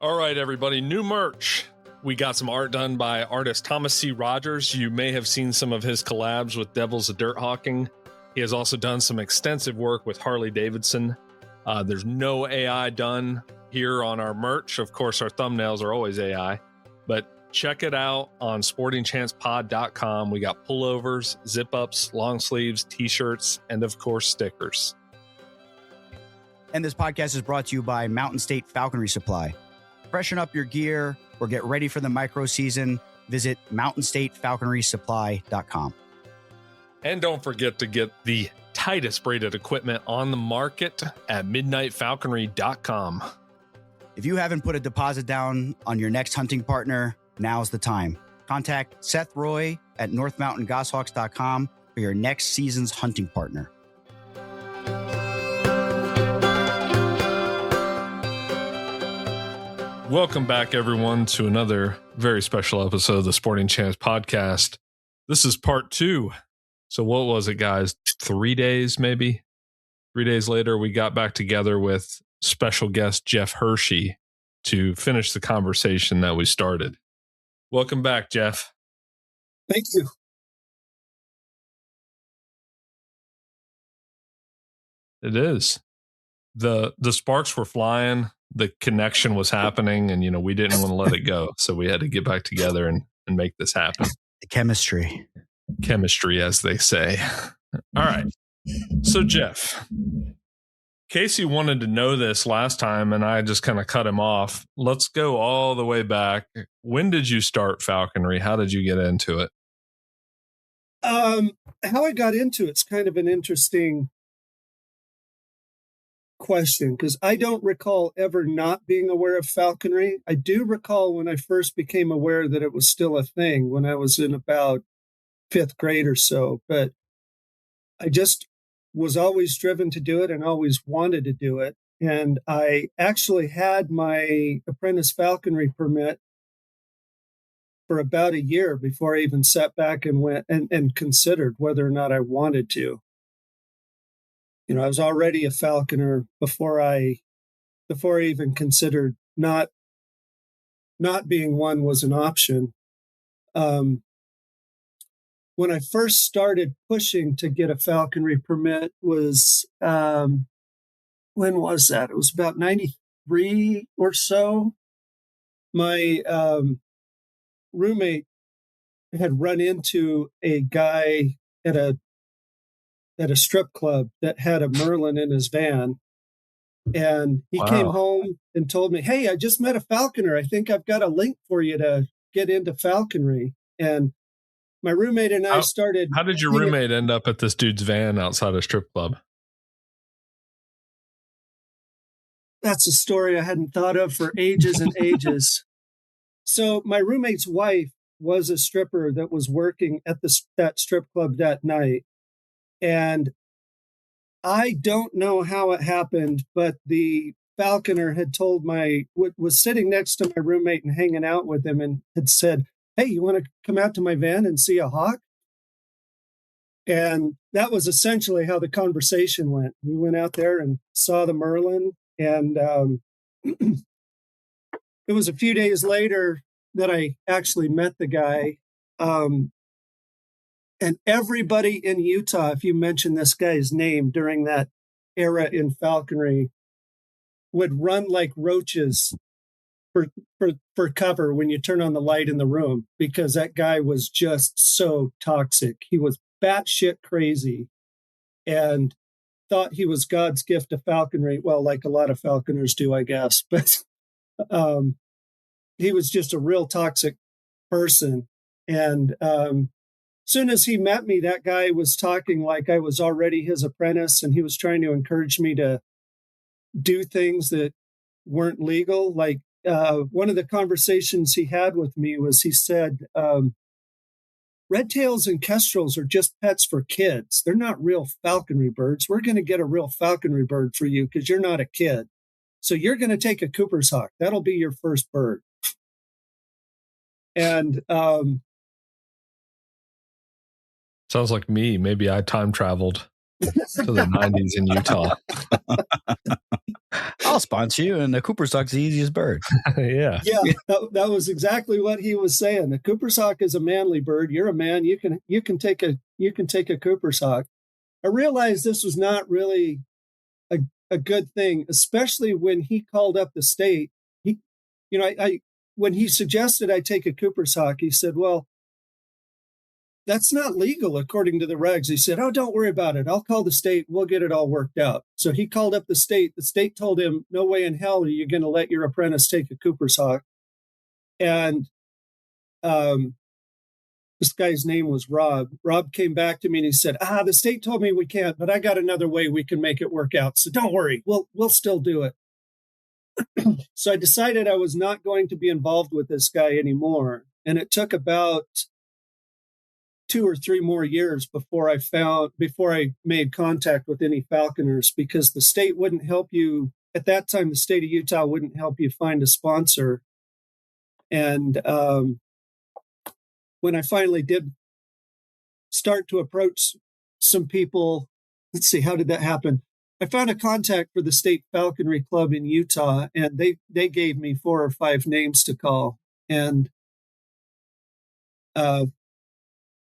All right, everybody, new merch. We got some art done by artist Thomas C. Rogers. You may have seen some of his collabs with Devils of Dirt Hawking. He has also done some extensive work with Harley Davidson. There's no AI done here on our merch. Of course, our thumbnails are always AI, but check it out on sportingchancepod.com. We got pullovers, zip-ups, long sleeves, t-shirts, and of course, stickers. And this podcast is brought to you by Mountain State Falconry Supply. Freshen up your gear or get ready for the micro season. Visit mountainstatefalconrysupply.com. And don't forget to get the tightest braided equipment on the market at midnightfalconry.com. If you haven't put a deposit down on your next hunting partner, now's the time. Contact Seth Roy at northmountaingoshawks.com for your next season's hunting partner. Welcome back, everyone, to another very special episode of the Sporting Chance podcast. This is part 2. So what was it, guys? 3 days, maybe? 3 days later, we got back together with special guest Geoff Hirschi to finish the conversation that we started. Welcome back, Geoff. Thank you. It is. The sparks were flying. The connection was happening, and we didn't want to let it go, so we had to get back together and make this happen. The chemistry, as they say. All right, so Geoff, Casey wanted to know this last time, and I just kind of cut him off. Let's go all the way back. When did you start falconry? How did you get into it? How I got into it's kind of an interesting question, because I don't recall ever not being aware of falconry. I do recall when I first became aware that it was still a thing when I was in about 5th grade or so, but I just was always driven to do it and always wanted to do it. And I actually had my apprentice falconry permit for about a year before I even sat back and went and considered whether or not I wanted to. I was already a falconer before I even considered not being one was an option. When I first started pushing to get a falconry permit was, when was that? It was about 93 or so. My roommate had run into a guy at a strip club that had a Merlin in his van. And he came home and told me, "Hey, I just met a falconer. I think I've got a link for you to get into falconry." And my roommate and I started. How did your roommate end up at this dude's van outside a strip club? That's a story I hadn't thought of for ages and ages. So my roommate's wife was a stripper that was working at that strip club that night. And I don't know how it happened, but the falconer had told was sitting next to my roommate and hanging out with him and had said, "Hey, you want to come out to my van and see a hawk?" And that was essentially how the conversation went. We went out there and saw the Merlin. And it was a few days later that I actually met the guy. And everybody in Utah, if you mention this guy's name during that era in falconry, would run like roaches for cover when you turn on the light in the room, because that guy was just so toxic. He was batshit crazy and thought he was God's gift to falconry. Well, like a lot of falconers do, I guess. But he was just a real toxic person. And soon as he met me, that guy was talking like I was already his apprentice, and he was trying to encourage me to do things that weren't legal. Like one of the conversations he had with me was, he said, "Red tails and kestrels are just pets for kids. They're not real falconry birds. We're going to get a real falconry bird for you because you're not a kid. So you're going to take a Cooper's hawk. That'll be your first bird." And sounds like me. Maybe I time traveled to the 90s in Utah. I'll sponsor you, and the Cooper's Hawk's the easiest bird. Yeah. Yeah, that was exactly what he was saying. The Cooper's Hawk is a manly bird. You're a man. You can take a Cooper's Hawk. I realized this was not really a good thing, especially when he called up the state. When he suggested I take a Cooper's Hawk, he said, "Well, that's not legal according to the regs." He said, "Oh, don't worry about it. I'll call the state. We'll get it all worked out." So he called up the state. The state told him, "No way in hell are you going to let your apprentice take a Cooper's Hawk." And this guy's name was Rob. Rob came back to me and he said, "The state told me we can't, but I got another way we can make it work out. So don't worry, we'll still do it." So I decided I was not going to be involved with this guy anymore. And it took about 2 or 3 more years before I made contact with any falconers, because the state wouldn't help you. At that time, the state of Utah wouldn't help you find a sponsor. And when I finally did start to approach some people, let's see, how did that happen? I found a contact for the State Falconry Club in Utah, and they gave me 4 or 5 names to call. And I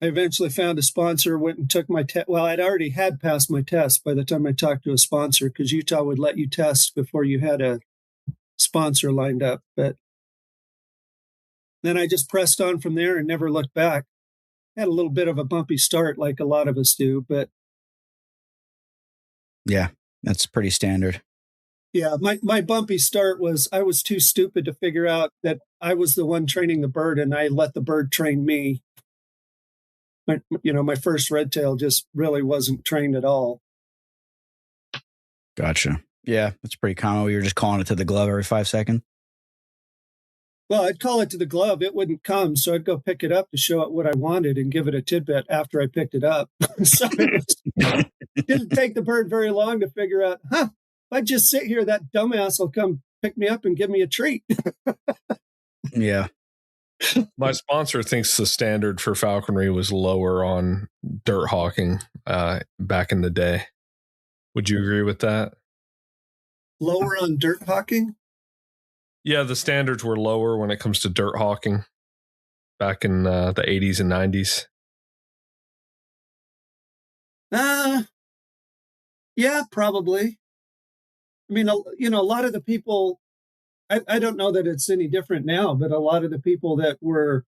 eventually found a sponsor, went and took my test. Well, I'd already had passed my test by the time I talked to a sponsor, because Utah would let you test before you had a sponsor lined up. But then I just pressed on from there and never looked back. Had a little bit of a bumpy start, like a lot of us do, but Yeah, that's pretty standard. yeah, my bumpy start was I was too stupid to figure out that I was the one training the bird, and I let the bird train me. My first red tail just really wasn't trained at all. Gotcha. Yeah, that's pretty common. We were just calling it to the glove every 5 seconds. Well, I'd call it to the glove. It wouldn't come. So I'd go pick it up to show it what I wanted and give it a tidbit after I picked it up. So it didn't take the bird very long to figure out, if I just sit here, that dumbass will come pick me up and give me a treat. Yeah. My sponsor thinks the standard for falconry was lower on dirt hawking back in the day. Would you agree with that? Lower on dirt hawking? Yeah, the standards were lower when it comes to dirt hawking back in the 80s and 90s. Yeah, probably. I mean, a lot of the people, I don't know that it's any different now, but a lot of the people that were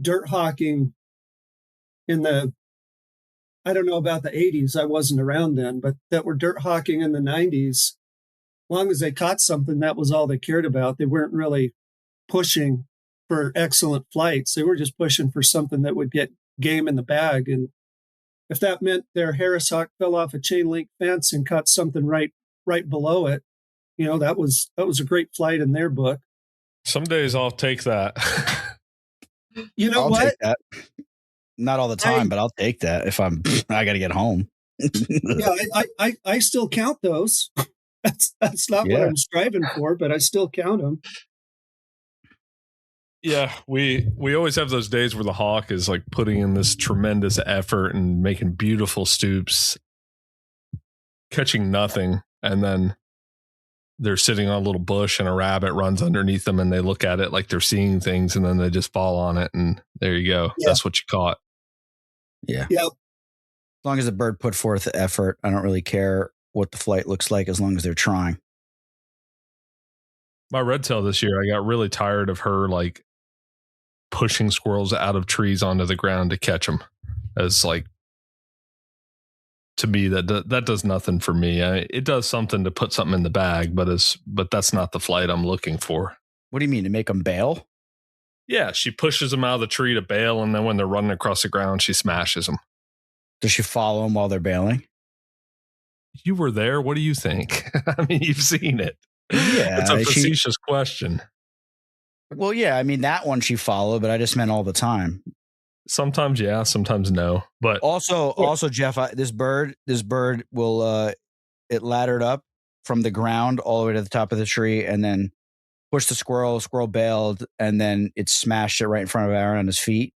dirt hawking in I don't know about the 80s, I wasn't around then, but that were dirt hawking in the 90s, as long as they caught something, that was all they cared about. They weren't really pushing for excellent flights. They were just pushing for something that would get game in the bag. And if that meant their Harris hawk fell off a chain link fence and caught something right below it, that was a great flight in their book. Some days I'll take that. You know I'll what? take that. Not all the time, but I'll take that if I got to get home. Yeah, I still count those. That's not what I'm striving for, but I still count them. Yeah, we always have those days where the hawk is like putting in this tremendous effort and making beautiful stoops, catching nothing, and then they're sitting on a little bush and a rabbit runs underneath them and they look at it like they're seeing things, and then they just fall on it, and there you go. Yeah. That's what you caught. Yeah. Yep. As long as the bird put forth the effort, I don't really care what the flight looks like as long as they're trying. My red tail this year, I got really tired of her like pushing squirrels out of trees onto the ground to catch them. As like, to me, that does nothing for me. It does something to put something in the bag, but that's not the flight I'm looking for. What do you mean, to make them bail? Yeah, she pushes them out of the tree to bail, and then when they're running across the ground, she smashes them. Does she follow them while they're bailing? You were there. What do you think? I mean, you've seen it. Yeah. It's a facetious question. Well, yeah. I mean, that one she followed, but I just meant all the time. Sometimes, yeah. Sometimes no. But also, Geoff, this bird will it laddered up from the ground all the way to the top of the tree, and then pushed the squirrel. Squirrel bailed, and then it smashed it right in front of Aaron on his feet.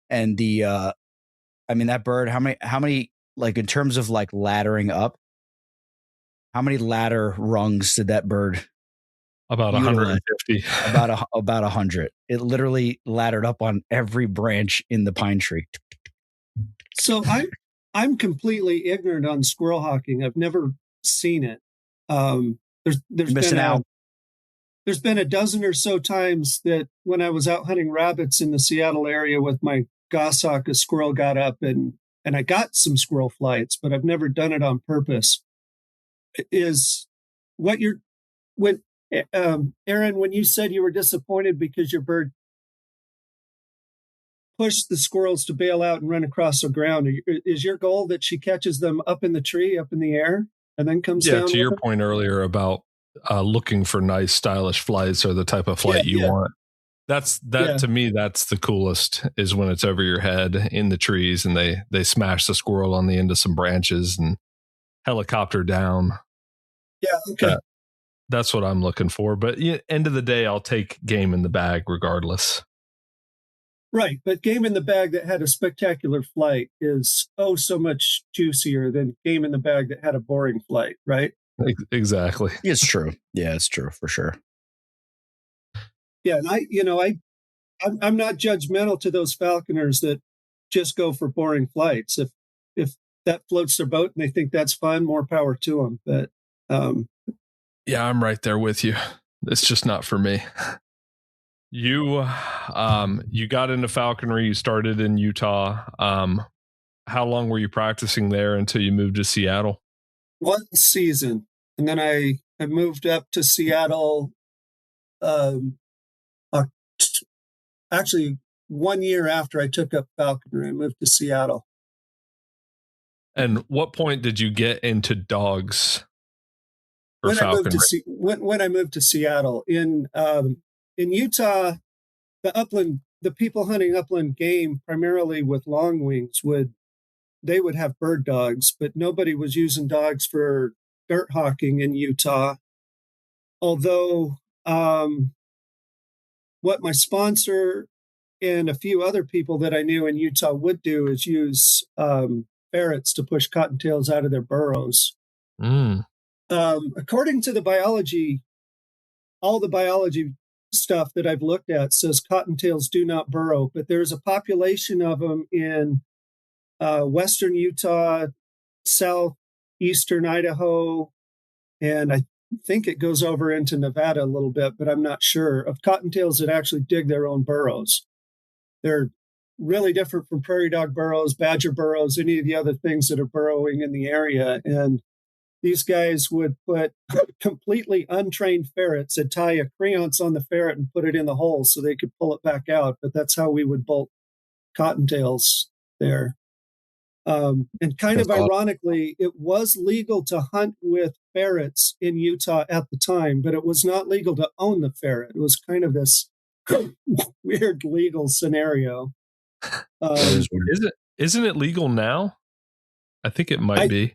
And that bird, how many, like in terms of like laddering up, How many ladder rungs did that bird? About utilize? 150. About 100. It literally laddered up on every branch in the pine tree. So I'm completely ignorant on squirrel hawking. I've never seen it. There's missing out. There's been a dozen or so times that when I was out hunting rabbits in the Seattle area with my Goshawk, a squirrel got up and I got some squirrel flights, but I've never done it on purpose. Is what you're when Aaron, when you said you were disappointed because your bird pushed the squirrels to bail out and run across the ground, is your goal that she catches them up in the tree, up in the air, and then comes down? Yeah, to your point earlier about looking for nice, stylish flights or the type of flight you want. To me, that's the coolest, is when it's over your head in the trees and they smash the squirrel on the end of some branches and helicopter down. Yeah, okay. That's what I'm looking for. But end of the day, I'll take game in the bag regardless. Right, but game in the bag that had a spectacular flight is so much juicier than game in the bag that had a boring flight, right? Exactly. It's true. Yeah, it's true for sure. Yeah, and I'm not judgmental to those falconers that just go for boring flights. If that floats their boat and they think that's fun, more power to them. But yeah, I'm right there with you. It's just not for me. You got into falconry. You started in Utah. How long were you practicing there until you moved to Seattle? One season, and then I moved up to Seattle. Actually, 1 year after I took up falconry, I moved to Seattle. And what point did you get into dogs for falconry? When I moved to Seattle in Utah, the people hunting upland game, primarily with long wings, would have bird dogs, but nobody was using dogs for dirt hawking in Utah. Although what my sponsor and a few other people that I knew in Utah would do is use ferrets to push cottontails out of their burrows. According to the biology, all the biology stuff that I've looked at says cottontails do not burrow, but there's a population of them in western Utah, southeastern Idaho, and I think it goes over into Nevada a little bit, but I'm not sure, of cottontails that actually dig their own burrows. They're really different from prairie dog burrows, badger burrows, any of the other things that are burrowing in the area. And these guys would put completely untrained ferrets, they'd tie a creance on the ferret and put it in the hole so they could pull it back out. But that's how we would bolt cottontails there. And kind of ironically, it was legal to hunt with ferrets in Utah at the time, but it was not legal to own the ferret. It was kind of this weird legal scenario. Isn't it legal now? I think it might be.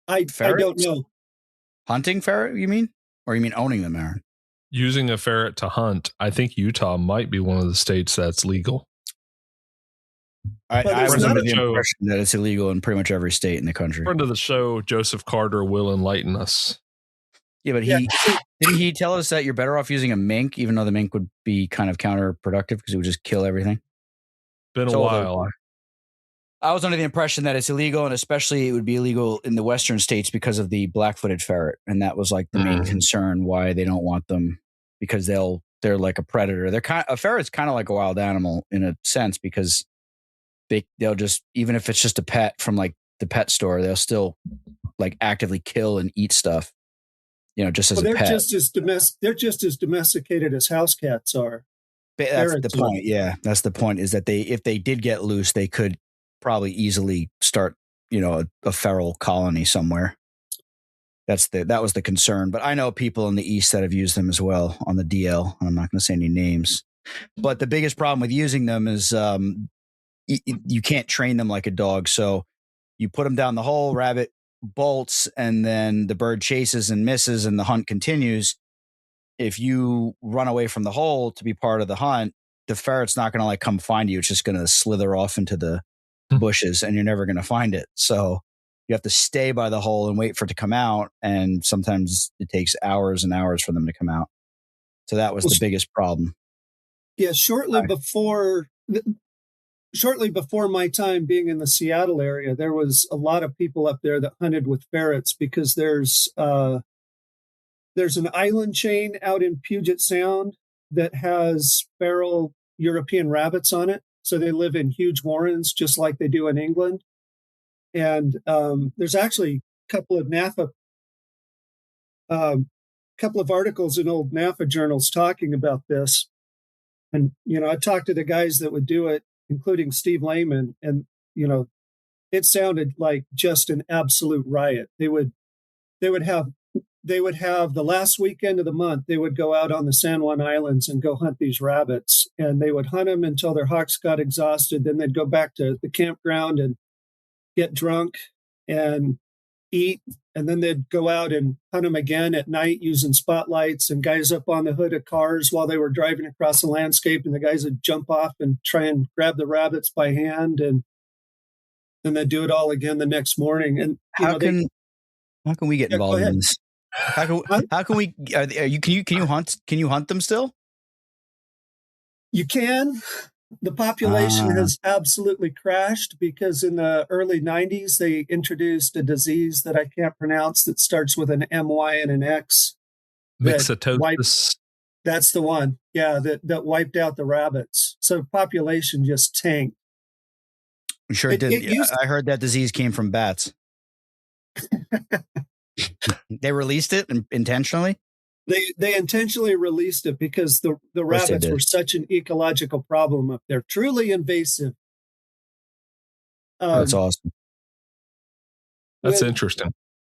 I don't know. Hunting ferret, you mean? Or you mean owning them, Aaron? Using a ferret to hunt. I think Utah might be one of the states that's legal. I was under the impression that it's illegal in pretty much every state in the country. Friend of the show, Joseph Carter, will enlighten us. Yeah, but didn't he tell us that you're better off using a mink, even though the mink would be kind of counterproductive because it would just kill everything? Been a while. I was under the impression that it's illegal, and especially it would be illegal in the western states because of the black-footed ferret, and that was like the main concern why they don't want them, because they're like a predator. A ferret's kind of like a wild animal in a sense, because they'll just, even if it's just a pet from like the pet store, they'll still like actively kill and eat stuff, just as a pet. They're just as domesticated as house cats are. That's the point. Yeah, that's the point, is that if they did get loose, they could probably easily start, a feral colony somewhere. That was the concern. But I know people in the East that have used them as well on the DL. I'm not going to say any names, but the biggest problem with using them is you can't train them like a dog. So you put them down the hole, rabbit bolts, and then the bird chases and misses and the hunt continues. If you run away from the hole to be part of the hunt, the ferret's not going to like come find you. It's just going to slither off into the bushes and you're never going to find it. So you have to stay by the hole and wait for it to come out. And sometimes it takes hours and hours for them to come out. So that was the biggest problem. Yeah, shortly before my time being in the Seattle area, there was a lot of people up there that hunted with ferrets because there's an island chain out in Puget Sound that has feral European rabbits on it. So they live in huge warrens, just like they do in England. And there's actually a couple of articles in old NAFA journals talking about this. And, I talked to the guys that would do it, including Steve Lehman, and, it sounded like just an absolute riot. They would have the last weekend of the month, they would go out on the San Juan Islands and go hunt these rabbits, and they would hunt them until their hawks got exhausted. Then they'd go back to the campground and get drunk and eat, and then they'd go out and hunt them again at night using spotlights and guys up on the hood of cars while they were driving across the landscape, and the guys would jump off and try and grab the rabbits by hand, and then they'd do it all again the next morning. And how can we get involved in this? How can we? Can you hunt them still? You can. The population has absolutely crashed because in the early 90s, they introduced a disease that I can't pronounce that starts with an MY and an X. Myxotosis. That's the one. Yeah, that wiped out the rabbits. So population just tanked. Sure it did. I heard that disease came from bats. They released it intentionally? They intentionally released it because the rabbits were such an ecological problem up there. Truly invasive. That's awesome. That's interesting.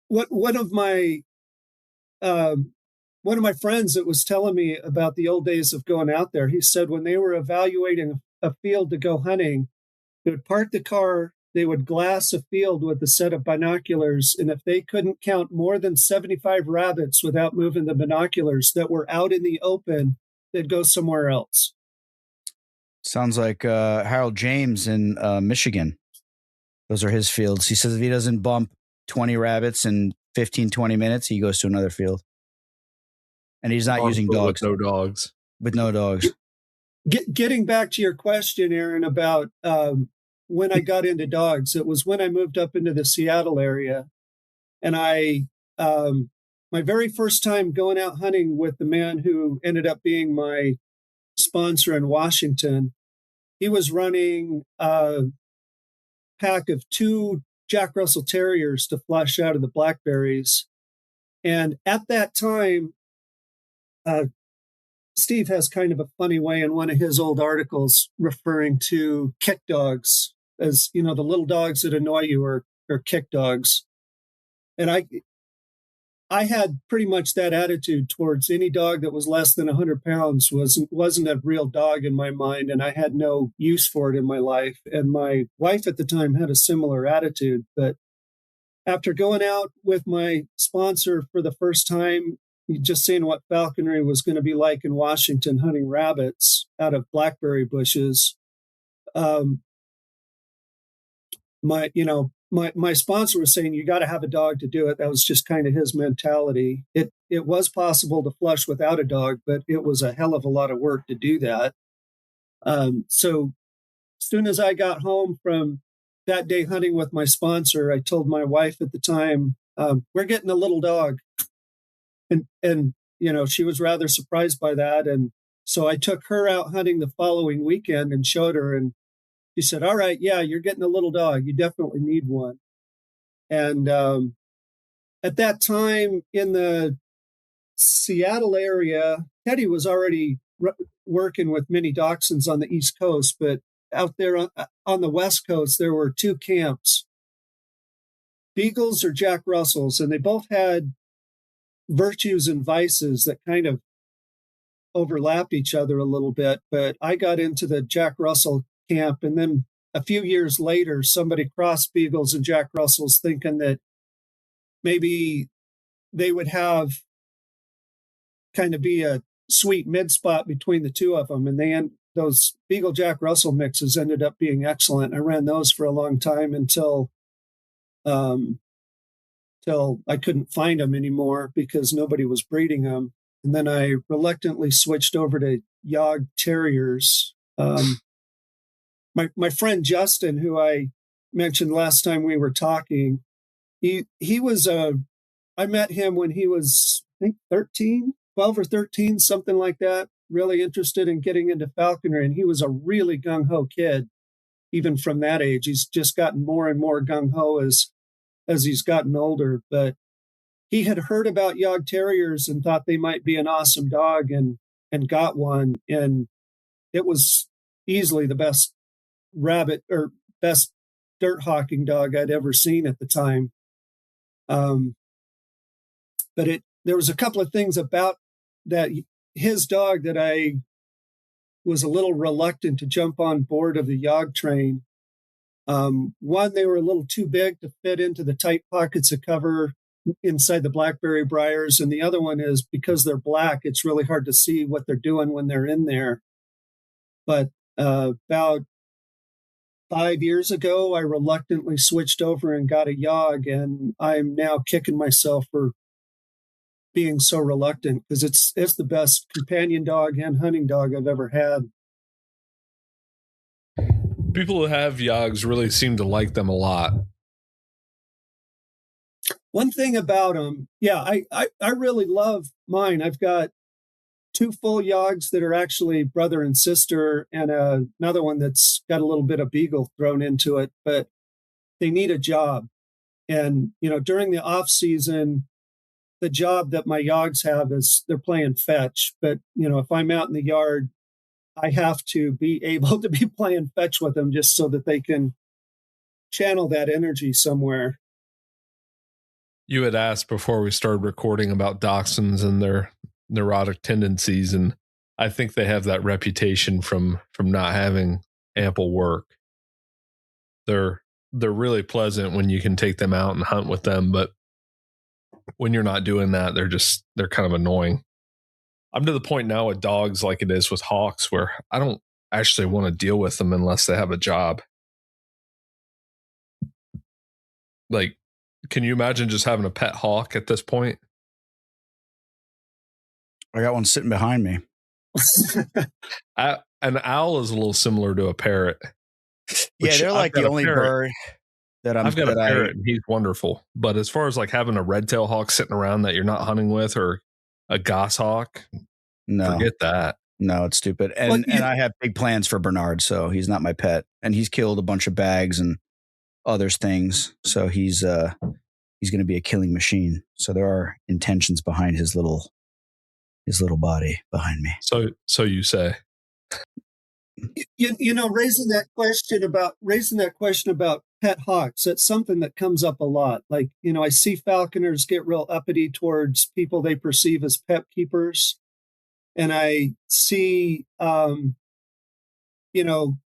One of my friends that was telling me about the old days of going out there, he said when they were evaluating a field to go hunting, they would park the car, they would glass a field with a set of binoculars, and if they couldn't count more than 75 rabbits without moving the binoculars that were out in the open, they'd go somewhere else. Sounds like Harold James in Michigan. Those are his fields. He says if he doesn't bump 20 rabbits in 15, 20 minutes, he goes to another field. And he's not using dogs. With no dogs. With no dogs. Getting back to your question, Aaron, about when I got into dogs, it was when I moved up into the Seattle area. And my very first time going out hunting with the man who ended up being my sponsor in Washington, he was running a pack of 2 Jack Russell Terriers to flush out of the blackberries. And at that time, Steve has kind of a funny way in one of his old articles referring to kick dogs as, the little dogs that annoy you are kick dogs. And I had pretty much that attitude towards any dog that was less than 100 pounds wasn't a real dog in my mind, and I had no use for it in my life. And my wife at the time had a similar attitude. But after going out with my sponsor for the first time, just seeing what falconry was going to be like in Washington, hunting rabbits out of blackberry bushes, my sponsor was saying, you got to have a dog to do it. That was just kind of his mentality. It was possible to flush without a dog, but it was a hell of a lot of work to do that. So as soon as I got home from that day hunting with my sponsor, I told my wife at the time, we're getting a little dog. And she was rather surprised by that. And so I took her out hunting the following weekend and showed her, and she said, all right, yeah, you're getting a little dog. You definitely need one. And at that time in the Seattle area, Teddy was already working with mini dachshunds on the East Coast, but out there on the West Coast, there were 2 camps, Beagles or Jack Russells, and they both had virtues and vices that kind of overlapped each other a little bit. But I got into the Jack Russell camp, and then a few years later, somebody crossed Beagles and Jack Russells thinking that maybe they would have kind of be a sweet mid spot between the two of them. And those Beagle Jack Russell mixes ended up being excellent. I ran those for a long time until till I couldn't find them anymore because nobody was breeding them. And then I reluctantly switched over to Yog Terriers. My friend Justin, who I mentioned last time we were talking, he was I met him when he was, I think, 12 or 13, something like that, really interested in getting into falconry. And he was a really gung-ho kid, even from that age. He's just gotten more and more gung-ho as he's gotten older. But he had heard about Yog Terriers and thought they might be an awesome dog and got one. And it was easily the best rabbit or best dirt hawking dog I'd ever seen at the time. But there was a couple of things about that his dog that I was a little reluctant to jump on board of the Yog train. One, they were a little too big to fit into the tight pockets of cover inside the blackberry briars. And the other one is because they're black, it's really hard to see what they're doing when they're in there. But about 5 years ago, I reluctantly switched over and got a Yog, and I'm now kicking myself for being so reluctant because it's the best companion dog and hunting dog I've ever had. People who have Yogs really seem to like them a lot. One thing about them, I really love mine. I've got 2 full Yogs that are actually brother and sister, and another one that's got a little bit of beagle thrown into it, but they need a job. And, during the off season, the job that my Yogs have is they're playing fetch. But, if I'm out in the yard, I have to be able to be playing fetch with them just so that they can channel that energy somewhere. You had asked before we started recording about dachshunds and their neurotic tendencies, and I think they have that reputation from not having ample work. They're really pleasant when you can take them out and hunt with them, but when you're not doing that, they're kind of annoying. I'm to the point now with dogs like it is with hawks where I don't actually want to deal with them unless they have a job. Like, can you imagine just having a pet hawk at this point? I got one sitting behind me. An owl is a little similar to a parrot. Yeah, they're like the only bird that I've got a parrot, and he's wonderful. But as far as like having a red-tailed hawk sitting around that you're not hunting with, or a goshawk, no, forget that. No, it's stupid. And I have big plans for Bernard, so he's not my pet. And he's killed a bunch of bags and other things, so he's going to be a killing machine. So there are intentions behind his little body behind me. So you say. Raising that question about pet hawks, that's something that comes up a lot. Like, I see falconers get real uppity towards people they perceive as pet keepers. And I see,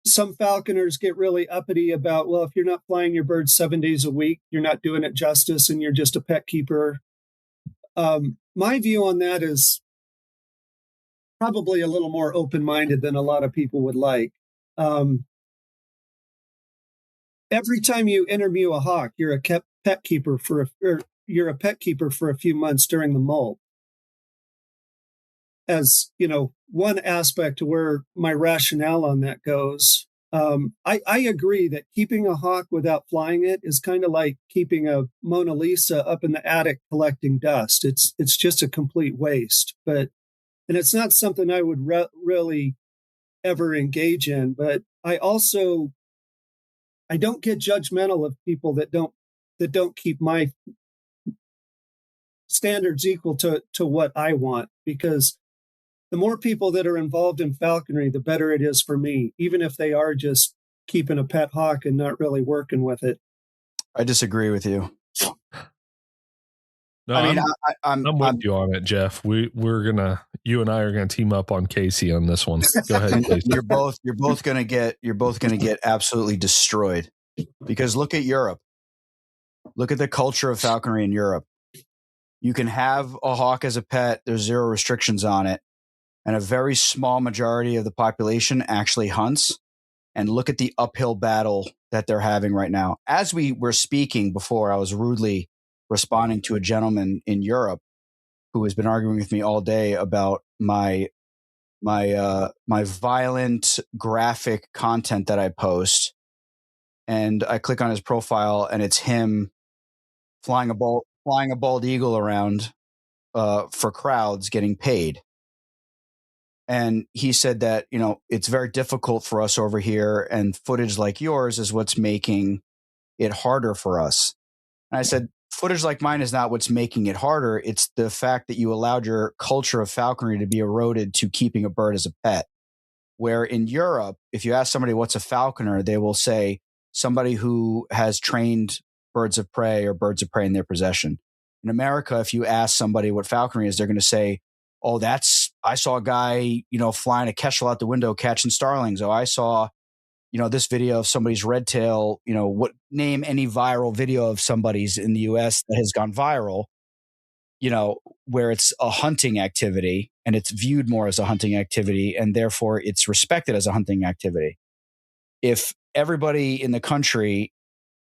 some falconers get really uppity about, well, if you're not flying your bird 7 days a week, you're not doing it justice and you're just a pet keeper. My view on that is probably a little more open-minded than a lot of people would like. Every time you interview a hawk, you're a pet keeper for a few months during the molt. As one aspect to where my rationale on that goes. I agree that keeping a hawk without flying it is kind of like keeping a Mona Lisa up in the attic collecting dust. It's just a complete waste. And it's not something I would really ever engage in. But I don't get judgmental of people that don't keep my standards equal to what I want, because the more people that are involved in falconry, the better it is for me, even if they are just keeping a pet hawk and not really working with it. I disagree with you. No, I'm with you on it, Jeff. You and I are gonna team up on Casey on this one. Go ahead, Casey. You're both gonna get absolutely destroyed, because look at Europe. Look at the culture of falconry in Europe. You can have a hawk as a pet. There's zero restrictions on it. And a very small majority of the population actually hunts. And look at the uphill battle that they're having right now. As we were speaking before, I was rudely responding to a gentleman in Europe who has been arguing with me all day about my violent graphic content that I post. And I click on his profile, and it's him flying a bald eagle around for crowds getting paid. And he said that, it's very difficult for us over here, and footage like yours is what's making it harder for us. And I said, footage like mine is not what's making it harder. It's the fact that you allowed your culture of falconry to be eroded to keeping a bird as a pet. Where in Europe, if you ask somebody what's a falconer, they will say somebody who has trained birds of prey or birds of prey in their possession. In America, if you ask somebody what falconry is, they're going to say, oh, I saw a guy, flying a kestrel out the window catching starlings. Oh, I saw, this video of somebody's red tail, name any viral video of somebody's in the US that has gone viral, where it's a hunting activity and it's viewed more as a hunting activity, and therefore it's respected as a hunting activity. If everybody in the country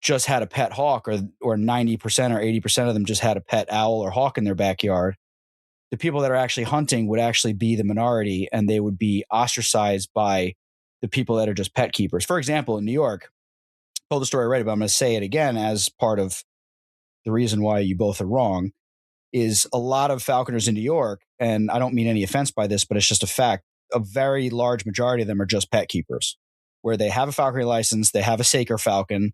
just had a pet hawk, or 90% or 80% of them just had a pet owl or hawk in their backyard, the people that are actually hunting would actually be the minority, and they would be ostracized by the people that are just pet keepers. For example, in New York, I told the story already, but I'm going to say it again as part of the reason why you both are wrong, is a lot of falconers in New York, and I don't mean any offense by this, but it's just a fact, a very large majority of them are just pet keepers, where they have a falconry license, they have a Saker falcon,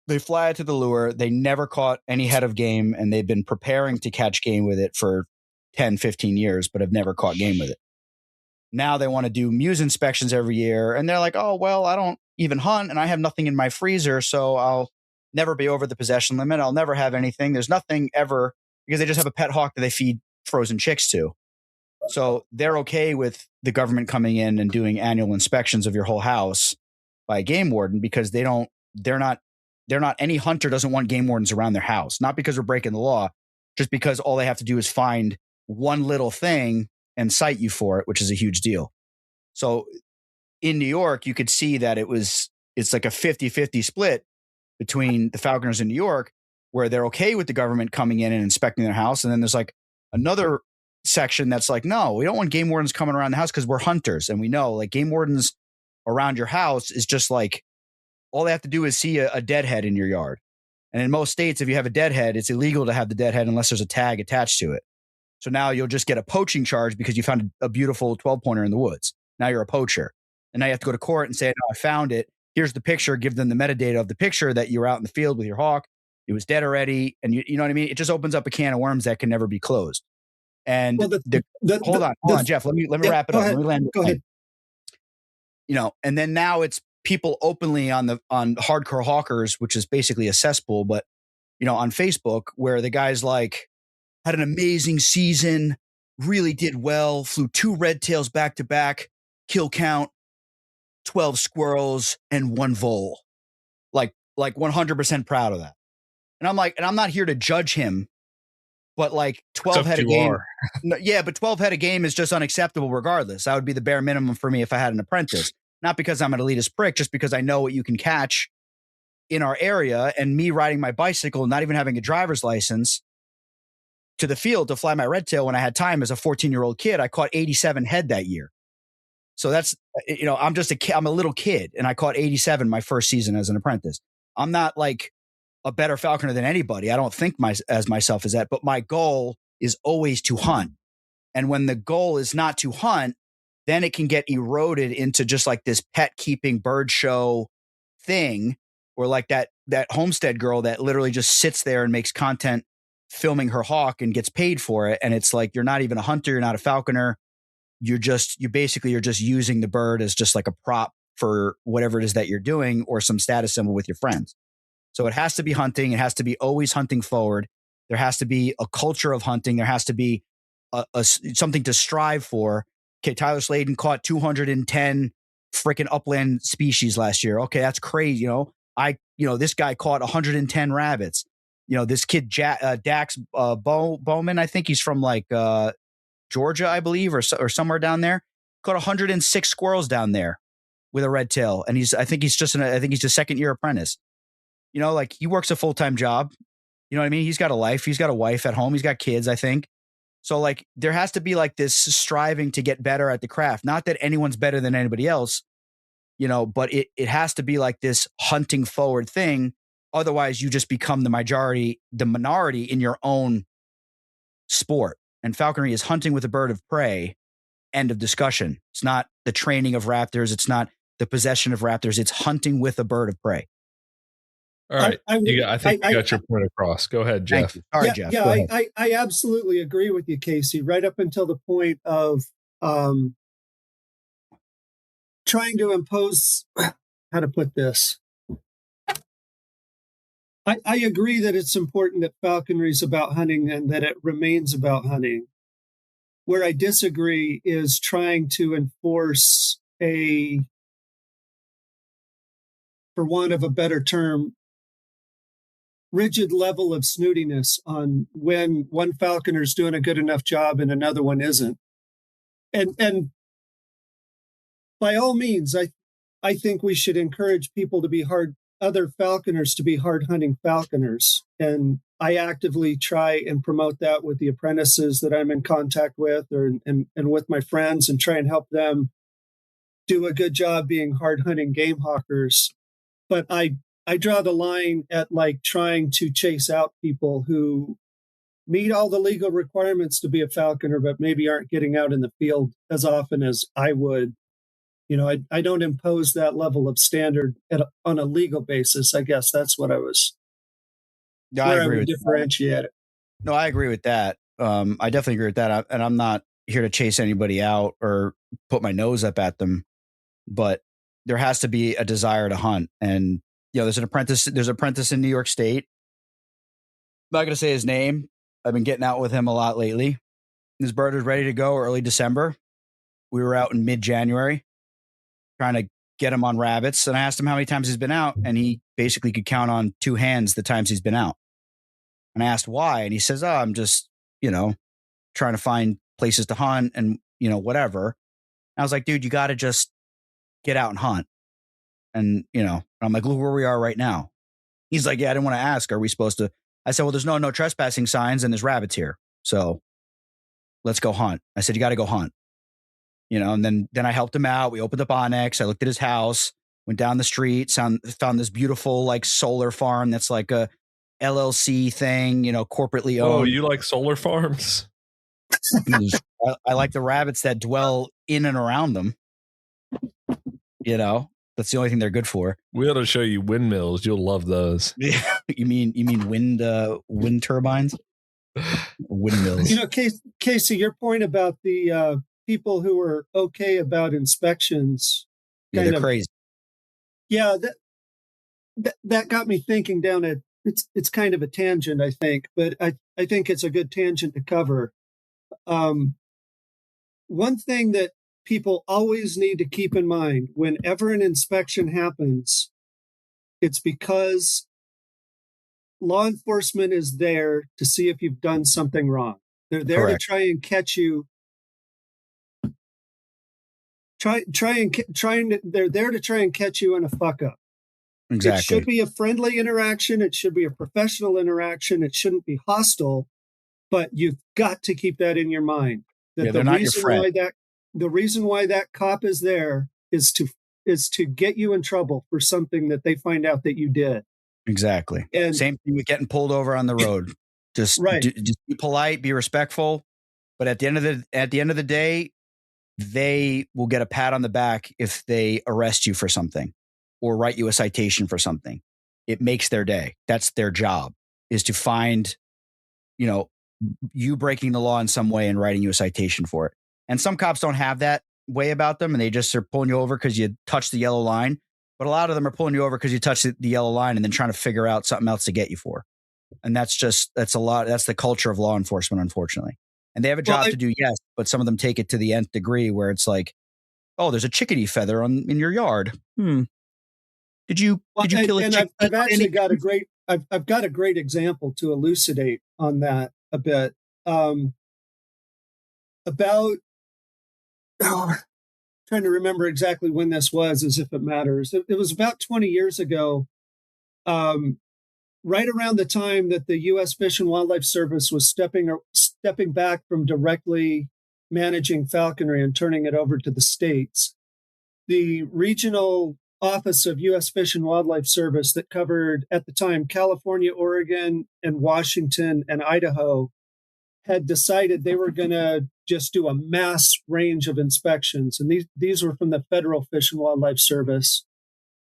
they fly it to the lure, they never caught any head of game, and they've been preparing to catch game with it for 10, 15 years, but have never caught game with it. Now they want to do muse inspections every year, and they're like, oh, well, I don't even hunt, and I have nothing in my freezer, so I'll never be over the possession limit. I'll never have anything. There's nothing ever, because they just have a pet hawk that they feed frozen chicks to. So they're okay with the government coming in and doing annual inspections of your whole house by a game warden, because they're not, any hunter doesn't want game wardens around their house. Not because we're breaking the law, just because all they have to do is find one little thing and cite you for it, which is a huge deal. So in New York, you could see that it's like a 50-50 split between the falconers in New York, where they're okay with the government coming in and inspecting their house. And then there's like another section that's like, no, we don't want game wardens coming around the house because we're hunters. And we know like game wardens around your house is just like, all they have to do is see a deadhead in your yard. And in most states, if you have a deadhead, it's illegal to have the deadhead unless there's a tag attached to it. So now you'll just get a poaching charge because you found a beautiful 12-pointer in the woods. Now you're a poacher. And now you have to go to court and say, no, I found it. Here's the picture. Give them the metadata of the picture that you were out in the field with your hawk. It was dead already. And you know what I mean? It just opens up a can of worms that can never be closed. And hold on, Jeff. Let me wrap it up. Let me land. Go ahead. And then now it's people openly on Hardcore Hawkers, which is basically a cesspool, but on Facebook, where the guy's like, had an amazing season, really did well, flew 2 red tails back to back, kill count 12 squirrels and 1 vole. Like 100% proud of that. And I'm like, and I'm not here to judge him, but like 12 head of game. Yeah, but 12 head of game is just unacceptable regardless. That would be the bare minimum for me if I had an apprentice. Not because I'm an elitist prick, just because I know what you can catch in our area, and me riding my bicycle, not even having a driver's license, to the field to fly my red tail when I had time as a 14-year-old kid. I caught 87 head that year. So that's, I'm a little kid, and I caught 87 my first season as an apprentice. I'm not like a better falconer than anybody. I don't think myself as that, but my goal is always to hunt. And when the goal is not to hunt, then it can get eroded into just like this pet keeping bird show thing, or like that homestead girl that literally just sits there and makes content filming her hawk and gets paid for it. And it's like, you're not even a hunter. You're not a falconer. You're just using the bird as just like a prop for whatever it is that you're doing, or some status symbol with your friends. So it has to be hunting. It has to be always hunting forward. There has to be a culture of hunting. There has to be something to strive for. Okay, Tyler Sladen caught 210 freaking upland species last year. Okay, that's crazy. This guy caught 110 rabbits. This kid, Dax Bowman, I think he's from like Georgia, I believe, or somewhere down there, caught 106 squirrels down there. with a red tail, and I think he's just a second year apprentice. You know, like he works a full-time job. You know what I mean? He's got a life. He's got a wife at home. He's got kids, I think. So like there has to be like this striving to get better at the craft. Not that anyone's better than anybody else, you know, but it has to be like this hunting forward thing. Otherwise you just become the minority in your own sport. And falconry is hunting with a bird of prey. End of discussion. It's not the training of raptors. It's not the possession of raptors. It's hunting with a bird of prey. All right. I think you got your point across. Go ahead, Jeff. All right, Jeff. Yeah, I absolutely agree with you, Casey, right up until the point of trying to impose, how to put this. I agree that it's important that falconry is about hunting and that it remains about hunting. Where I disagree is trying to enforce for want of a better term, rigid level of snootiness on when one falconer is doing a good enough job and another one isn't. And by all means, I think we should encourage people to be other falconers to be hard hunting falconers. And I actively try and promote that with the apprentices that I'm in contact with and with my friends, and try and help them do a good job being hard hunting game hawkers. But I draw the line at like trying to chase out people who meet all the legal requirements to be a falconer, but maybe aren't getting out in the field as often as I would. You know, I don't impose that level of standard on a legal basis. I guess that's what I was. No, I agree with differentiate it. No, I agree with that. I definitely agree with that. And I'm not here to chase anybody out or put my nose up at them, but there has to be a desire to hunt. And you know, there's an apprentice in New York State. I'm not going to say his name. I've been getting out with him a lot lately. His bird was ready to go early December. We were out in mid-January trying to get him on rabbits. And I asked him how many times he's been out, and he basically could count on two hands the times he's been out. And I asked why, and he says, "Oh, I'm just, you know, trying to find places to hunt and, you know, whatever." And I was like, "Dude, you got to just get out and hunt." And, you know, I'm like, "Look where we are right now." He's like, "Yeah, I didn't want to ask. Are we supposed to?" I said, "Well, there's no trespassing signs and there's rabbits here. So let's go hunt." I said, "You got to go hunt." You know, and then I helped him out. We opened up Onyx. I looked at his house, went down the street, found this beautiful like solar farm that's like a LLC thing, you know, corporately owned. Oh, you like solar farms? I like the rabbits that dwell in and around them. You know, that's the only thing they're good for. We ought to show you windmills. You'll love those. You mean wind turbines? Windmills. You know, Casey, your point about the people who are okay about inspections. Yeah, they're crazy. Yeah, that got me thinking down at it's kind of a tangent, I think, but I think it's a good tangent to cover. One thing that people always need to keep in mind whenever an inspection happens, it's because law enforcement is there to see if you've done something wrong. They're there Correct. to try and catch you. They're there to try and catch you in a fuck up. Exactly. It should be a friendly interaction. It should be a professional interaction. It shouldn't be hostile, but you've got to keep that in your mind. That they're not your friend. The reason why that cop is there is to get you in trouble for something that they find out that you did. Exactly. And same thing with getting pulled over on the road. Just be polite, be respectful. But at the end of the day, they will get a pat on the back if they arrest you for something or write you a citation for something. It makes their day. That's their job, is to find, you know, you breaking the law in some way and writing you a citation for it. And some cops don't have that way about them, and they just are pulling you over because you touched the yellow line. But a lot of them are pulling you over because you touched the yellow line and then trying to figure out something else to get you for. And that's the culture of law enforcement, unfortunately. And they have a job to do, yes, but some of them take it to the nth degree where it's like, "Oh, there's a chickadee feather in your yard. Did you kill a chickadee?" I've actually got I've got a great example to elucidate on that a bit. About trying to remember exactly when this was, as if it matters. It was about 20 years ago, right around the time that the U.S. Fish and Wildlife Service was stepping back from directly managing falconry and turning it over to the states. The regional office of U.S. Fish and Wildlife Service that covered, at the time, California, Oregon, and Washington and Idaho had decided they were going to just do a mass range of inspections. And these were from the Federal Fish and Wildlife Service.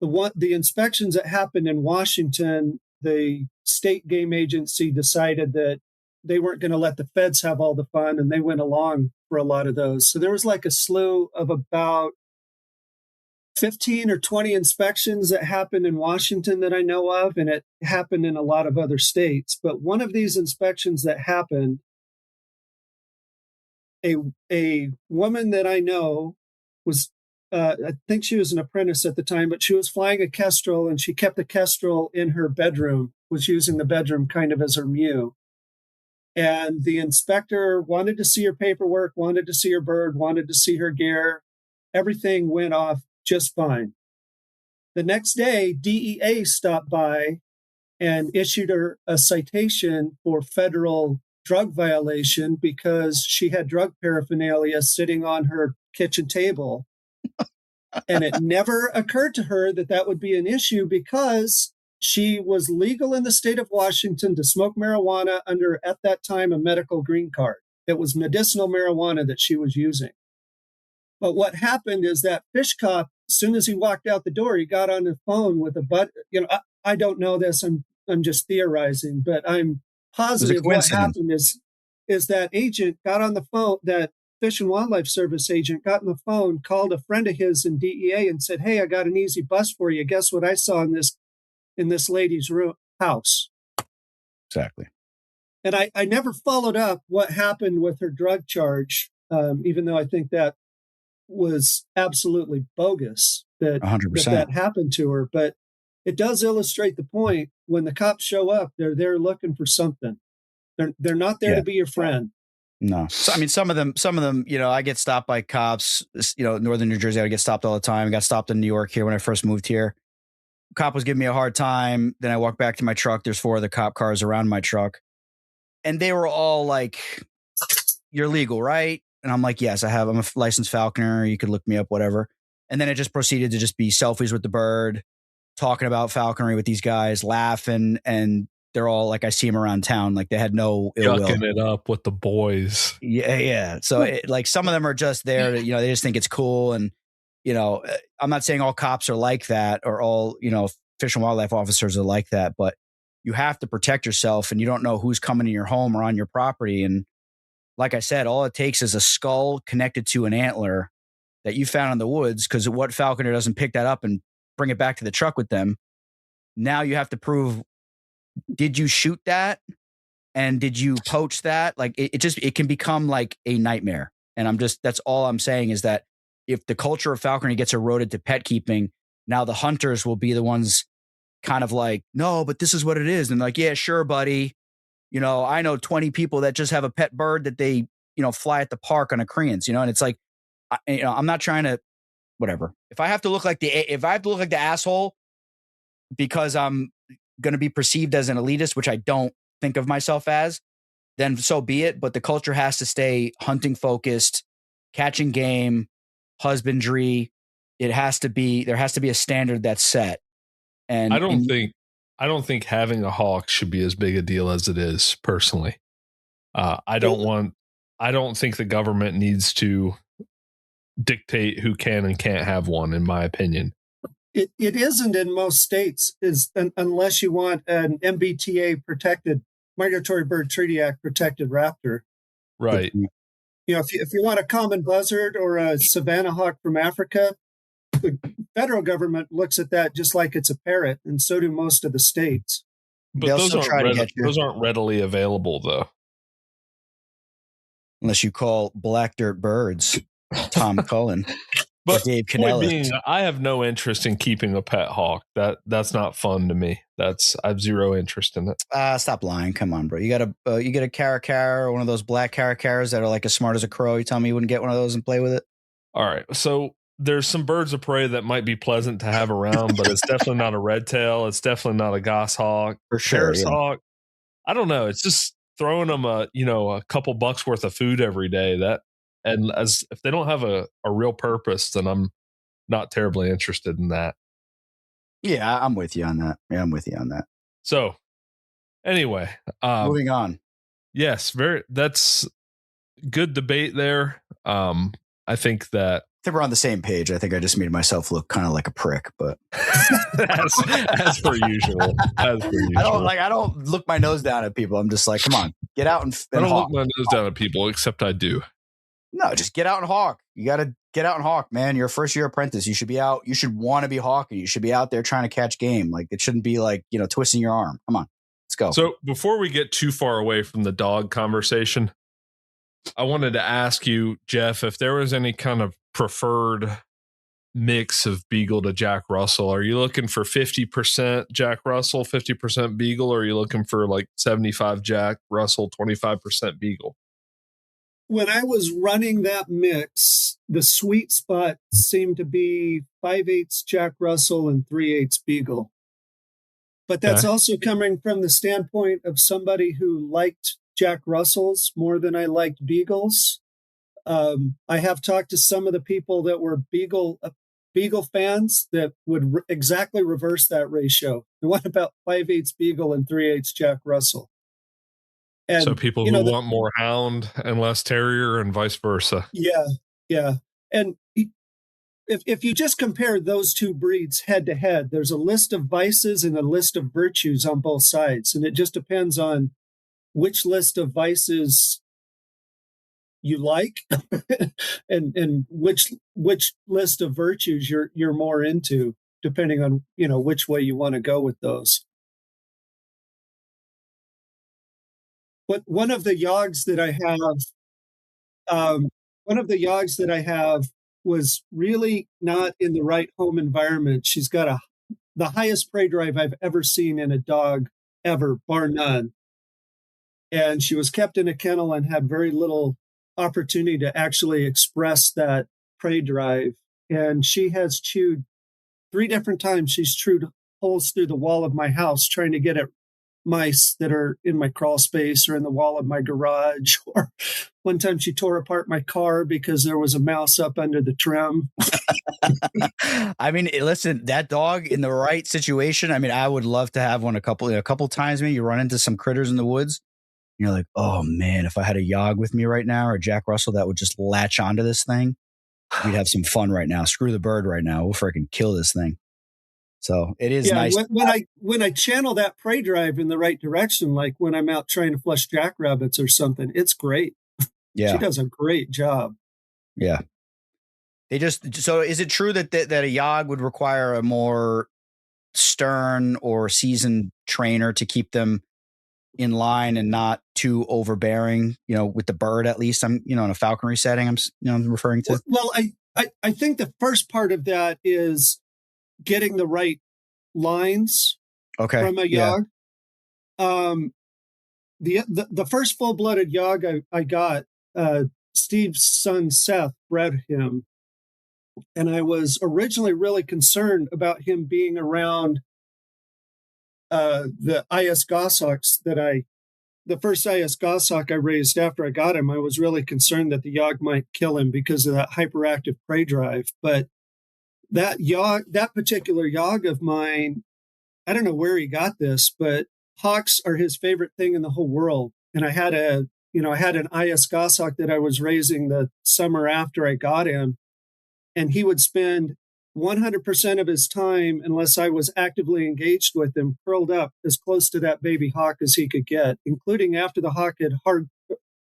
The inspections that happened in Washington, the state game agency decided that they weren't going to let the feds have all the fun, and they went along for a lot of those. So there was like a slew of about 15 or 20 inspections that happened in Washington that I know of, and it happened in a lot of other states. But one of these inspections that happened, a woman that I know was, I think she was an apprentice at the time, but she was flying a kestrel, and she kept the kestrel in her bedroom, was using the bedroom kind of as her mew. And the inspector wanted to see her paperwork, wanted to see her bird, wanted to see her gear. Everything went off just fine. The next day, DEA stopped by and issued her a citation for federal drug violation because she had drug paraphernalia sitting on her kitchen table. And it never occurred to her that that would be an issue because she was legal in the state of Washington to smoke marijuana under, at that time, a medical green card. It was medicinal marijuana that she was using. But what happened is that fish cop, as soon as he walked out the door, he got on the phone with I don't know this. I'm just theorizing, but I'm positive what happened is that agent got on the phone, that Fish and Wildlife Service agent got on the phone, called a friend of his in DEA and said, "Hey, I got an easy bust for you. Guess what I saw in this lady's house?" Exactly. And I never followed up what happened with her drug charge, even though I think that was absolutely bogus that 100%. that happened to her. But it does illustrate the point. When the cops show up, they're there looking for something. They're not there to be your friend. No. So, I mean, some of them, I get stopped by cops, Northern New Jersey, I get stopped all the time. I got stopped in New York here when I first moved here. Cop was giving me a hard time. Then I walked back to my truck. There's 4 other cop cars around my truck. And they were all like, "You're legal, right?" And I'm like, "Yes, I have. I'm a licensed falconer. You could look me up, whatever." And then it just proceeded to just be selfies with the bird, talking about falconry with these guys, laughing. And they're all like, I see them around town. Like they had no ill will. Yucking it up with the boys. Yeah. So like some of them are just there to, they just think it's cool. And, I'm not saying all cops are like that or all, fish and wildlife officers are like that, but you have to protect yourself and you don't know who's coming in your home or on your property. And like I said, all it takes is a skull connected to an antler that you found in the woods, because what falconer doesn't pick that up and bring it back to the truck with them? Now you have to prove, did you shoot that? And did you poach that? Like it can become like a nightmare. And that's all I'm saying is that if the culture of falconry gets eroded to pet keeping, now the hunters will be the ones kind of like, "No, but this is what it is." And like, "Yeah, sure, buddy. I know 20 people that just have a pet bird that they, fly at the park on a creans, and it's like, I'm not trying to, whatever. If I have to look like the asshole because I'm going to be perceived as an elitist, which I don't think of myself as, then so be it. But the culture has to stay hunting focused, catching game, husbandry. There has to be a standard that's set. And I don't think having a hawk should be as big a deal as it is personally. I don't think the government needs to dictate who can and can't have one, in my opinion. It isn't in most states, unless you want an MBTA protected, Migratory Bird Treaty Act protected raptor. Right. If you want a common buzzard or a savanna hawk from Africa, the federal government looks at that just like it's a parrot, and so do most of the states. But those aren't readily available, though. Unless you call black dirt birds Tom Cullen. But Dave Canellis. I have no interest in keeping a pet hawk. That's not fun to me. I have zero interest in it. Stop lying. Come on, bro. You get a caracara or one of those black caracaras that are like as smart as a crow. You tell me you wouldn't get one of those and play with it? All right. So there's some birds of prey that might be pleasant to have around, but it's definitely not a red tail. It's definitely not a goshawk. For sure. Harris hawk. I don't know. It's just throwing them a couple bucks worth of food every day. And as if they don't have a real purpose, then I'm not terribly interested in that. Yeah, I'm with you on that. So anyway, moving on. Yes, that's good debate there. I think we're on the same page. I think I just made myself look kind of like a prick, but as per usual. I don't look my nose down at people. I'm just like, come on, get out and I don't hawk. look my nose down at people, except I do. No, just get out and hawk. You got to get out and hawk, man. You're a first year apprentice. You should be out. You should want to be hawking. You should be out there trying to catch game. Like, it shouldn't be like, twisting your arm. Come on, let's go. So before we get too far away from the dog conversation, I wanted to ask you, Geoff, if there was any kind of preferred mix of Beagle to Jack Russell. Are you looking for 50% Jack Russell, 50% Beagle, or are you looking for like 75 Jack Russell, 25% Beagle? When I was running that mix, the sweet spot seemed to be 5/8 Jack Russell and 3/8 Beagle. But that's also coming from the standpoint of somebody who liked Jack Russells more than I liked Beagles. I have talked to some of the people that were Beagle fans that would exactly reverse that ratio. They want about 5/8 Beagle and 3/8 Jack Russell. And, so people who want more hound and less terrier and vice versa. Yeah. And if you just compare those two breeds head to head, there's a list of vices and a list of virtues on both sides. And it just depends on which list of vices you like and which list of virtues you're more into, depending on, which way you want to go with those. But one of the yogs that I have was really not in the right home environment. She's got the highest prey drive I've ever seen in a dog ever, bar none. And she was kept in a kennel and had very little opportunity to actually express that prey drive. And she has chewed 3 different times. She's chewed holes through the wall of my house trying to get at mice that are in my crawl space or in the wall of my garage. Or one time she tore apart my car because there was a mouse up under the trim. I mean, listen, that dog in the right situation. I mean, I would love to have one a couple times. Maybe you run into some critters in the woods. And you're like, oh man, if I had a Yog with me right now or Jack Russell that would just latch onto this thing, we'd have some fun right now. Screw the bird right now. We'll freaking kill this thing. So it is nice. When I channel that prey drive in the right direction, like when I'm out trying to flush jackrabbits or something, it's great. Yeah. She does a great job. Yeah. So is it true that a Yog would require a more stern or seasoned trainer to keep them in line and not too overbearing, with the bird, at least I'm, in a falconry setting, I'm referring to? Well, I think the first part of that is getting the right lines from a Yog. Yeah. The first full-blooded Yog I got, Steve's son Seth bred him, and I was originally really concerned about him being around the IS Goshawks the first IS Goshawk I raised after I got him. I was really concerned that the Yog might kill him because of that hyperactive prey drive. But that particular Yog of mine, I don't know where he got this, but hawks are his favorite thing in the whole world. And I had an IS Goshawk that I was raising the summer after I got him, and he would spend 100% of his time, unless I was actively engaged with him, curled up as close to that baby hawk as he could get, including after the hawk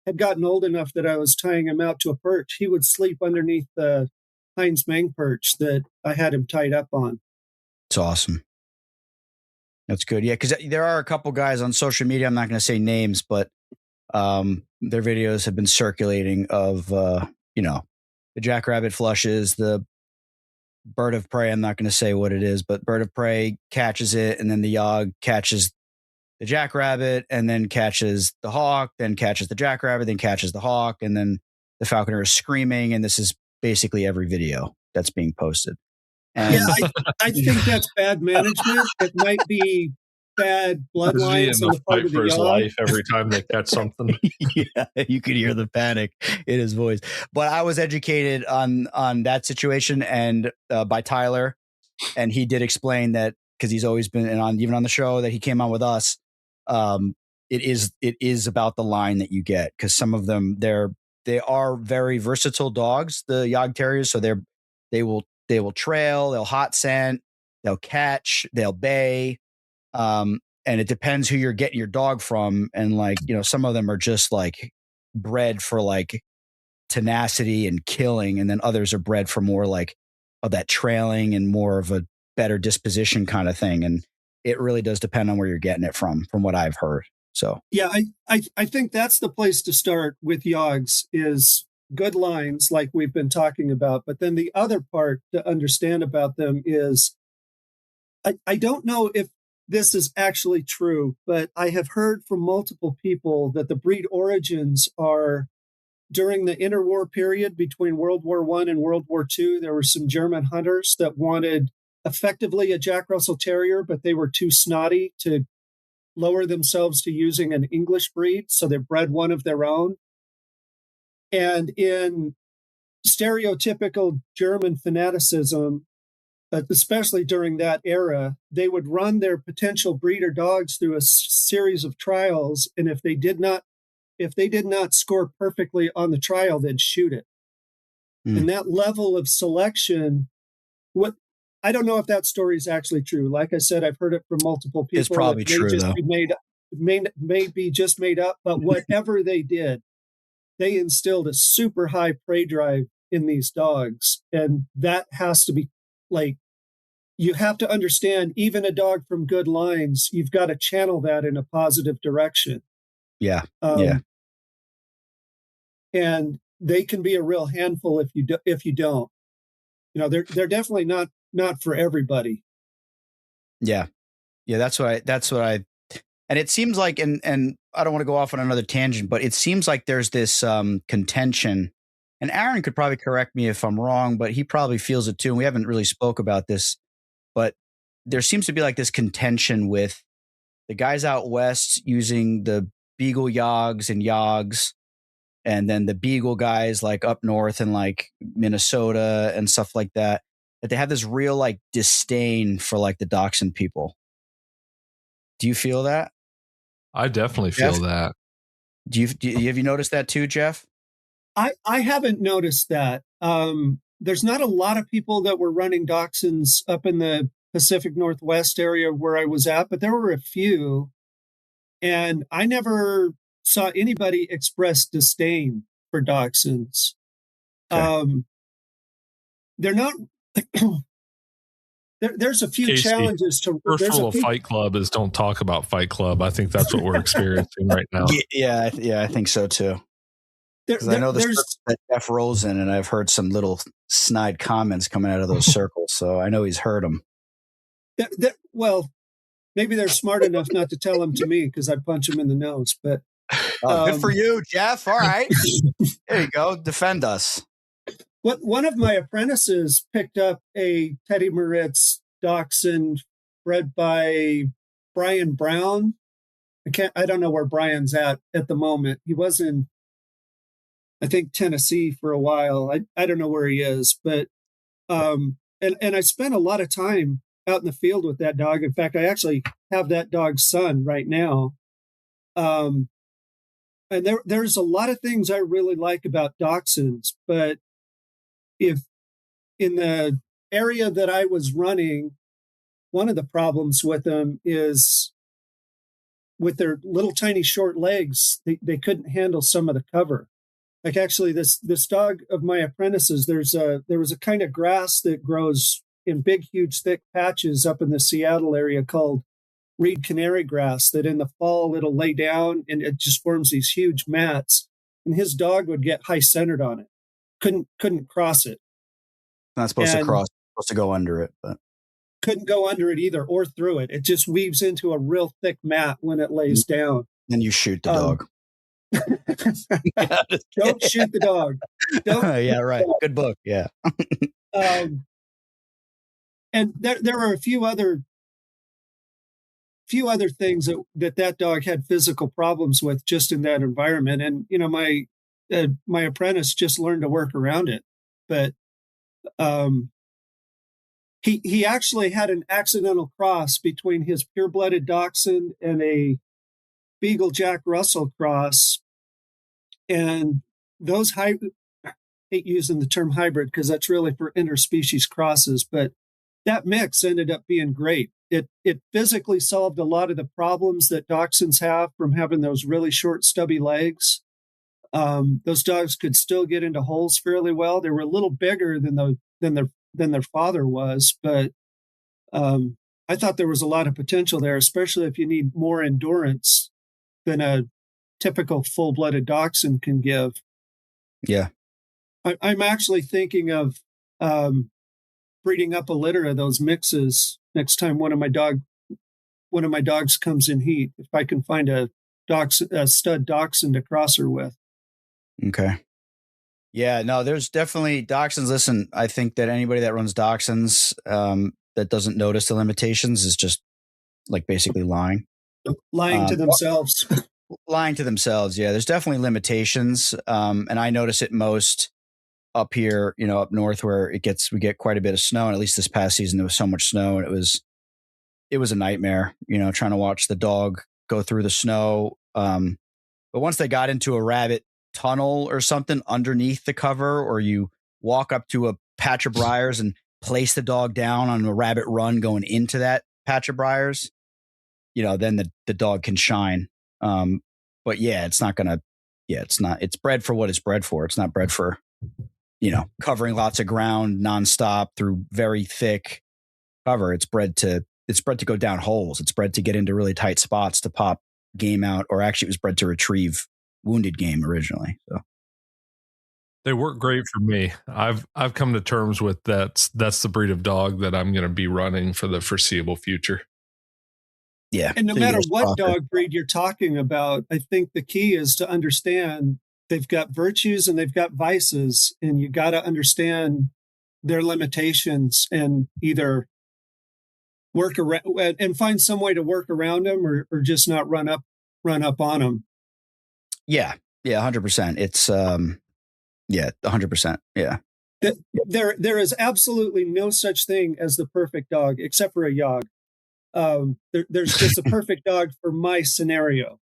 had gotten old enough that I was tying him out to a perch. He would sleep underneath the Heinz Mang perch that I had him tied up on. It's awesome. That's good. Yeah, because there are a couple guys on social media, I'm not going to say names, but their videos have been circulating of, the jackrabbit flushes, the bird of prey. I'm not going to say what it is, but bird of prey catches it, and then the Yog catches the jackrabbit, and then catches the hawk, then catches the jackrabbit, then catches the hawk, and then the falconer is screaming. And this is basically every video that's being posted. And Yeah, I think that's bad management. It might be bad bloodlines on the part fight of for the his yard. life every time they catch something. yeah, you could hear the panic in his voice. But I was educated on that situation and by Tyler, and he did explain that because he's always been even on the show that he came on with us. It is about the line that you get, because some of them they are very versatile dogs, the Yog Terriers. So they will trail, they'll hot scent, they'll catch, they'll bay. And it depends who you're getting your dog from. And like, some of them are just like bred for like tenacity and killing. And then others are bred for more like of that trailing and more of a better disposition kind of thing. And it really does depend on where you're getting it from what I've heard. So, yeah, I think that's the place to start with Yogs is good lines like we've been talking about. But then the other part to understand about them is I don't know if this is actually true, but I have heard from multiple people that the breed origins are during the interwar period between World War I and World War II. There were some German hunters that wanted effectively a Jack Russell Terrier, but they were too snotty to lower themselves to using an English breed. So they bred one of their own. And in stereotypical German fanaticism, especially during that era, they would run their potential breeder dogs through a series of trials, and if they did not score perfectly on the trial, they'd shoot it. And that level of selection, I don't know if that story is actually true. Like I said, I've heard it from multiple people. It's probably true, though. May be just made up, but whatever they did, they instilled a super high prey drive in these dogs, and that has to be like, you have to understand, even a dog from good lines, you've got to channel that in a positive direction. Yeah. And they can be a real handful if you don't. They're definitely not for everybody. Yeah. That's what I. And it seems like, and I don't want to go off on another tangent, but it seems like there's this contention. And Aaron could probably correct me if I'm wrong, but he probably feels it too. And we haven't really spoke about this, but there seems to be like this contention with the guys out west using the Beagle Yogs and Yogs, and then the Beagle guys like up north in like Minnesota and stuff like that, that they have this real like disdain for like the Dachshund people. Do you feel that? I definitely feel that. Have you noticed that too, Geoff? I haven't noticed that. There's not a lot of people that were running Dachshunds up in the Pacific Northwest area where I was at, but there were a few. And I never saw anybody express disdain for Dachshunds. Okay. They're not... There's a few Casey, challenges to... First rule of Fight Club is don't talk about Fight Club. I think that's what we're experiencing right now. Yeah, I think so too. Because I know the circles that Geoff rolls in, and I've heard some little snide comments coming out of those circles, so I know he's heard them. Well, maybe they're smart enough not to tell them to me because I punch them in the nose. But good for you, Geoff. All right, there you go. Defend us. One of my apprentices picked up a Teddy Moritz Dachshund bred by Brian Brown. I don't know where Brian's at the moment. He was in, I think, Tennessee for a while. I don't know where he is, but and I spent a lot of time out in the field with that dog. In fact, I actually have that dog's son right now. And there's a lot of things I really like about Dachshunds, but if in the area that I was running, one of the problems with them is with their little tiny short legs, they couldn't handle some of the cover. Like actually this dog of my apprentices, there was a kind of grass that grows in big, huge, thick patches up in the Seattle area called reed canary grass that in the fall it'll lay down and it just forms these huge mats. And his dog would get high centered on it. Couldn't cross it. Not supposed to cross, supposed to go under it, but couldn't go under it either or through it. It just weaves into a real thick mat when it lays down. Then you shoot the dog. Don't shoot the dog. Yeah, right. Good book. Yeah. um, and there were a few other things that dog had physical problems with just in that environment. And my apprentice just learned to work around it. But he actually had an accidental cross between his pure-blooded dachshund and a Beagle Jack Russell cross, and those I hate using the term hybrid because that's really for interspecies crosses, but that mix ended up being great. It physically solved a lot of the problems that dachshunds have from having those really short, stubby legs. Those dogs could still get into holes fairly well. They were a little bigger than their father was, but I thought there was a lot of potential there, especially if you need more endurance than a typical full-blooded dachshund can give. Yeah. I'm actually thinking of breeding up a litter of those mixes next time one of my dogs comes in heat, if I can find a stud dachshund to cross her with. Okay. Yeah, no, there's definitely dachshunds. Listen, I think that anybody that runs dachshunds that doesn't notice the limitations is just like basically lying To themselves. Lying to themselves. Yeah, there's definitely limitations. And I notice it most up here, up north where we get quite a bit of snow. And at least this past season, there was so much snow, and it was a nightmare, trying to watch the dog go through the snow. But once they got into a rabbit tunnel or something underneath the cover, or you walk up to a patch of briars and place the dog down on a rabbit run going into that patch of briars, then the dog can shine. But yeah, it's bred for what it's bred for. It's not bred for, covering lots of ground nonstop through very thick cover. It's bred to go down holes. It's bred to get into really tight spots to pop game out, or actually it was bred to retrieve wounded game originally. So they work great for me. I've come to terms with that's the breed of dog that I'm going to be running for the foreseeable future. Yeah. And no matter what dog breed you're talking about, I think the key is to understand they've got virtues and they've got vices, and you got to understand their limitations and either work around and find some way to work around them, or just not run up on them. Yeah. Yeah. 100%. It's, 100%. Yeah. There is absolutely no such thing as the perfect dog, except for a Yog. There's just a perfect dog for my scenario.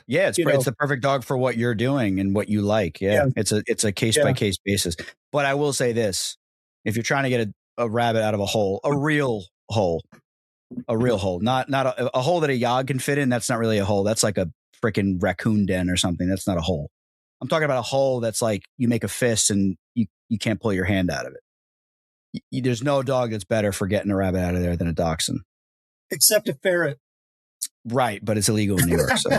Yeah, it's the perfect dog for what you're doing and what you like. Yeah. It's a case by case basis. But I will say this: if you're trying to get a rabbit out of a hole, a real hole, not a hole that a Yog can fit in, that's not really a hole. That's like a freaking raccoon den or something. That's not a hole. I'm talking about a hole that's like you make a fist and you can't pull your hand out of it. There's no dog that's better for getting a rabbit out of there than a dachshund. Except a ferret. Right, but it's illegal in New York, so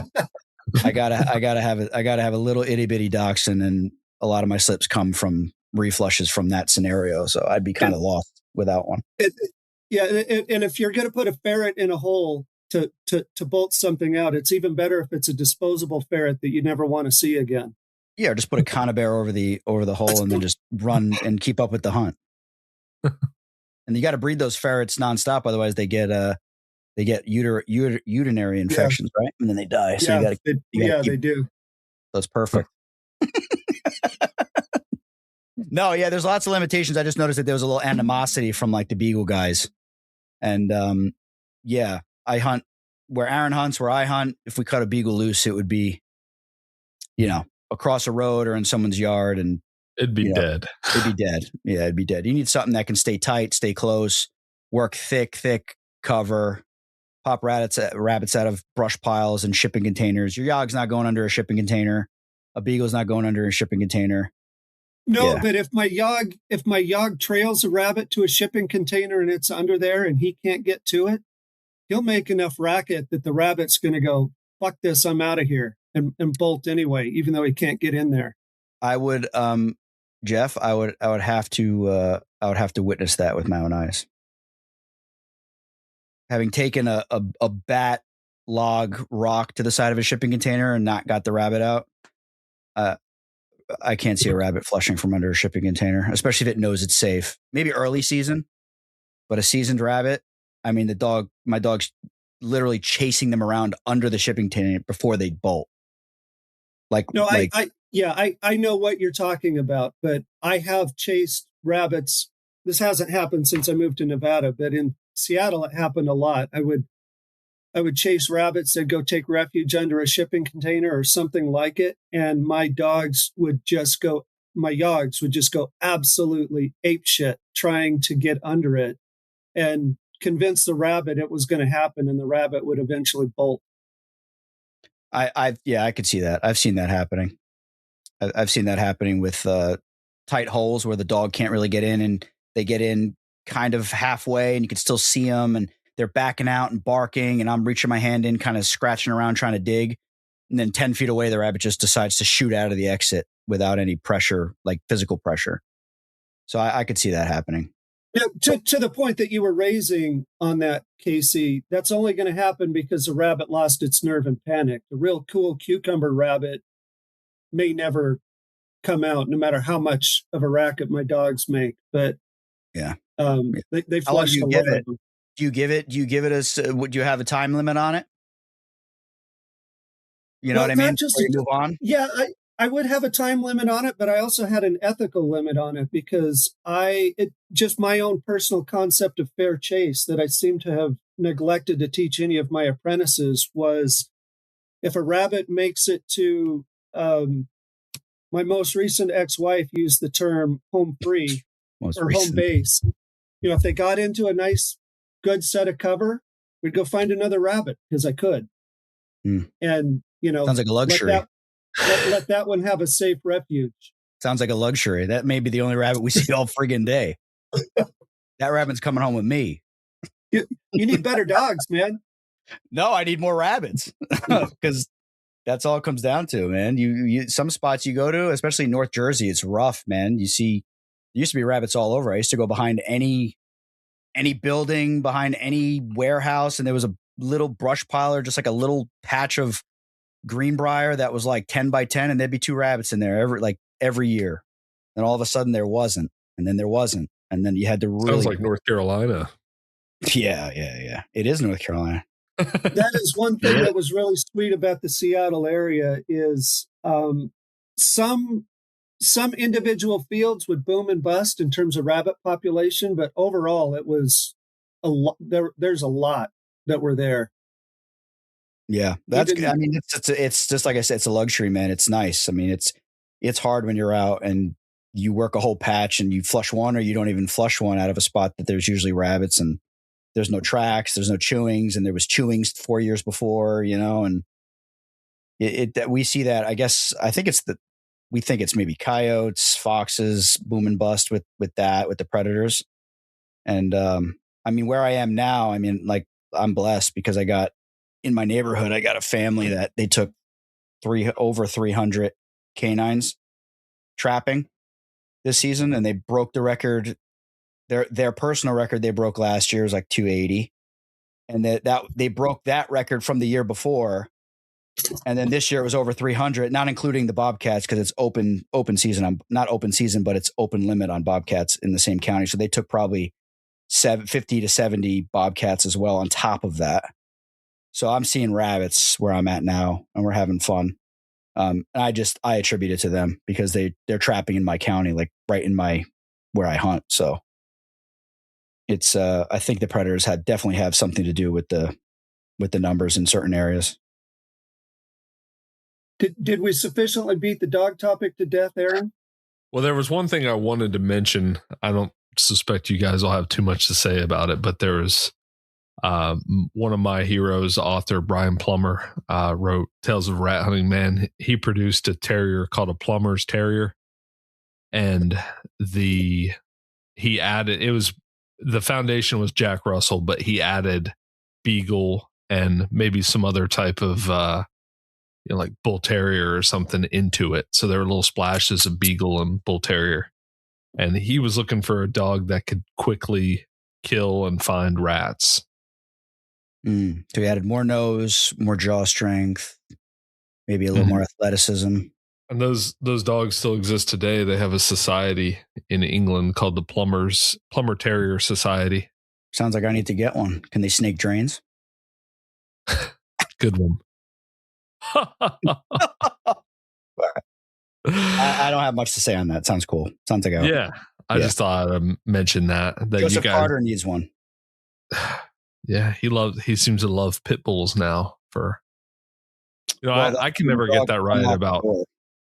I gotta have a little itty bitty dachshund, and a lot of my slips come from reflushes from that scenario. So I'd be kind of lost without one. And if you're going to put a ferret in a hole to bolt something out, it's even better if it's a disposable ferret that you never want to see again. Yeah, or just put a conibear over the hole and then just run and keep up with the hunt. And you got to breed those ferrets nonstop, otherwise they get urinary infections, right? And then they die. So they do. That's perfect. No, yeah, there's lots of limitations. I just noticed that there was a little animosity from like the Beagle guys. And I hunt where Aaron hunts, where I hunt. If we cut a Beagle loose, it would be, across a road or in someone's yard, and it'd be dead. It'd be dead. Yeah, it'd be dead. You need something that can stay tight, stay close, work thick cover, pop rabbits out of brush piles and shipping containers. Your Yog's not going under a shipping container. A Beagle's not going under a shipping container. No, but if my Yog trails a rabbit to a shipping container and it's under there and he can't get to it, he'll make enough racket that the rabbit's going to go, fuck this, I'm out of here, and bolt anyway, even though he can't get in there. I would, Geoff, I would have to witness that with my own eyes. Having taken a bat log rock to the side of a shipping container and not got the rabbit out, I can't see a rabbit flushing from under a shipping container, especially if it knows it's safe. Maybe early season, but a seasoned rabbit. I mean, my dog's literally chasing them around under the shipping container before they bolt. No, I know what you're talking about, but I have chased rabbits. This hasn't happened since I moved to Nevada, but in Seattle, it happened a lot. I would chase rabbits that go take refuge under a shipping container or something like it, and my yogs would just go absolutely apeshit trying to get under it and convince the rabbit it was going to happen, and the rabbit would eventually bolt. I could see that. I've seen that happening. I've seen that happening with tight holes where the dog can't really get in, and they get in kind of halfway, and you can still see them, and they're backing out and barking, and I'm reaching my hand in, kind of scratching around trying to dig, and then 10 feet away, the rabbit just decides to shoot out of the exit without any pressure, like physical pressure. So I could see that happening. Yeah, to the point that you were raising on that, Casey, that's only going to happen because the rabbit lost its nerve and panicked. The real cool cucumber rabbit may never come out, no matter how much of a racket my dogs make. But yeah, they flush a lot of them. Do you give it would you have a time limit on it? You know what I mean? Just you move on? Yeah, I would have a time limit on it, but I also had an ethical limit on it because just my own personal concept of fair chase that I seem to have neglected to teach any of my apprentices was if a rabbit makes it to, my most recent ex-wife used the term home free home base. You know, if they got into a nice, good set of cover, we'd go find another rabbit because I could. And, you know, sounds like a luxury. Let that one have a safe refuge. Sounds like a luxury. That may be the only rabbit we see all friggin' day. That rabbit's coming home with me. You need better dogs, man. No, I need more rabbits because that's all it comes down to, man. You some spots you go to, especially North Jersey, it's rough, man. You see, there used to be rabbits all over. I used to go behind any building, behind any warehouse, and there was a little brush pile or just like a little patch of greenbrier that was like 10 by 10, and there'd be 2 rabbits in there every year. And all of a sudden there wasn't, and then there wasn't, and then you had to really. Sounds like North Carolina. Yeah. It is North Carolina. That is one thing that was really sweet about the Seattle area is some individual fields would boom and bust in terms of rabbit population, but overall it was a lot. There's a lot that were there. Yeah, that's. I mean, it's just like I said, it's a luxury, man. It's nice. I mean, it's hard when you're out and you work a whole patch and you flush one or you don't even flush one out of a spot that there's usually rabbits and there's no tracks, there's no chewings, and there was chewings 4 years before, you know, and we see that. I think we think it's maybe coyotes, foxes, boom and bust with the predators. And I mean, where I am now, I mean, like I'm blessed because in my neighborhood, I got a family that they took over 300 canines trapping this season, and they broke the record. Their personal record they broke last year was like 280, and that they broke that record from the year before, and then this year it was over 300, not including the bobcats because it's open season. Not open season, but it's open limit on bobcats in the same county. So they took probably 50 to 70 bobcats as well on top of that. So I'm seeing rabbits where I'm at now, and we're having fun. And I attribute it to them because they're trapping in my county, like right in where I hunt. So it's I think the predators definitely have something to do with the numbers in certain areas. Did we sufficiently beat the dog topic to death, Aaron? Well, there was one thing I wanted to mention. I don't suspect you guys will have too much to say about it, but there was one of my heroes, author Brian Plummer, wrote Tales of Rat Hunting Man. He produced a terrier called a Plummer's Terrier, and the foundation was Jack Russell, but he added Beagle and maybe some other type of like Bull Terrier or something into it. So there were little splashes of Beagle and Bull Terrier, and he was looking for a dog that could quickly kill and find rats. So he added more nose, more jaw strength, maybe a little more athleticism. And those dogs still exist today. They have a society in England called the Plumber Terrier Society. Sounds like I need to get one. Can they snake drains? Good one. I don't have much to say on that. Sounds cool. Sounds like I just thought I'd mention that Joseph you guys, Carter needs one. Yeah, he seems to love pit bulls now. I can never get that right about.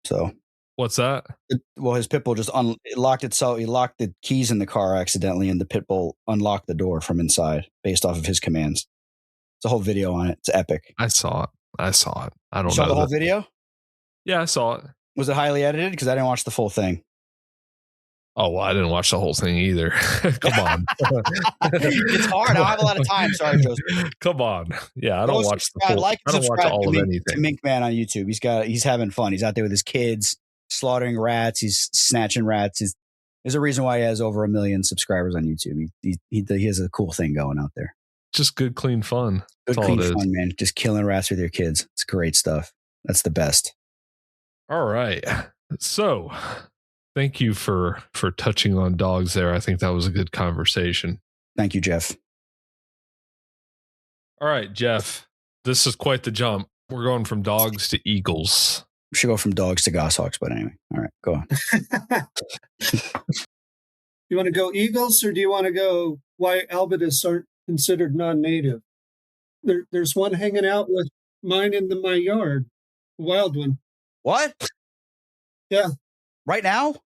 So what's that? His pit bull just locked itself. He locked the keys in the car accidentally, and the pit bull unlocked the door from inside based off of his commands. It's a whole video on it. It's epic. I saw it. I don't know. Saw the whole video? Yeah, I saw it. Was it highly edited? Because I didn't watch the full thing. Oh, well, I didn't watch the whole thing either. Come on. It's hard. I don't have a lot of time. Sorry, Joseph. Come on. Yeah, I don't watch the full. I don't watch all of anything. To Mink Man on YouTube. He's having fun. He's out there with his kids, slaughtering rats. He's snatching rats. There's a reason why he has over 1 million subscribers on YouTube. He has a cool thing going out there. Just good, clean fun. Good, clean fun, man. Just killing rats with your kids. It's great stuff. That's the best. All right. So thank you for touching on dogs there. I think that was a good conversation. Thank you, Geoff. All right, Geoff, this is quite the jump. We're going from dogs to eagles. We should go from dogs to goshawks, but anyway. All right, go on. You want to go eagles, or do you want to go why albidists aren't considered non-native? There's one hanging out with mine in my yard, a wild one. What? Yeah. Right now?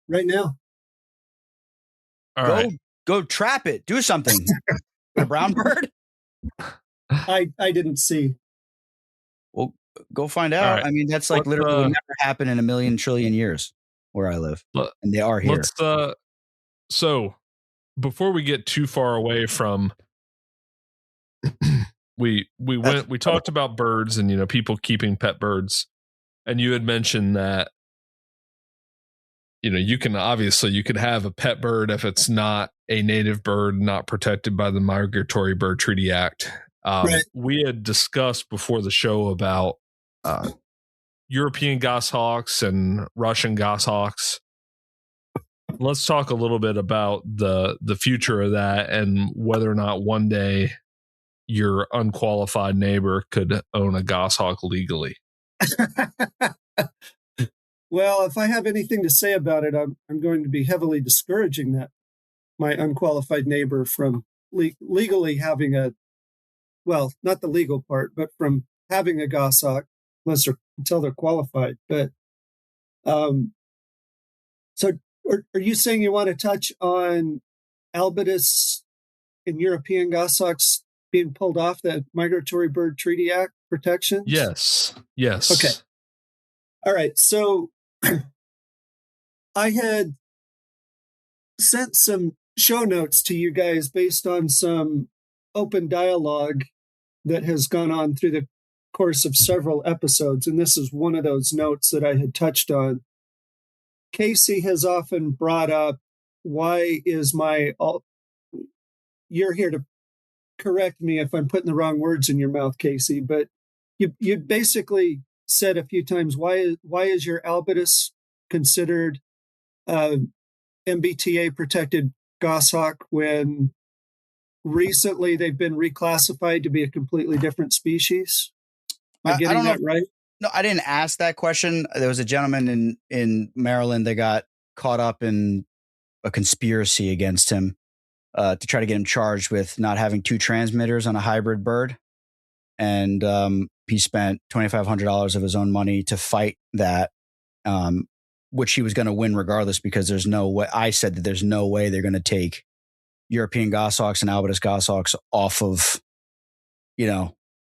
Right now. All right. Go trap it. Do something. A brown bird? I didn't see. Well, go find out. Right. I mean, that's like literally would never happen in a million trillion years where I live. And they are here. So before we get too far away from we talked about birds and people keeping pet birds, and you had mentioned that you could have a pet bird if it's not a native bird, not protected by the Migratory Bird Treaty Act. Right. We had discussed before the show about European goshawks and Russian goshawks. Let's talk a little bit about the future of that and whether or not one day your unqualified neighbor could own a goshawk legally. Well, if I have anything to say about it, I'm going to be heavily discouraging my unqualified neighbor from legally having not the legal part, but from having a goshawk until they're qualified. But so are you saying you want to touch on albidists and European goshawks being pulled off the Migratory Bird Treaty Act protections? Yes. Okay. All right. So I had sent some show notes to you guys based on some open dialogue that has gone on through the course of several episodes. And this is one of those notes that I had touched on. Casey has often brought up, you're here to correct me if I'm putting the wrong words in your mouth, Casey, but you basically said a few times, why is your albidus considered MBTA protected goshawk when recently they've been reclassified to be a completely different species? Am I getting that right? No, I didn't ask that question. There was a gentleman in Maryland that got caught up in a conspiracy against him to try to get him charged with not having 2 transmitters on a hybrid bird. And he spent $2,500 of his own money to fight that, which he was going to win regardless, because there's no way. I said that there's no way they're going to take European goshawks and albidus goshawks off of,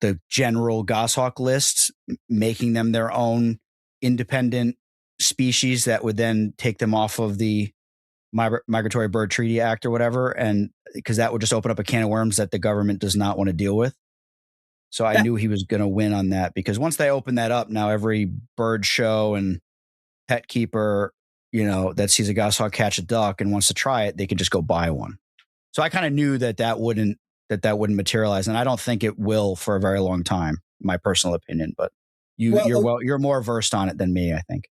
the general goshawk list, making them their own independent species that would then take them off of the Migratory Bird Treaty Act or whatever. And because that would just open up a can of worms that the government does not want to deal with. So I knew he was going to win on that, because once they open that up, now every bird show and pet keeper, that sees a goshawk catch a duck and wants to try it, they can just go buy one. So I kind of knew that wouldn't materialize. And I don't think it will for a very long time, my personal opinion. But You're more versed on it than me, I think.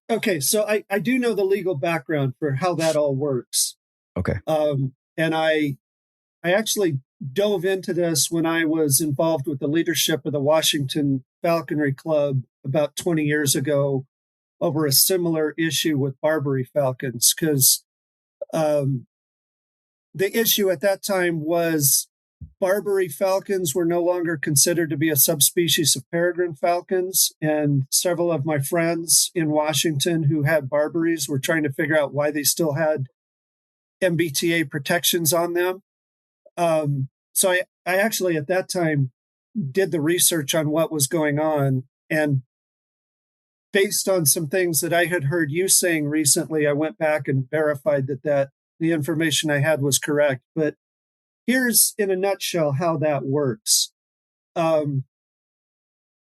Okay, so I do know the legal background for how that all works. Okay. And I actually dove into this when I was involved with the leadership of the Washington Falconry Club about 20 years ago over a similar issue with Barbary falcons, because the issue at that time was Barbary falcons were no longer considered to be a subspecies of peregrine falcons, and several of my friends in Washington who had Barbaries were trying to figure out why they still had MBTA protections on them. So I actually at that time did the research on what was going on, and based on some things that I had heard you saying recently, I went back and verified that the information I had was correct. But here's in a nutshell how that works. The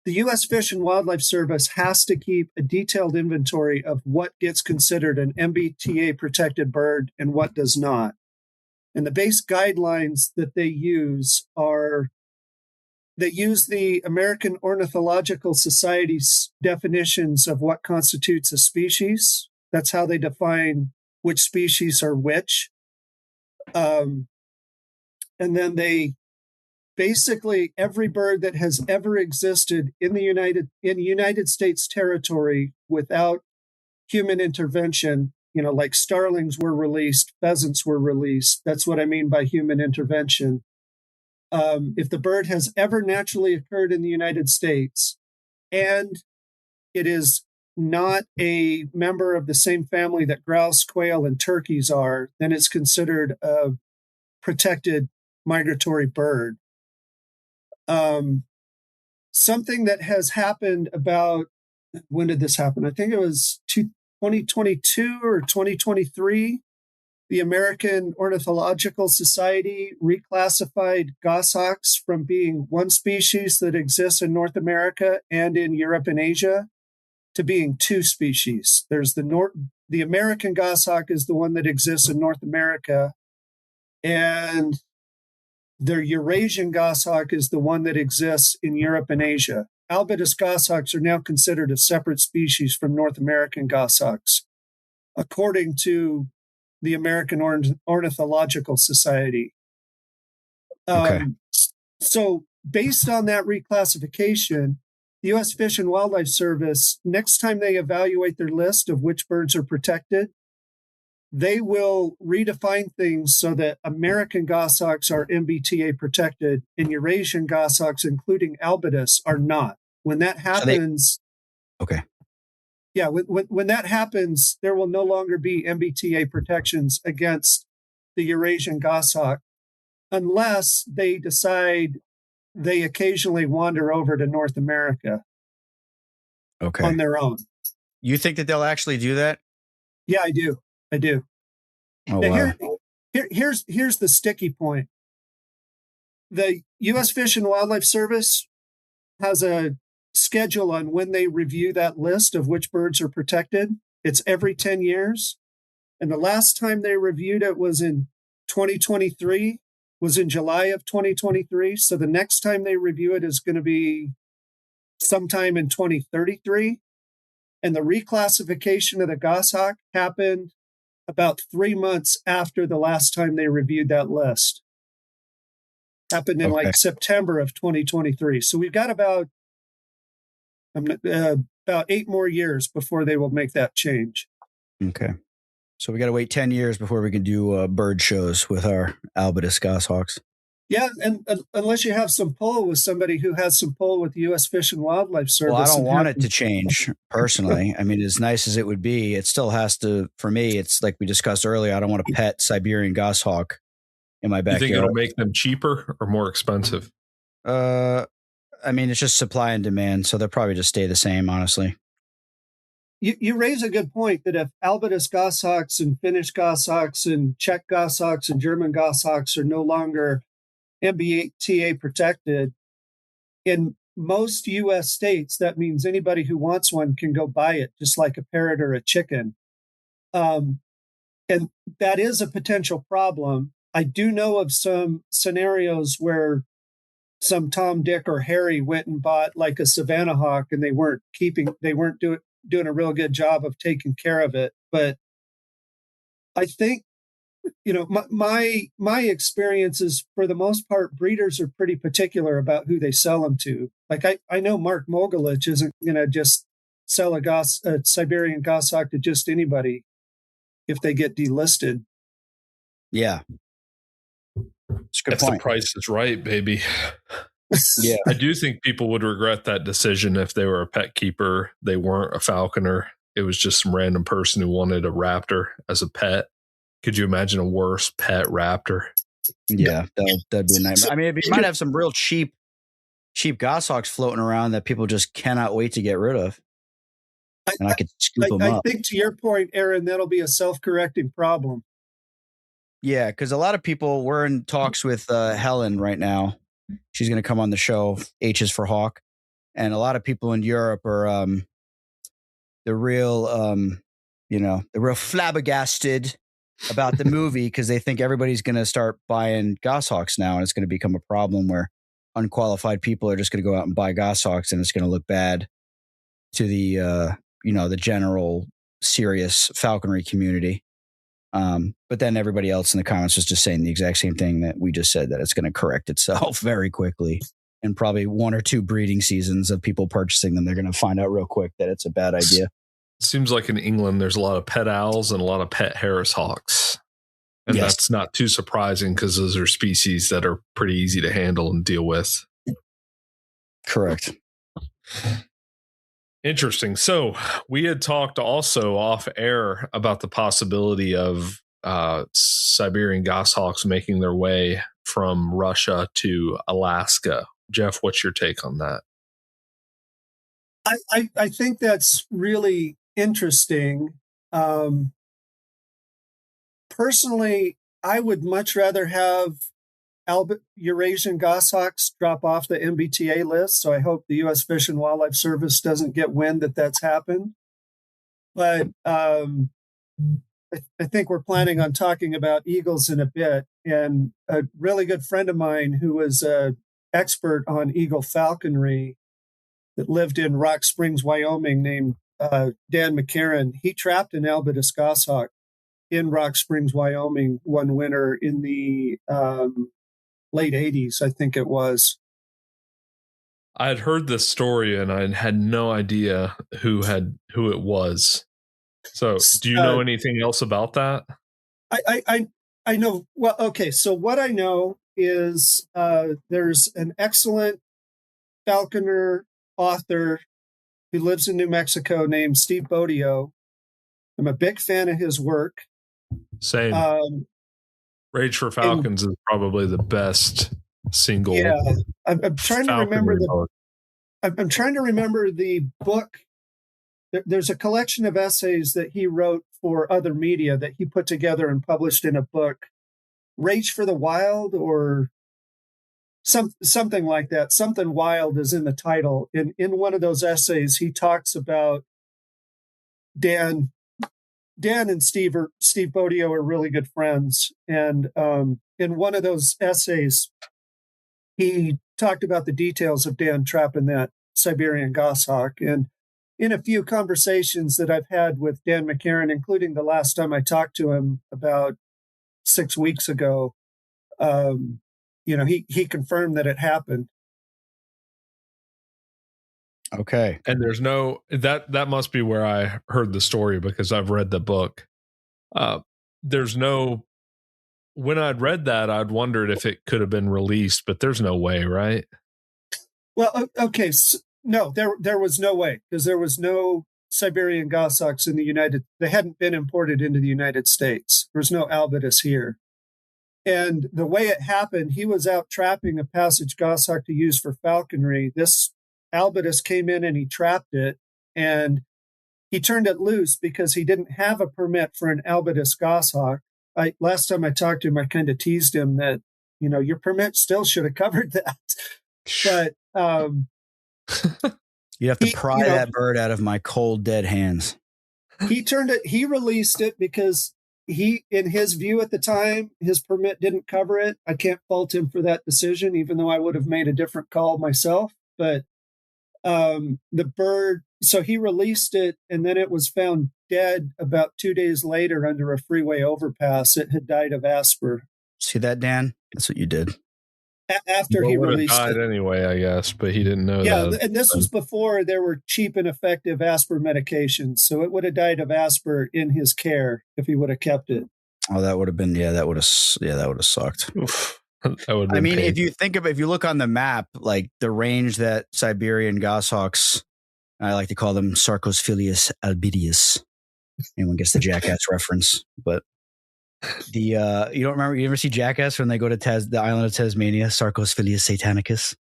U.S. Fish and Wildlife Service has to keep a detailed inventory of what gets considered an MBTA protected bird and what does not. And the base guidelines that they use are that use the American Ornithological Society's definitions of what constitutes a species. That's how they define which species are which. And then they basically, every bird that has ever existed in the United States territory without human intervention, like starlings were released, pheasants were released. That's what I mean by human intervention. If the bird has ever naturally occurred in the United States and it is not a member of the same family that grouse, quail, and turkeys are, then it's considered a protected migratory bird. Something that has happened about, when did this happen? I think it was 2022 or 2023. The American Ornithological Society reclassified goshawks from being one species that exists in North America and in Europe and Asia to being two species. There's the American goshawk is the one that exists in North America, and the Eurasian goshawk is the one that exists in Europe and Asia. Albitus goshawks are now considered a separate species from North American goshawks, according to the American Ornithological Society. So based on that reclassification, the U.S. Fish and Wildlife Service, next time they evaluate their list of which birds are protected, they will redefine things so that American goshawks are MBTA protected and Eurasian goshawks, including albitus, are not. When that happens... Okay. Yeah, when that happens, there will no longer be MBTA protections against the Eurasian goshawk unless they decide they occasionally wander over to North America on their own. You think that they'll actually do that? Yeah, I do. Oh, now, wow. Here's the sticky point. The U.S. Fish and Wildlife Service has a schedule on when they review that list of which birds are protected. It's every 10 years. And the last time they reviewed it was in 2023, was in July of 2023. So the next time they review it is going to be sometime in 2033. And the reclassification of the goshawk happened about 3 months after the last time they reviewed that list. Happened in like September of 2023. So we've got about 8 more years before they will make that change. Okay. So we got to wait 10 years before we can do bird shows with our albitus goshawks. Yeah, and unless you have some pull with somebody who has some pull with the U.S. Fish and Wildlife Service. Well, I don't want it to change personally. I mean, as nice as it would be, it still has to, for me, it's like we discussed earlier, I don't want a pet Siberian goshawk in my backyard. You think it'll make them cheaper or more expensive? I mean, it's just supply and demand, so they'll probably just stay the same, honestly. You raise a good point that if albitus goshawks and Finnish goshawks and Czech goshawks and German goshawks are no longer MBTA protected, in most U.S. states, that means anybody who wants one can go buy it, just like a parrot or a chicken. And that is a potential problem. I do know of some scenarios where some Tom, Dick, or Harry went and bought like a Savannah hawk, and they weren't doing a real good job of taking care of it. But I think, my experience is, for the most part, breeders are pretty particular about who they sell them to. Like I know Mark Mogulich isn't going to just sell a Siberian Goshawk to just anybody if they get delisted. Yeah. It's a good point. The price is right, baby. Yeah. I do think people would regret that decision if they were a pet keeper. They weren't a falconer. It was just some random person who wanted a raptor as a pet. Could you imagine a worse pet raptor? Yeah, that'd be a nightmare. I mean, you might have some real cheap Goshawks floating around that people just cannot wait to get rid of. And I could scoop them up. I think, to your point, Aaron, that'll be a self-correcting problem. Yeah, because a lot of people, we're in talks with Helen right now. She's going to come on the show, H is for Hawk. And a lot of people in Europe are the real flabbergasted about the movie, because they think everybody's going to start buying Goshawks now, and it's going to become a problem where unqualified people are just going to go out and buy Goshawks, and it's going to look bad to the the general serious falconry community. But then everybody else in the comments was just saying the exact same thing that we just said, that it's going to correct itself very quickly. And probably 1 or 2 breeding seasons of people purchasing them, they're going to find out real quick that it's a bad idea. Seems like in England, there's a lot of pet owls and a lot of pet Harris hawks. And That's not too surprising, because those are species that are pretty easy to handle and deal with. Correct. Interesting. So we had talked also off air about the possibility of Siberian goshawks making their way from Russia to Alaska. Geoff, what's your take on that? I think that's really interesting. Personally, I would much rather have Eurasian goshawks drop off the MBTA list. So I hope the U.S. Fish and Wildlife Service doesn't get wind that that's happened. But I think we're planning on talking about eagles in a bit. And a really good friend of mine who was an expert on eagle falconry that lived in Rock Springs, Wyoming, named Dan McCarran, he trapped an albitus goshawk in Rock Springs, Wyoming, one winter in the late 80s, I think it was. I had heard this story and I had no idea who it was. So do you know anything else about that? I know. Well, okay. So what I know is there's an excellent falconer author who lives in New Mexico named Steve Bodio. I'm a big fan of his work. Same. Rage for Falcons is probably the best single. Yeah, I'm trying to remember I'm trying to remember the book. There's a collection of essays that he wrote for other media that he put together and published in a book, Rage for the Wild, or something like that. Something Wild is in the title. In one of those essays, he talks about Dan and Steve Bodio are really good friends. And in one of those essays, he talked about the details of Dan trapping that Siberian goshawk. And in a few conversations that I've had with Dan McCarran, including the last time I talked to him about 6 weeks ago, he confirmed that it happened. Okay. And there's no, that must be where I heard the story, because I've read the book. There's no, when I'd read that, I'd wondered if it could have been released, but there's no way, right? Well, okay. So, no, there was no way, because there was no Siberian goshawks in they hadn't been imported into the United States. There was no albitus here. And the way it happened, he was out trapping a passage goshawk to use for falconry. This albitus came in and he trapped it, and he turned it loose because he didn't have a permit for an albitus goshawk. Last time I talked to him, I kind of teased him that, your permit still should have covered that. But you have to pry that bird out of my cold, dead hands. He released it because in his view at the time, his permit didn't cover it. I can't fault him for that decision, even though I would have made a different call myself. But the bird, so he released it, and then it was found dead about 2 days later under a freeway overpass. It had died of asper. See that, Dan? That's what you did. After he released died it anyway, I guess, but he didn't know that. Yeah, and this was before there were cheap and effective asper medications, so it would have died of asper in his care if he would have kept it. Oh, that would have been that would have sucked. Oof. I mean, if you look on the map, like the range that Siberian Goshawks, I like to call them Sarcosphilia albidius. Anyone gets the Jackass reference, but you don't remember? You ever see Jackass when they go to the island of Tasmania, Sarcosphilia satanicus?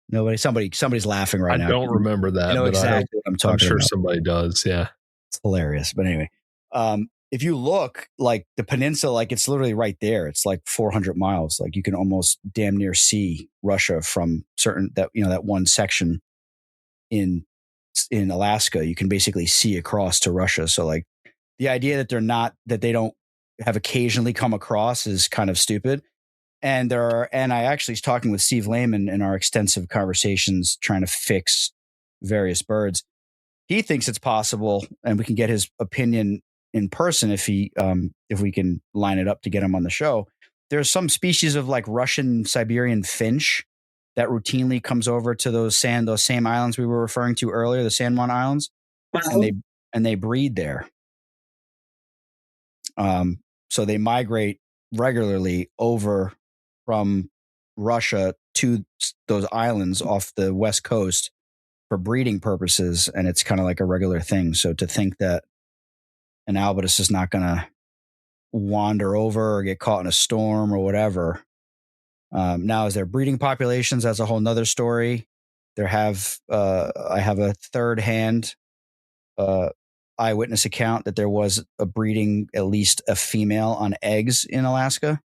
Nobody, somebody's laughing right now. I don't remember that. I know exactly what I'm talking about. I'm sure somebody does. Yeah, it's hilarious. But anyway, if you look, like the peninsula, like it's literally right there. It's like 400 miles. Like you can almost damn near see Russia from that one section in Alaska. You can basically see across to Russia. So like the idea that they don't have occasionally come across is kind of stupid. And I actually was talking with Steve Lehman in our extensive conversations trying to fix various birds. He thinks it's possible, and we can get his opinion in person if we can line it up to get him on the show. There's some species of like Russian Siberian finch that routinely comes over to those same islands we were referring to earlier, the San Juan Islands, and they breed there. So they migrate regularly over from Russia to those islands off the west coast for breeding purposes, and it's kind of like a regular thing. So to think that an albitus is not going to wander over or get caught in a storm or whatever. Now, is there breeding populations? That's a whole nother story. I have a third-hand eyewitness account that there was a breeding, at least a female on eggs in Alaska.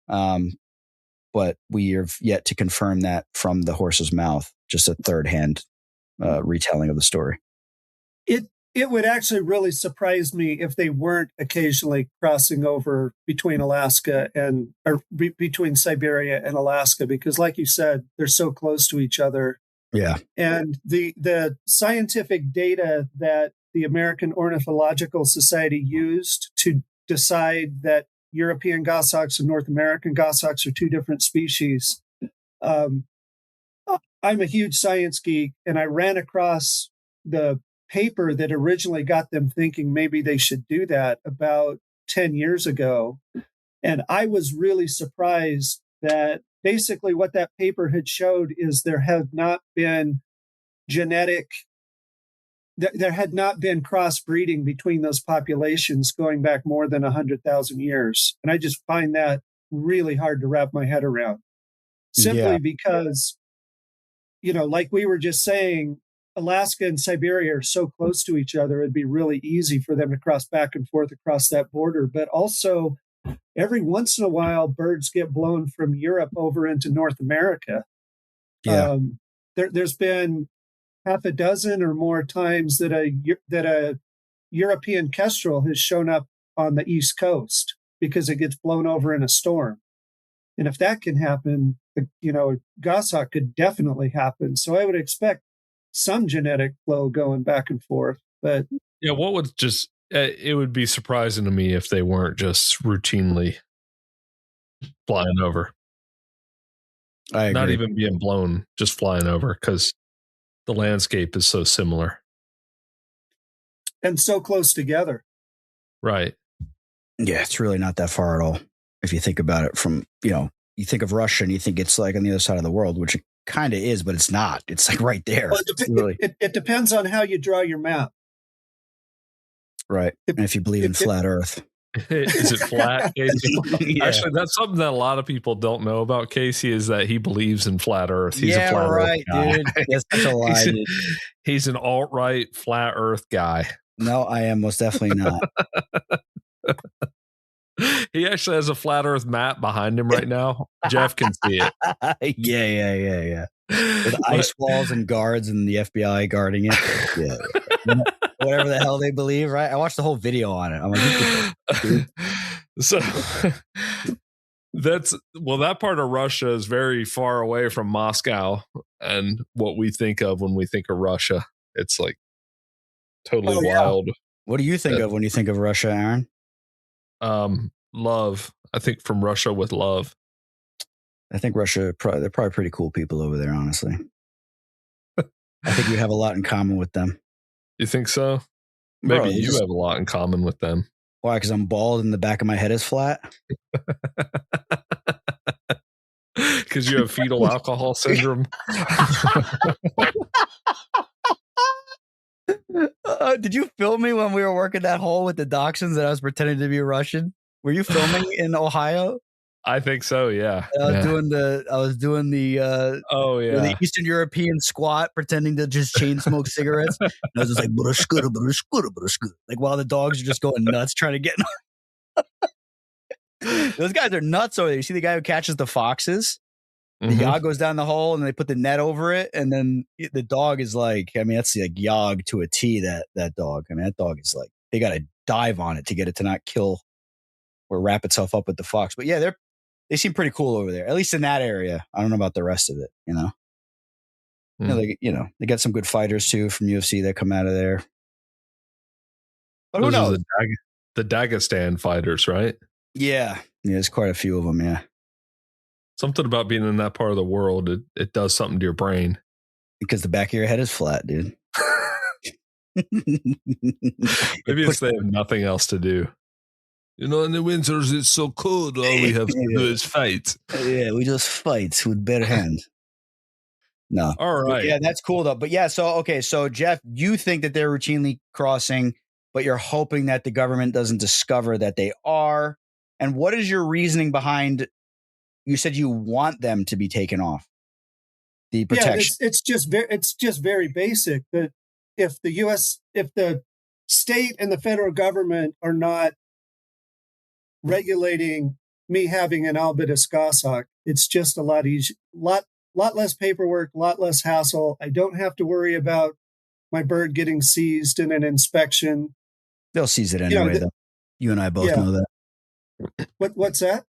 But we have yet to confirm that from the horse's mouth, just a third-hand retelling of the story. It would actually really surprise me if they weren't occasionally crossing over between between Siberia and Alaska, because like you said, they're so close to each other. Yeah. And the scientific data that the American Ornithological Society used to decide that European goshawks and North American goshawks are two different species. I'm a huge science geek, and I ran across the paper that originally got them thinking maybe they should do that about 10 years ago. And I was really surprised that basically what that paper had showed is there had not been crossbreeding between those populations going back more than 100,000 years. And I just find that really hard to wrap my head around. Simply because, like we were just saying, Alaska and Siberia are so close to each other, it'd be really easy for them to cross back and forth across that border. But also, every once in a while, birds get blown from Europe over into North America. Yeah. There's been half a dozen or more times that a European kestrel has shown up on the East Coast because it gets blown over in a storm. And if that can happen, a goshawk could definitely happen. So I would expect some genetic flow going back and forth. But yeah, it would be surprising to me if they weren't just routinely flying over. I agree. Not even being blown, just flying over, because the landscape is so similar. And so close together. Right. Yeah, it's really not that far at all. If you think about it from, you think of Russia and you think it's like on the other side of the world, which it kind of is, but it's not. It's like right there. Well, it depends on how you draw your map. Right. And if you believe in flat Earth. Is it flat, Casey? Yeah. Actually, that's something that a lot of people don't know about Casey, is that he believes in flat Earth. He's a flat right, Earth guy. dude. That's such a lie, dude. He's an alt-right flat Earth guy. No, I am most definitely not. He actually has a flat Earth map behind him right now. Geoff can see it. Yeah. With ice walls and guards and the FBI guarding it. Yeah. whatever the hell they believe, right? I watched the whole video on it. I'm like, so that part of Russia is very far away from Moscow and what we think of when we think of Russia. It's like totally wild. What do you think of when you think of Russia, Aaron? Love. I think from Russia with love. I think Russia, they're probably pretty cool people over there, honestly. I think we have a lot in common with them. You think so? Maybe you have a lot in common with them. Why? Because I'm bald and the back of my head is flat? Because you have fetal alcohol syndrome. Did you film me when we were working that hole with the dachshunds that I was pretending to be Russian? Were you filming in Ohio? I think so. Yeah. I was doing the the Eastern European squat, pretending to just chain smoke cigarettes. And I was just like, like while the dogs are just going nuts trying to get. Those guys are nuts over there. You see the guy who catches the foxes? The yog goes down the hole and they put the net over it. And then the dog is like, I mean, that's like yog to a T, that dog. I mean, that dog is like, they got to dive on it to get it to not kill or wrap itself up with the fox. But yeah, they seem pretty cool over there, at least in that area. I don't know about the rest of it, you know? They got some good fighters too from UFC that come out of there. But who knows? The Dagestan fighters, right? Yeah. Yeah, there's quite a few of them, yeah. Something about being in that part of the world, it does something to your brain. Because the back of your head is flat, dude. Maybe it's they have nothing else to do. You know, in the winters, it's so cold. All we have to do is fight. Yeah, we just fight with bare hands. No. All right. Yeah, that's cool, though. But yeah, so Geoff, you think that they're routinely crossing, but you're hoping that the government doesn't discover that they are. And what is your reasoning behind, you said you want them to be taken off? The protection. Yeah, it's just very basic that if the state and the federal government are not regulating me having an albitus goshawk, it's just a lot easier, lot less paperwork, a lot less hassle. I don't have to worry about my bird getting seized in an inspection. They'll seize it anyway, though. You and I both know that. What's that?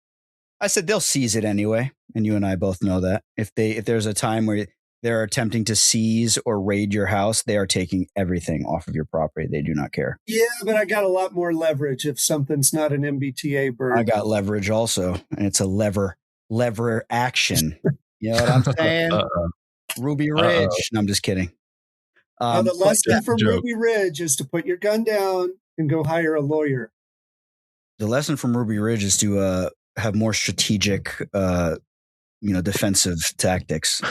I said they'll seize it anyway, and you and I both know that. If there's a time where they're attempting to seize or raid your house, they are taking everything off of your property. They do not care. Yeah, but I got a lot more leverage if something's not an MBTA bird. I got leverage also, and it's a lever action. You know what I'm saying? Ruby Ridge. No, I'm just kidding. The lesson from Ruby Ridge is to put your gun down and go hire a lawyer. The lesson from Ruby Ridge is to have more strategic, defensive tactics.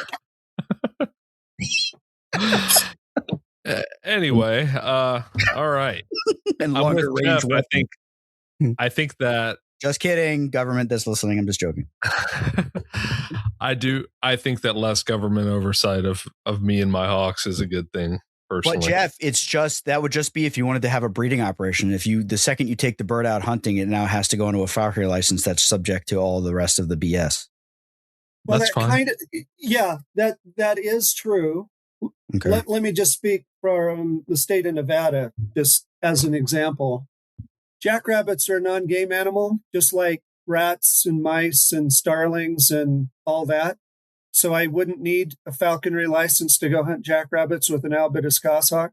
Anyway, all right. And longer range. I think that. Just kidding, government that's listening. I'm just joking. I think that less government oversight of me and my hawks is a good thing. Personally. But Geoff, that would just be if you wanted to have a breeding operation. The second you take the bird out hunting, it now has to go into a falconry license that's subject to all the rest of the BS. Well, that's fine. That is true. Okay. Let me just speak from the state of Nevada, just as an example. Jackrabbits are a non-game animal, just like rats and mice and starlings and all that. So I wouldn't need a falconry license to go hunt jackrabbits with an albitus goshawk.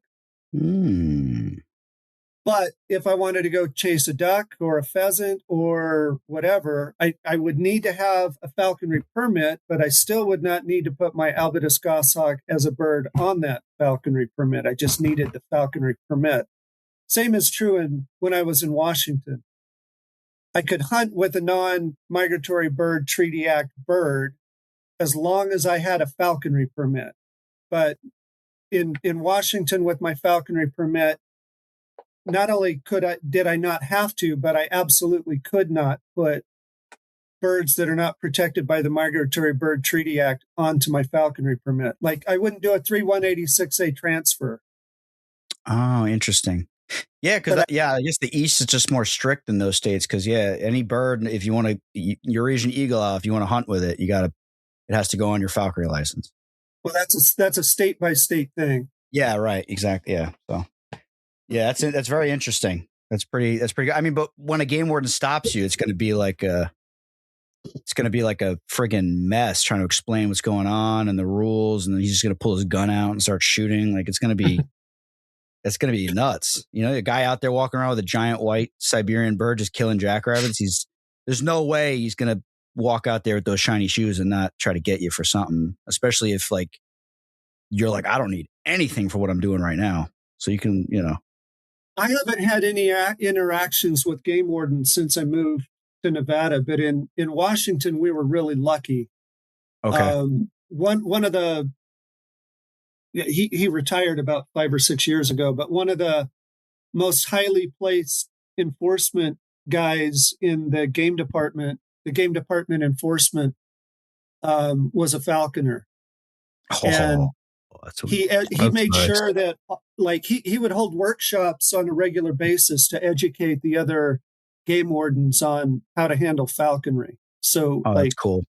But if I wanted to go chase a duck or a pheasant or whatever, I would need to have a falconry permit, but I still would not need to put my albitus goshawk as a bird on that falconry permit. I just needed the falconry permit. Same is true when I was in Washington. I could hunt with a non-migratory bird treaty act bird as long as I had a falconry permit. But in Washington with my falconry permit, not only did I not have to, but I absolutely could not put birds that are not protected by the Migratory Bird Treaty Act onto my falconry permit. Like I wouldn't do a 3186A transfer. Oh, interesting. Yeah, because I guess the East is just more strict in those states. Because any bird, if you want to Eurasian eagle owl, if you want to hunt with it, it has to go on your falconry license. Well, that's a state by state thing. Yeah, right. Exactly. Yeah. So Yeah, that's very interesting. That's pretty good. I mean, but when a game warden stops you, it's going to be like a friggin' mess trying to explain what's going on and the rules, and then he's just going to pull his gun out and start shooting. Like it's going to be nuts. You know, a guy out there walking around with a giant white Siberian bird just killing jackrabbits. There's no way he's going to walk out there with those shiny shoes and not try to get you for something, especially if like you're like, I don't need anything for what I'm doing right now. So you can, you know. I haven't had any interactions with game wardens since I moved to Nevada, but in Washington, we were really lucky. Okay. One of the, he retired about 5 or 6 years ago, but one of the most highly placed enforcement guys in the game department enforcement, was a falconer. And he made nice. Sure that like he would hold workshops on a regular basis to educate the other game wardens on how to handle falconry. So that's cool.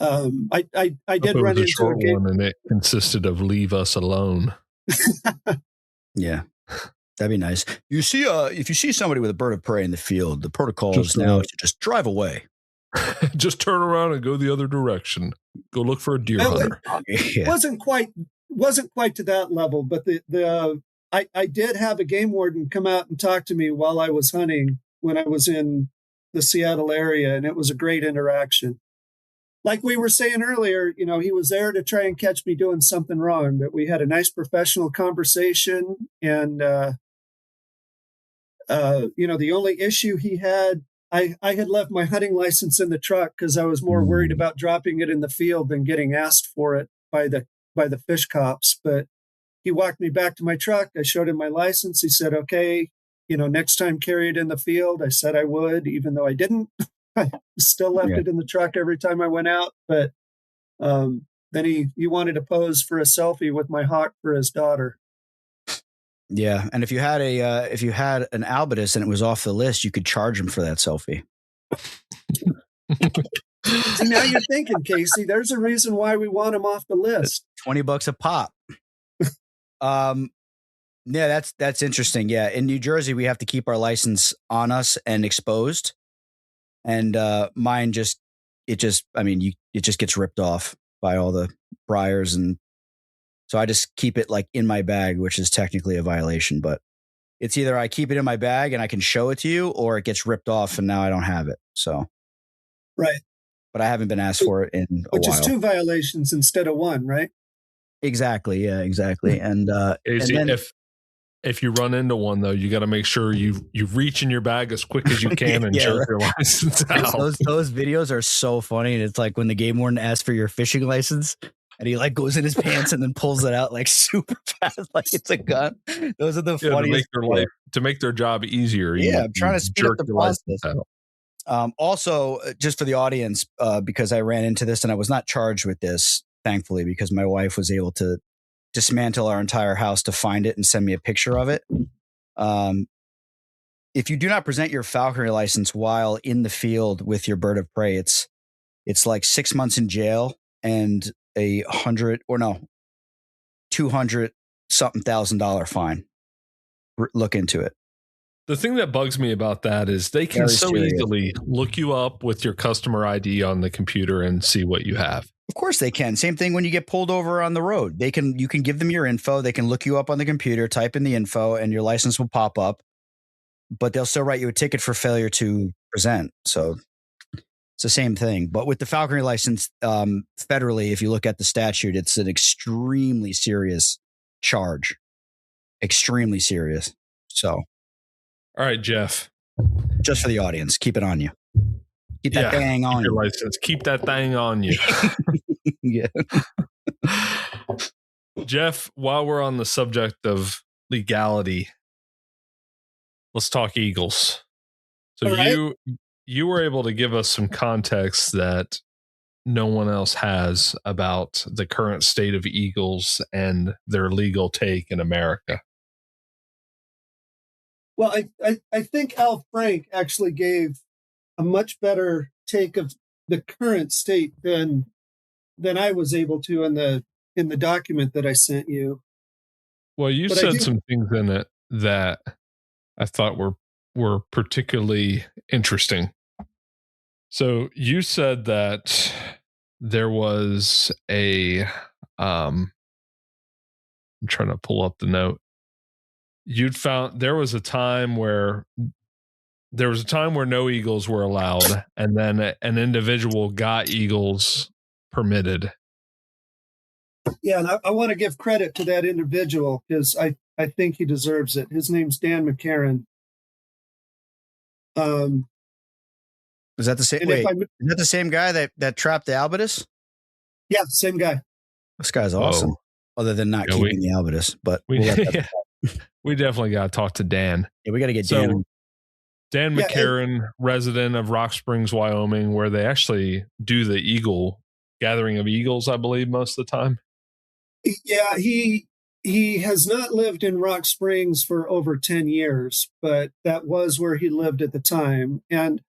I did run into a short one, and it consisted of "Leave us alone." Yeah, that'd be nice. You see, if you see somebody with a bird of prey in the field, the protocol is now to just drive away. Just turn around and go the other direction. Go look for a deer hunter. It wasn't quite to that level, but I did have a game warden come out and talk to me while I was hunting when I was in the Seattle area, and it was a great interaction. Like we were saying earlier, you know, he was there to try and catch me doing something wrong, but we had a nice professional conversation, and you know, the only issue he had, I had left my hunting license in the truck because I was more worried about dropping it in the field than getting asked for it by the fish cops. But he walked me back to my truck. I showed him my license. He said, okay, you know, next time carry it in the field. I said I would, even though I didn't. I still left it in the truck every time I went out. But then he wanted to pose for a selfie with my hawk for his daughter. Yeah, and if you had an albitus and it was off the list, you could charge him for that selfie. See, now you're thinking, Casey. There's a reason why we want him off the list. $20 a pop. Yeah, that's interesting. Yeah, in New Jersey, we have to keep our license on us and exposed, and mine it just gets ripped off by all the briars, and so I just keep it like in my bag, which is technically a violation. But it's either I keep it in my bag and I can show it to you, or it gets ripped off and now I don't have it. So, right. But I haven't been asked for it in a while. Which is 2 violations instead of 1, right? Exactly. Yeah, exactly. And then, if you run into one, though, you got to make sure you reach in your bag as quick as you can and jerk your license out. Those videos are so funny. And it's like when the game warden asks for your fishing license and he like goes in his pants and then pulls it out like super fast, like it's a gun. Those are the funniest. To make their job easier. I'm trying to speed up the process. Also, just for the audience, because I ran into this and I was not charged with this, thankfully, because my wife was able to dismantle our entire house to find it and send me a picture of it. If you do not present your falconry license while in the field with your bird of prey, it's like 6 months in jail and $200,000 fine. Look into it. The thing that bugs me about that is they can easily look you up with your customer ID on the computer and see what you have. Of course they can. Same thing when you get pulled over on the road. You can give them your info. They can look you up on the computer, type in the info, and your license will pop up. But they'll still write you a ticket for failure to present. So it's the same thing. But with the falconry license, federally, if you look at the statute, it's an extremely serious charge. Extremely serious. So. All right, Geoff. Just for the audience, keep it on you. Keep that thing on your license. Keep that thing on you. Yeah. Geoff, while we're on the subject of legality, let's talk eagles. So you were able to give us some context that no one else has about the current state of eagles and their legal take in America. Well, I think Al Frank actually gave a much better take of the current state than I was able to in the document that I sent you. Well, you said some things in it that I thought were particularly interesting. So you said that there was a I'm trying to pull up the note. You'd found there was a time where no eagles were allowed, and then an individual got eagles permitted. Yeah, and I want to give credit to that individual because I think he deserves it. His name's Dan McCarran. Is that the same? Wait, is that the same guy that trapped the albitus? Yeah, same guy. This guy's awesome. Other than not keeping the albitus, but we definitely got to talk to Dan. Yeah, we got to get Dan. Dan McCarran, resident of Rock Springs, Wyoming, where they actually do the gathering of eagles, I believe, most of the time. Yeah, he has not lived in Rock Springs for over 10 years, but that was where he lived at the time. And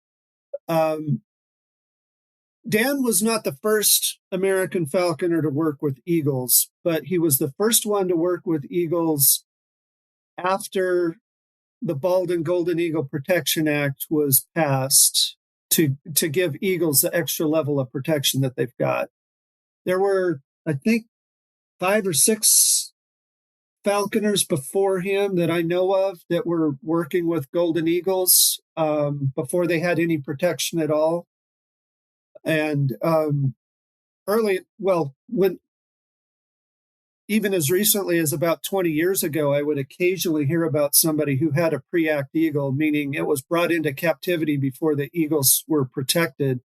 Dan was not the first American falconer to work with eagles, but he was the first one to work with eagles after the Bald and Golden Eagle Protection Act was passed to give eagles the extra level of protection that they've got. There were, I think, 5 or 6 falconers before him that I know of that were working with golden eagles before they had any protection at all. And even as recently as about 20 years ago, I would occasionally hear about somebody who had a pre-act eagle, meaning it was brought into captivity before the eagles were protected.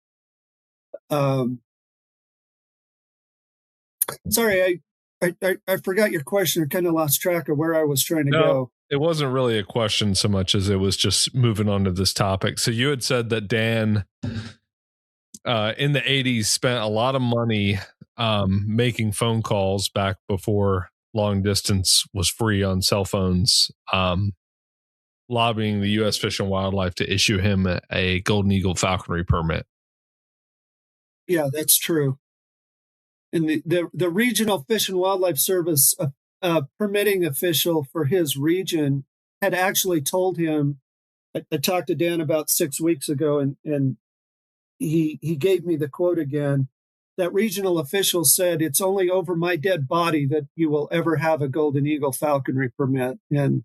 Sorry, I forgot your question. I kind of lost track of where I was trying to go. It wasn't really a question so much as it was just moving on to this topic. So you had said that Dan in the 80s spent a lot of money making phone calls back before long distance was free on cell phones, lobbying the U.S. Fish and Wildlife to issue him a golden eagle falconry permit. Yeah, that's true. And the regional Fish and Wildlife Service permitting official for his region had actually told him, I talked to Dan about 6 weeks ago, and he gave me the quote again. That regional official said, "It's only over my dead body that you will ever have a golden eagle falconry permit." And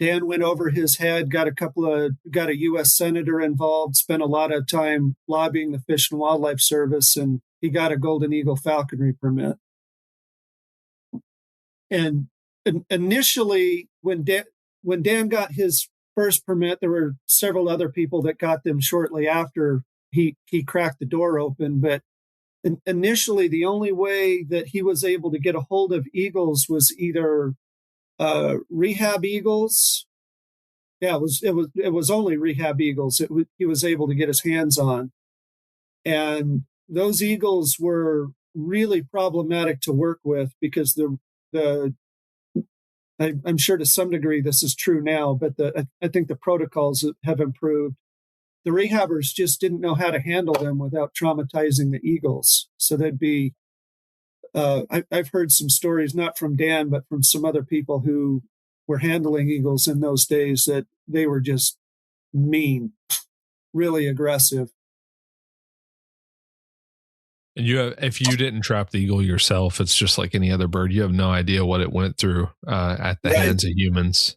Dan went over his head, got a U.S. senator involved, spent a lot of time lobbying the Fish and Wildlife Service, and he got a golden eagle falconry permit. And initially, when Dan got his first permit, there were several other people that got them shortly after he cracked the door open. But initially, the only way that he was able to get a hold of eagles was either rehab eagles. Yeah, it was only rehab eagles he was able to get his hands on, and those eagles were really problematic to work with because I'm sure to some degree this is true now, but I think the protocols have improved. The rehabbers just didn't know how to handle them without traumatizing the eagles. So they'd be, I've heard some stories, not from Dan, but from some other people who were handling eagles in those days, that they were just mean, really aggressive. And if you didn't trap the eagle yourself, it's just like any other bird. You have no idea what it went through at the hands of humans.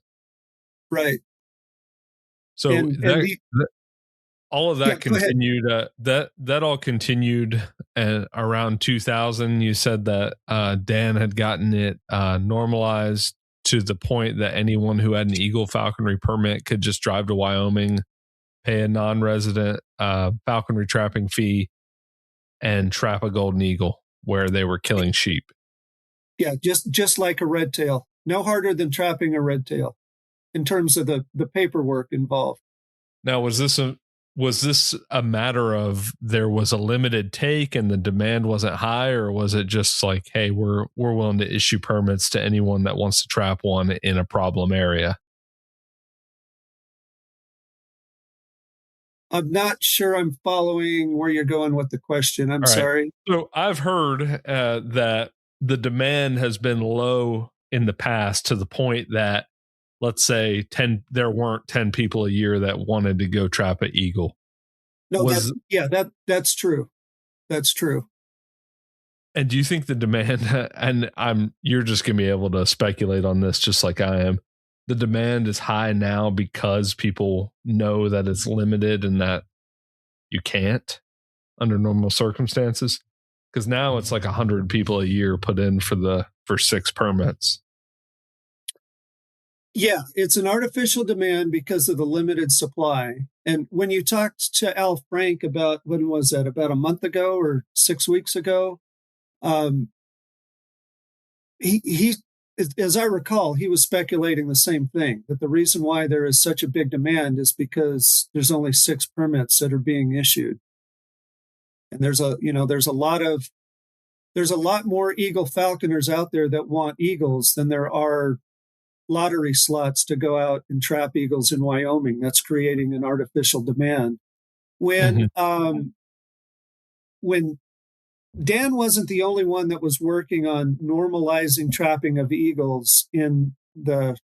Right. So all of that continued. That all continued around 2000. You said that Dan had gotten it normalized to the point that anyone who had an eagle falconry permit could just drive to Wyoming, pay a non-resident falconry trapping fee, and trap a golden eagle where they were killing sheep. Yeah, just like a red tail. No harder than trapping a red tail in terms of the paperwork involved. Now, was this a matter of there was a limited take and the demand wasn't high, or was it just like, hey, we're willing to issue permits to anyone that wants to trap one in a problem area? I'm not sure I'm following where you're going with the question. I'm sorry. So I've heard that the demand has been low in the past to the point that let's say there weren't 10 people a year that wanted to go trap an eagle. No, that's true. That's true. And do you think the demand, and you're just going to be able to speculate on this just like I am, the demand is high now because people know that it's limited and that you can't under normal circumstances? Because now it's like 100 people a year put in for 6 permits. Yeah, it's an artificial demand because of the limited supply. And when you talked to Al Frank about, when was that, about a month ago or 6 weeks ago, he, as I recall, he was speculating the same thing, that the reason why there is such a big demand is because there's only 6 permits that are being issued. And there's a lot more eagle falconers out there that want eagles than there are lottery slots to go out and trap eagles in Wyoming. That's creating an artificial demand. When Dan wasn't the only one that was working on normalizing trapping of eagles in the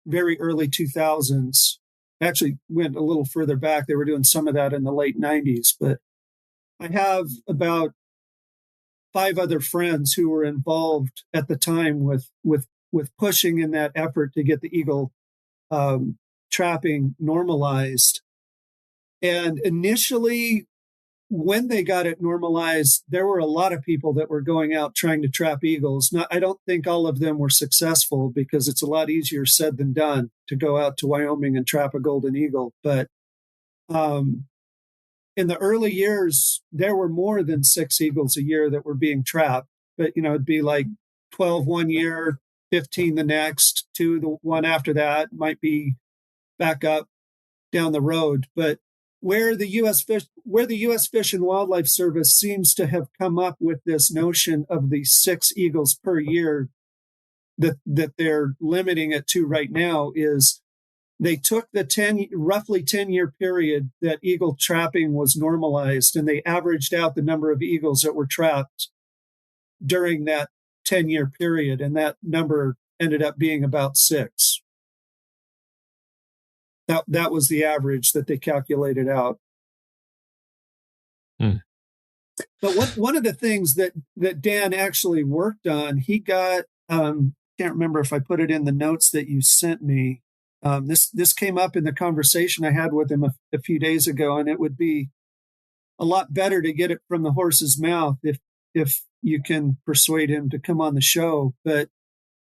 very early 2000s. Actually went a little further back. They were doing some of that in the late 90s. But I have about 5 other friends who were involved at the time with pushing in that effort to get the eagle trapping normalized. And initially, when they got it normalized, there were a lot of people that were going out trying to trap eagles. Now, I don't think all of them were successful because it's a lot easier said than done to go out to Wyoming and trap a golden eagle. But in the early years, there were more than 6 eagles a year that were being trapped. But, it'd be like 12 one year, 15 the next, 2 the one after that, might be back up down the road. But where the U.S. Fish and Wildlife Service seems to have come up with this notion of the 6 eagles per year that they're limiting it to right now is they took the roughly 10-year period that eagle trapping was normalized, and they averaged out the number of eagles that were trapped during that 10-year period, and that number ended up being about 6. That was the average that they calculated out. But one of the things that Dan actually worked on, he got, can't remember if I put it in the notes that you sent me. This came up in the conversation I had with him a few days ago, and it would be a lot better to get it from the horse's mouth if you can persuade him to come on the show. But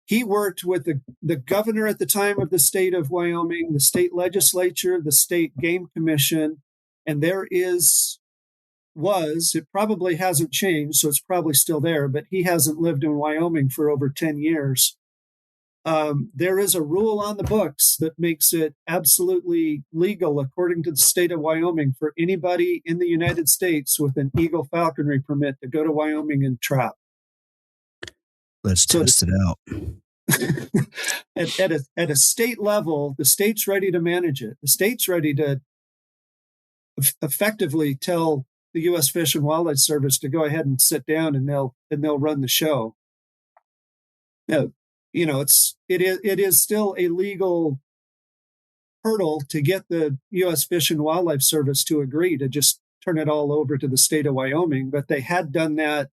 he worked with the governor at the time of the state of Wyoming, the state legislature, the state game commission, and it probably hasn't changed, so it's probably still there, but he hasn't lived in Wyoming for over 10 years. There is a rule on the books that makes it absolutely legal, according to the state of Wyoming, for anybody in the United States with an eagle falconry permit to go to Wyoming and trap. Let's test it out. At a state level, the state's ready to manage it. The state's ready to effectively tell the U.S. Fish and Wildlife Service to go ahead and sit down, and they'll run the show. Now, it is still a legal hurdle to get the U.S. Fish and Wildlife Service to agree to just turn it all over to the state of Wyoming, but they had done that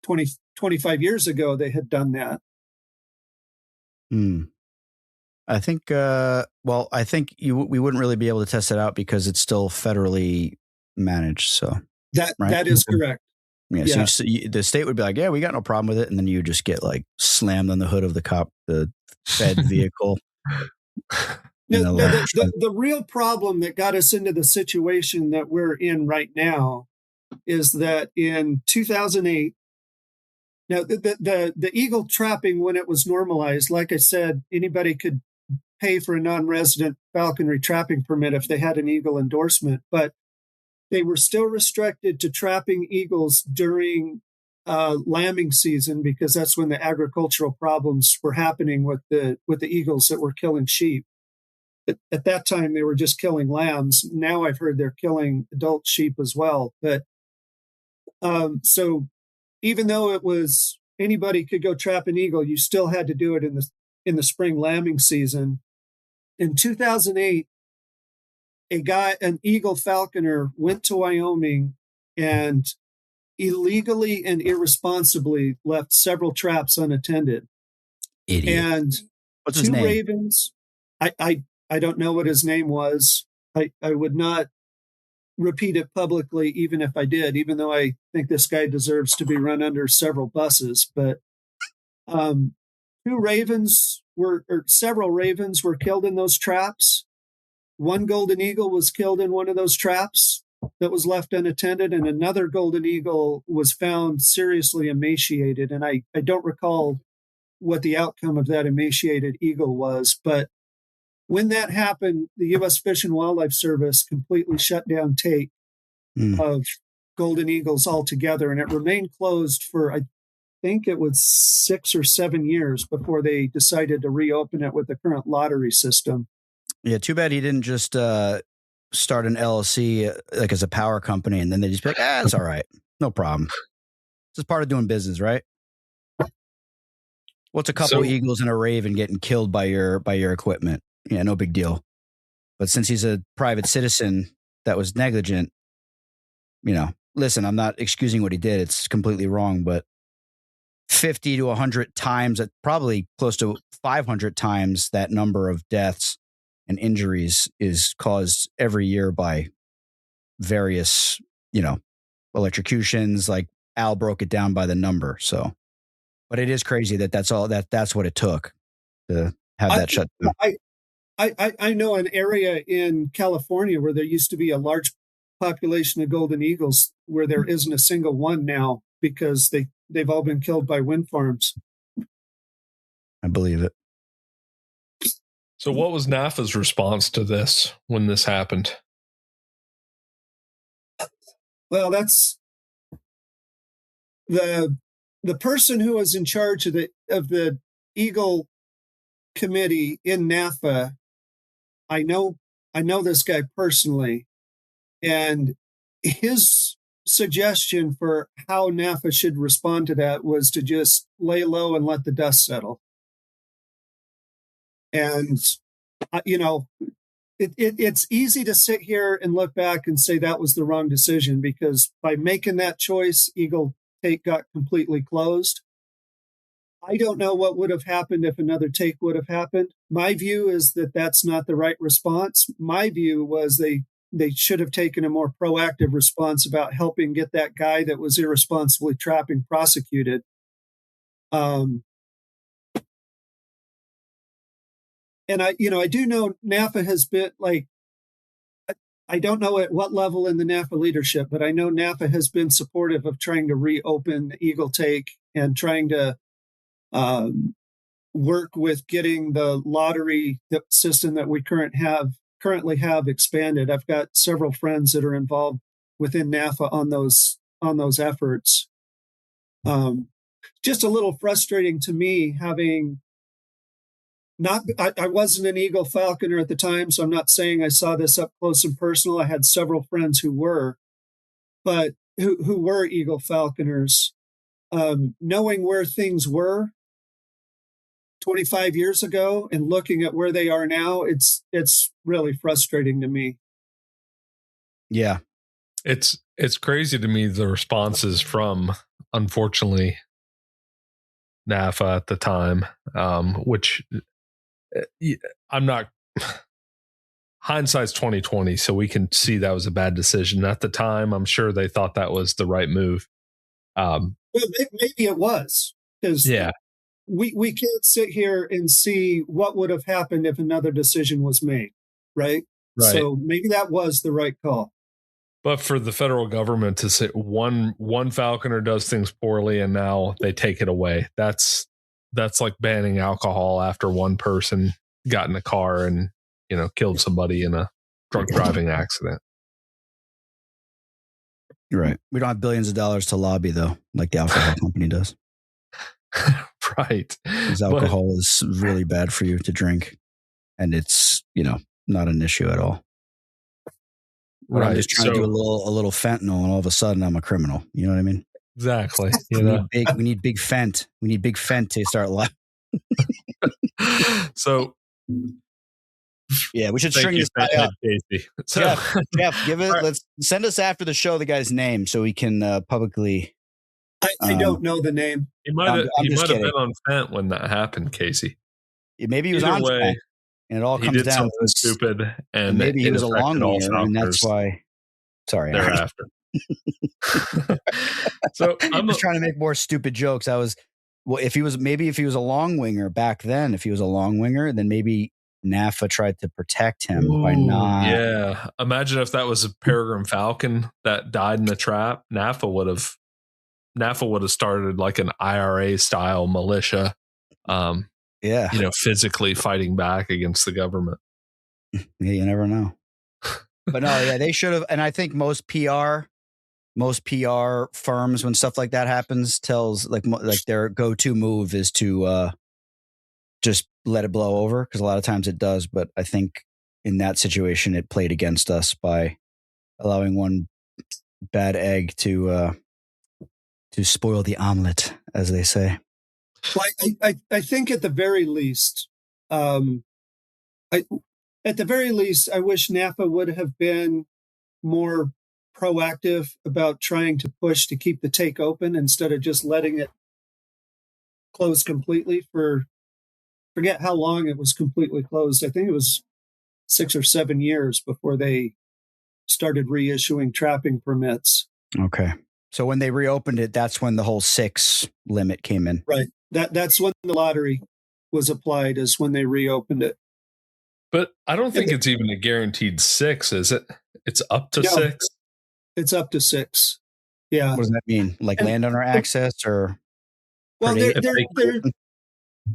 25 years ago. They had done that. I think, we wouldn't really be able to test it out because it's still federally managed. So that is correct. Yeah. So the state would be like, yeah, we got no problem with it. And then you just get like slammed on the hood of the Fed vehicle. The real problem that got us into the situation that we're in right now is that in 2008, now the eagle trapping, when it was normalized, like I said, anybody could pay for a non-resident falconry trapping permit if they had an eagle endorsement, but they were still restricted to trapping eagles during lambing season, because that's when the agricultural problems were happening with the eagles that were killing sheep. At that time, they were just killing lambs. Now I've heard they're killing adult sheep as well. But so even though it was anybody could go trap an eagle, you still had to do it in the spring lambing season. In 2008, an eagle falconer, went to Wyoming and illegally and irresponsibly left several traps unattended. Idiot. And What's his two name? ravens. I don't know what his name was. I would not repeat it publicly, even if I did, even though I think this guy deserves to be run under several buses. But several ravens were killed in those traps. One golden eagle was killed in one of those traps that was left unattended, and another golden eagle was found seriously emaciated. And I don't recall what the outcome of that emaciated eagle was, but when that happened, the U.S. Fish and Wildlife Service completely shut down take of golden eagles altogether, and it remained closed for, I think it was 6 or 7 years before they decided to reopen it with the current lottery system. Yeah, too bad he didn't just start an LLC like as a power company, and then they just be like, it's all right, no problem. It's just part of doing business, right? What's a couple eagles and a raven getting killed by your equipment? Yeah, no big deal. But since he's a private citizen that was negligent, listen, I'm not excusing what he did. It's completely wrong, but 50 to 100 times, probably close to 500 times that number of deaths and injuries is caused every year by various, electrocutions. Like Al broke it down by the number. So, but it is crazy that's what it took to have that shut down. I know an area in California where there used to be a large population of golden eagles where there isn't a single one now because they've all been killed by wind farms. I believe it. So what was NAFA's response to this when this happened? Well, that's the person who was in charge of the Eagle committee in NAFA. I know this guy personally, and his suggestion for how NAFA should respond to that was to just lay low and let the dust settle. And, it's easy to sit here and look back and say that was the wrong decision, because by making that choice, Eagle take got completely closed. I don't know what would have happened if another take would have happened. My view is that that's not the right response. My view was they should have taken a more proactive response about helping get that guy that was irresponsibly trapping prosecuted. And I do know NAFA has been I don't know at what level in the NAFA leadership, but I know NAFA has been supportive of trying to reopen Eagle Take and trying to work with getting the lottery system that we currently have expanded. I've got several friends that are involved within NAFA on those efforts. Just a little frustrating to me having I wasn't an eagle falconer at the time, so I'm not saying I saw this up close and personal. I had several friends who were, but who were eagle falconers. Knowing where things were 25 years ago and looking at where they are now, it's really frustrating to me. Yeah. It's crazy to me, the responses from, unfortunately, NAFA at the time, which I'm not, hindsight's 2020, so we can see that was a bad decision. At the time, I'm sure they thought that was the right move. Well, maybe it was, because we can't sit here and see what would have happened if another decision was made, right? So maybe that was the right call. But for the federal government to say one falconer does things poorly and now they take it away, that's like banning alcohol after one person got in a car and killed somebody in a drunk driving accident. Right. We don't have billions of dollars to lobby, though, like the alcohol company does. Right. Because alcohol is really bad for you to drink, and it's not an issue at all. But I'm just trying to do a little fentanyl, and all of a sudden I'm a criminal. You know what I mean? Exactly. We need big Fent. We need big Fent to start live. So yeah, we should thank string you, this guy up. Casey. So, Geoff, give it. All right. Let's send us after the show the guy's name so we can publicly. I don't know the name. He might have kidding. been on Fent when that happened, Casey. Maybe he was Either on way, Fent, and it all he comes did down something to stupid, and maybe he it was a long affected all winger, and that's falconers why. Sorry, thereafter. So I'm just trying to make more stupid jokes. If he was a long winger back then, then maybe NAFA tried to protect him by not. Yeah, imagine if that was a peregrine falcon that died in the trap. NAFA would have started like an IRA style militia. Physically fighting back against the government. Yeah, you never know. But no, yeah, they should have. And I think most PR firms, when stuff like that happens, tells like their go-to move is to just let it blow over, because a lot of times it does. But I think in that situation, it played against us by allowing one bad egg to spoil the omelet, as they say. Well, I think at the very least, I wish NAFA would have been more proactive about trying to push to keep the take open instead of just letting it close completely forget how long it was completely closed. I think it was 6 or 7 years before they started reissuing trapping permits. Okay. So when they reopened it, that's when the whole 6 limit came in. Right. That's when the lottery was applied, is when they reopened it. But I don't think it's even a guaranteed 6, is it? It's up to 6? It's up to 6. Yeah. What does that mean? Like landowner access or? Well,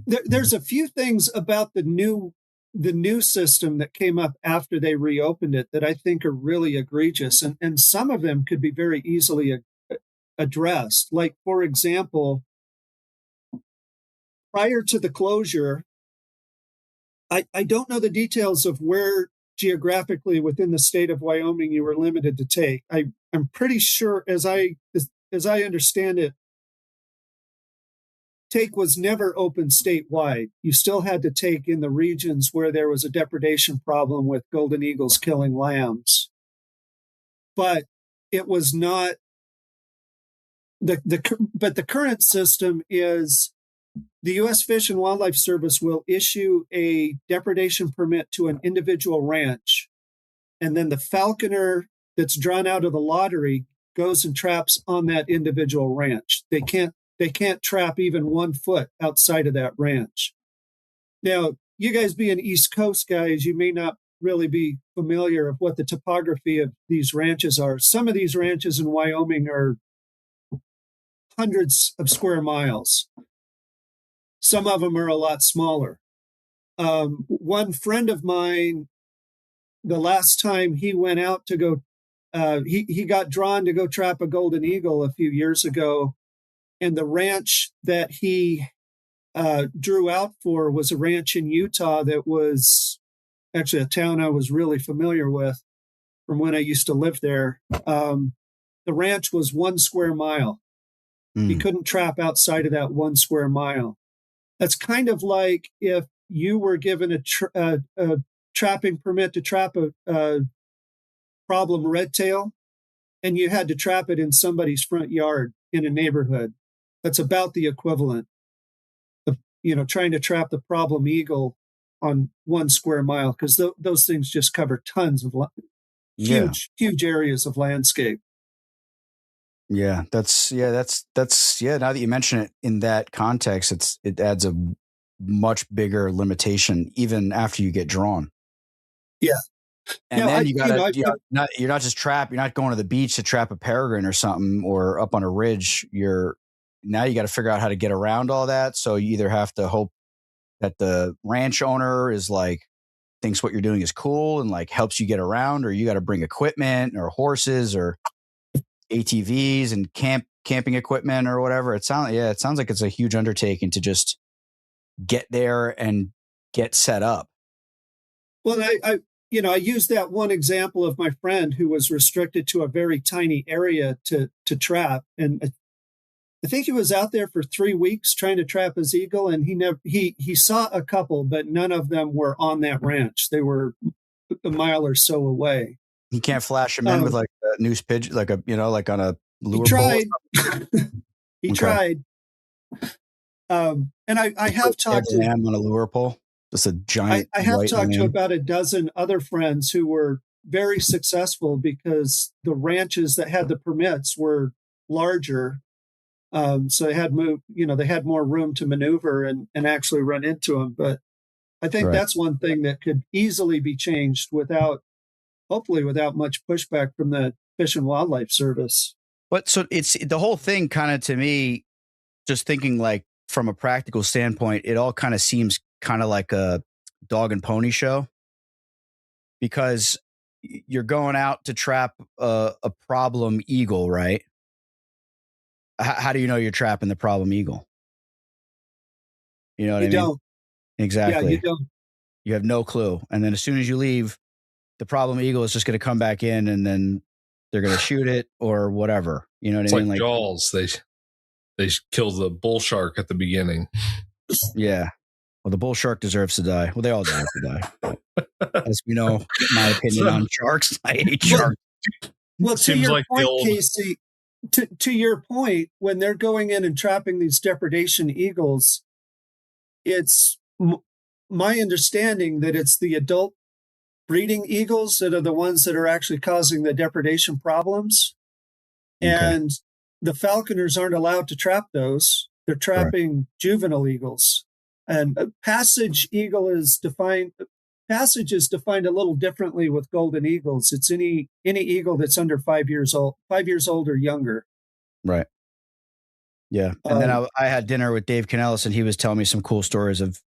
there's a few things about the new system that came up after they reopened it that I think are really egregious. And some of them could be very easily addressed. Like, for example, prior to the closure, I don't know the details of where geographically within the state of Wyoming you were limited to take. I'm pretty sure, as I understand it, take was never open statewide. You still had to take in the regions where there was a depredation problem with golden eagles killing lambs. But it was not but the current system is the U.S. Fish and Wildlife Service will issue a depredation permit to an individual ranch, and then the falconer that's drawn out of the lottery goes and traps on that individual ranch. They can't trap even 1 foot outside of that ranch. Now, you guys being East Coast guys, you may not really be familiar with what the topography of these ranches are. Some of these ranches in Wyoming are hundreds of square miles. Some of them are a lot smaller. One friend of mine, the last time he went out to go, he got drawn to go trap a golden eagle a few years ago. And the ranch that he drew out for was a ranch in Utah that was actually a town I was really familiar with from when I used to live there. The ranch was 1 square mile. He couldn't trap outside of that 1 square mile. That's kind of like if you were given a trapping permit to trap a problem redtail, and you had to trap it in somebody's front yard in a neighborhood. That's about the equivalent of, trying to trap the problem eagle on 1 square mile, because those things just cover tons of huge areas of landscape. Yeah, that's now that you mention it in that context, it adds a much bigger limitation even after you get drawn. Yeah. And then you're not just you're not going to the beach to trap a peregrine or something, or up on a ridge. Now you got to figure out how to get around all that. So you either have to hope that the ranch owner is thinks what you're doing is cool and helps you get around, or you got to bring equipment or horses or ATVs and camping equipment or whatever. It sounds like it's a huge undertaking to just get there and get set up. Well, I used that one example of my friend who was restricted to a very tiny area to trap, and I think he was out there for 3 weeks trying to trap his eagle, and he saw a couple, but none of them were on that ranch. They were a mile or so away. He can't flash them in with like a noose pigeon, like like on a lure he tried. pole. He tried. And I have talked to him on a lure pole. Just a giant. I have talked to about a dozen other friends who were very successful because the ranches that had the permits were larger. So they had they had more room to maneuver and actually run into them. But I think that's one thing that could easily be changed hopefully without much pushback from the Fish and Wildlife Service. But so it's the whole thing kind of, to me, just thinking like from a practical standpoint, it all kind of seems kind of like a dog and pony show, because you're going out to trap a problem eagle, right? How do you know you're trapping the problem eagle? You know what I mean? Don't. Exactly. Yeah, you don't. You have no clue. And then as soon as you leave, the problem eagle is just going to come back in, and then they're going to shoot it or whatever. You know what I mean? Like Jaws. They kill the bull shark at the beginning. Yeah. Well, the bull shark deserves to die. Well, they all deserve to die. But as we know, my opinion on sharks, I hate sharks. Well, to your point, Casey, to your point, when they're going in and trapping these depredation eagles, it's my understanding that it's the adult breeding eagles that are the ones that are actually causing the depredation problems. Okay. And the falconers aren't allowed to trap those. They're trapping juvenile eagles. And a passage eagle is defined. Passage is defined a little differently with golden eagles. It's any eagle that's under 5 years old or younger. Right. Yeah. And then I had dinner with Dave Canellis, and he was telling me some cool stories of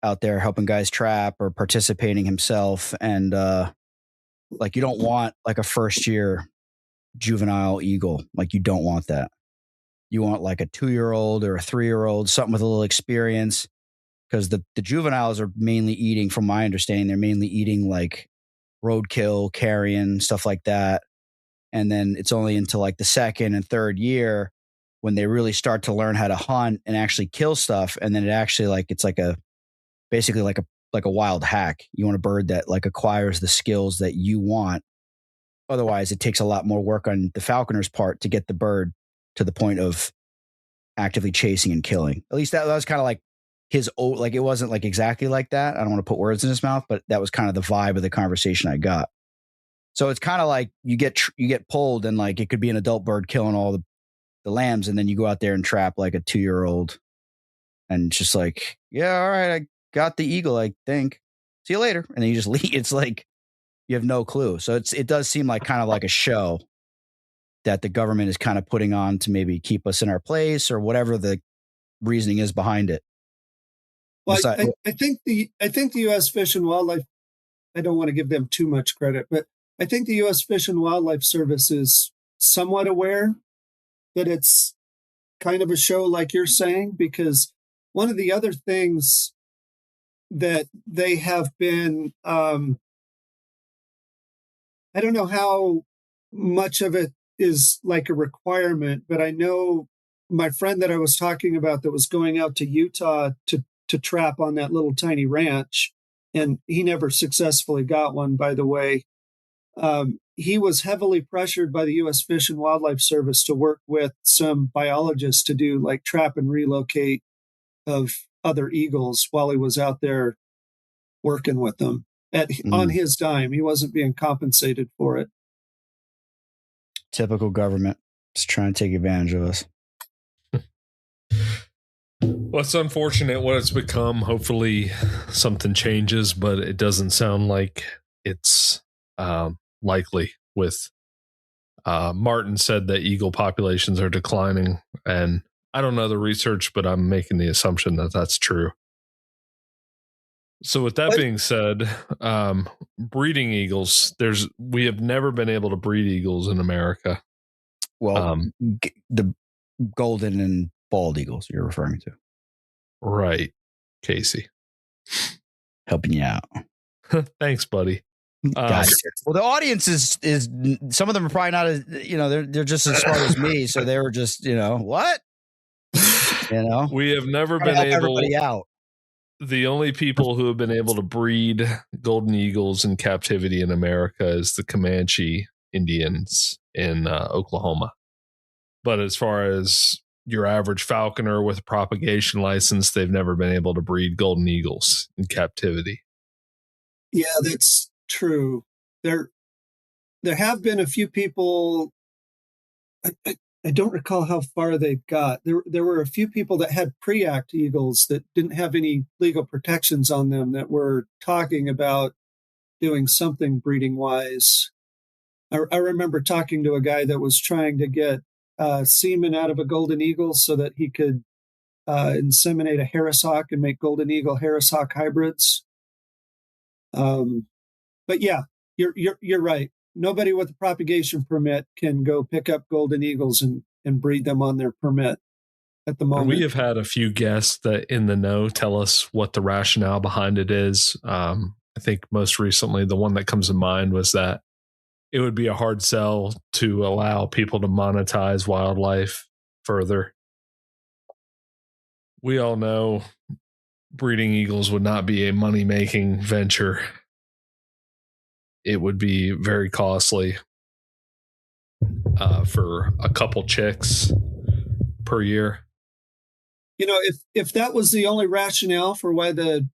out there helping guys trap or participating himself. And like, you don't want like a first year juvenile eagle. Like, you don't want that. You want like a 2-year-old or a 3-year-old, something with a little experience, because the juveniles are mainly eating, from my understanding, they're mainly eating like roadkill, carrion, stuff like that. And then it's only into like the second and third year when they really start to learn how to hunt and actually kill stuff. And then it actually it's like basically like a wild hack. You want a bird that like acquires the skills that you want. Otherwise, it takes a lot more work on the falconer's part to get the bird to the point of actively chasing and killing. At least that was kind of like his old, like, it wasn't like exactly like that. I don't want to put words in his mouth, but that was kind of the vibe of the conversation I got. So it's kind of like you get pulled, and like it could be an adult bird killing all the lambs, and then you go out there and trap like a 2-year-old, and it's just like, yeah, all right, I got the eagle, I think. See you later. And then you just leave. It's like you have no clue. So it does seem like kind of like a show that the government is kind of putting on to maybe keep us in our place, or whatever the reasoning is behind it. Well, I think the U.S. Fish and Wildlife, I don't want to give them too much credit, but I think the U.S. Fish and Wildlife Service is somewhat aware that it's kind of a show, like you're saying, because one of the other things that they have been, I don't know how much of it is like a requirement, but I know my friend that I was talking about that was going out to Utah to trap on that little tiny ranch, and he never successfully got one, by the way. He was heavily pressured by the U.S. Fish and Wildlife Service to work with some biologists to do like trap and relocate of other eagles while he was out there working with them on his dime. He wasn't being compensated for it. Typical government, just trying to take advantage of us. Well, it's unfortunate what it's become. Hopefully something changes, but it doesn't sound like it's likely. With Martin said that eagle populations are declining, and I don't know the research, but I'm making the assumption that that's true. So with that being said, breeding eagles, we have never been able to breed eagles in America. Well, the golden and bald eagles you're referring to. Right, Casey. Helping you out. Thanks, buddy. Gotcha. Well, the audience is some of them are probably not as, they're just as smart as me. So they were just, what? We have never Trying to been help able. everybody out. The only people who have been able to breed golden eagles in captivity in America is the Comanche Indians in Oklahoma. But as far as your average falconer with a propagation license, they've never been able to breed golden eagles in captivity. Yeah, that's true. There have been a few people. I don't recall how far they've got. There were a few people that had pre-act eagles that didn't have any legal protections on them that were talking about doing something breeding wise. I remember talking to a guy that was trying to get semen out of a golden eagle so that he could inseminate a Harris hawk and make golden eagle Harris hawk hybrids. But yeah, you're right. Nobody with a propagation permit can go pick up golden eagles and breed them on their permit at the moment. And we have had a few guests that in the know tell us what the rationale behind it is. I think most recently, the one that comes to mind was that it would be a hard sell to allow people to monetize wildlife further. We all know breeding eagles would not be a money-making venture. It would be very costly for a couple chicks per year. If that was the only rationale for why the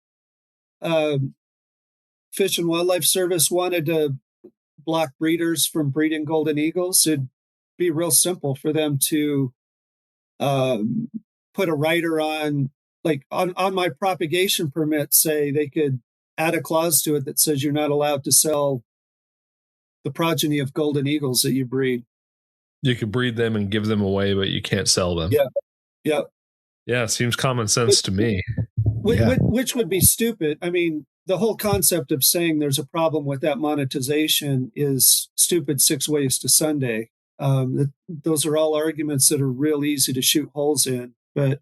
Fish and Wildlife Service wanted to block breeders from breeding golden eagles, it'd be real simple for them to put a rider on my propagation permit, say they could add a clause to it that says you're not allowed to sell the progeny of golden eagles that you breed. You could breed them and give them away, but you can't sell them. Yeah. Yeah, it seems common sense to me. Which would be stupid. I mean, the whole concept of saying there's a problem with that monetization is stupid 6 ways to Sunday. Those are all arguments that are real easy to shoot holes in. But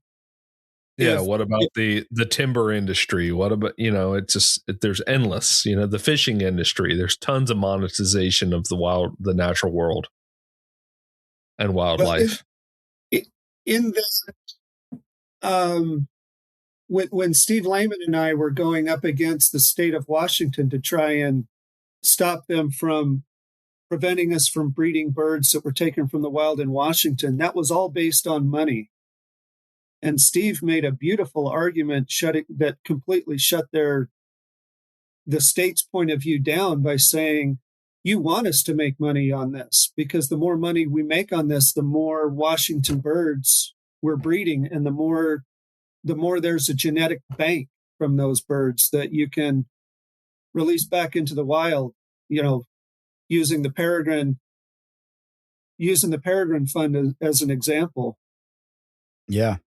what about the timber industry? What about, there's endless, the fishing industry. There's tons of monetization of the natural world and wildlife. In this, when Steve Lehman and I were going up against the state of Washington to try and stop them from preventing us from breeding birds that were taken from the wild in Washington, that was all based on money. And Steve made a beautiful argument that completely shut the state's point of view down by saying, you want us to make money on this because the more money we make on this, the more Washington birds we're breeding, and the more there's a genetic bank from those birds that you can release back into the wild, using the peregrine fund as an example. Yeah.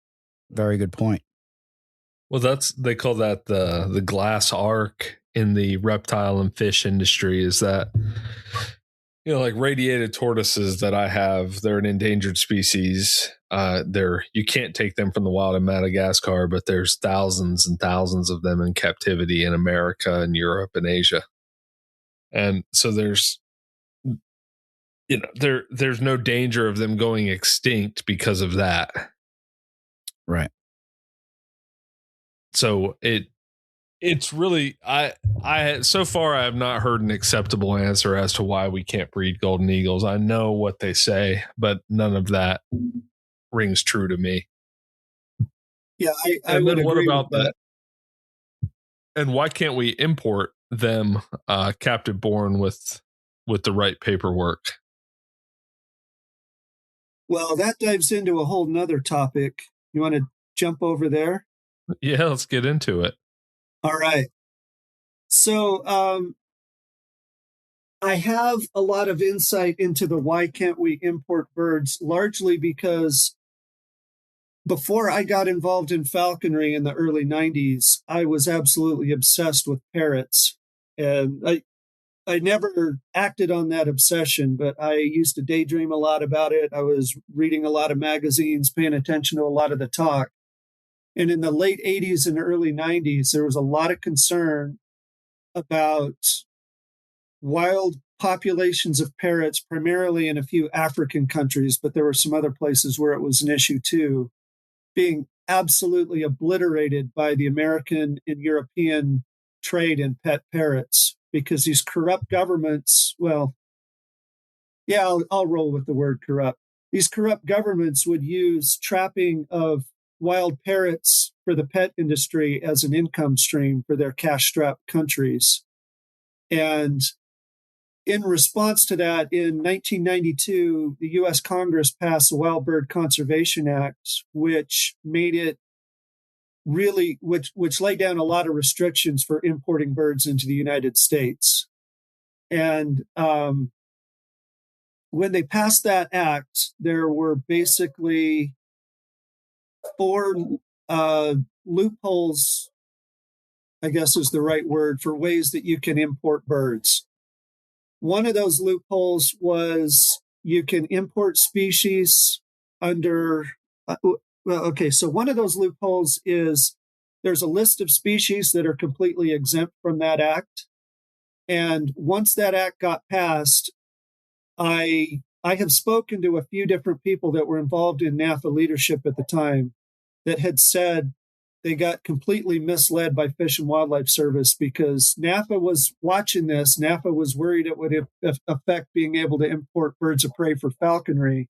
Very good point. Well, they call that the glass arc in the reptile and fish industry, is that, like radiated tortoises that I have, they're an endangered species. You can't take them from the wild in Madagascar, but there's thousands and thousands of them in captivity in America and Europe and Asia. And so there's no danger of them going extinct because of that. Right. So it's really, I so far I have not heard an acceptable answer as to why we can't breed golden eagles. I know what they say, but none of that rings true to me. Yeah, I would agree. What about that? And why can't we import them captive born with the right paperwork? Well, that dives into a whole nother topic. You want to jump over there? Yeah, let's get into it. All right. So I have a lot of insight into the why can't we import birds, largely because before I got involved in falconry in the early 90s, I was absolutely obsessed with parrots. And I never acted on that obsession, but I used to daydream a lot about it. I was reading a lot of magazines, paying attention to a lot of the talk. And in the late 80s and early 90s, there was a lot of concern about wild populations of parrots, primarily in a few African countries, but there were some other places where it was an issue too, being absolutely obliterated by the American and European trade in pet parrots, because these corrupt governments, well, yeah, I'll roll with the word corrupt. These corrupt governments would use trapping of wild parrots for the pet industry as an income stream for their cash-strapped countries. And in response to that, in 1992, the U.S. Congress passed the Wild Bird Conservation Act, which made it really, which laid down a lot of restrictions for importing birds into the United States. And when they passed that act, there were basically 4 loopholes, I guess is the right word, for ways that you can import birds. One of those loopholes was you can import species under, so one of those loopholes is there's a list of species that are completely exempt from that act. And once that act got passed, I have spoken to a few different people that were involved in NAFA leadership at the time that had said they got completely misled by Fish and Wildlife Service, because NAFA was watching this. NAFA was worried it would affect being able to import birds of prey for falconry.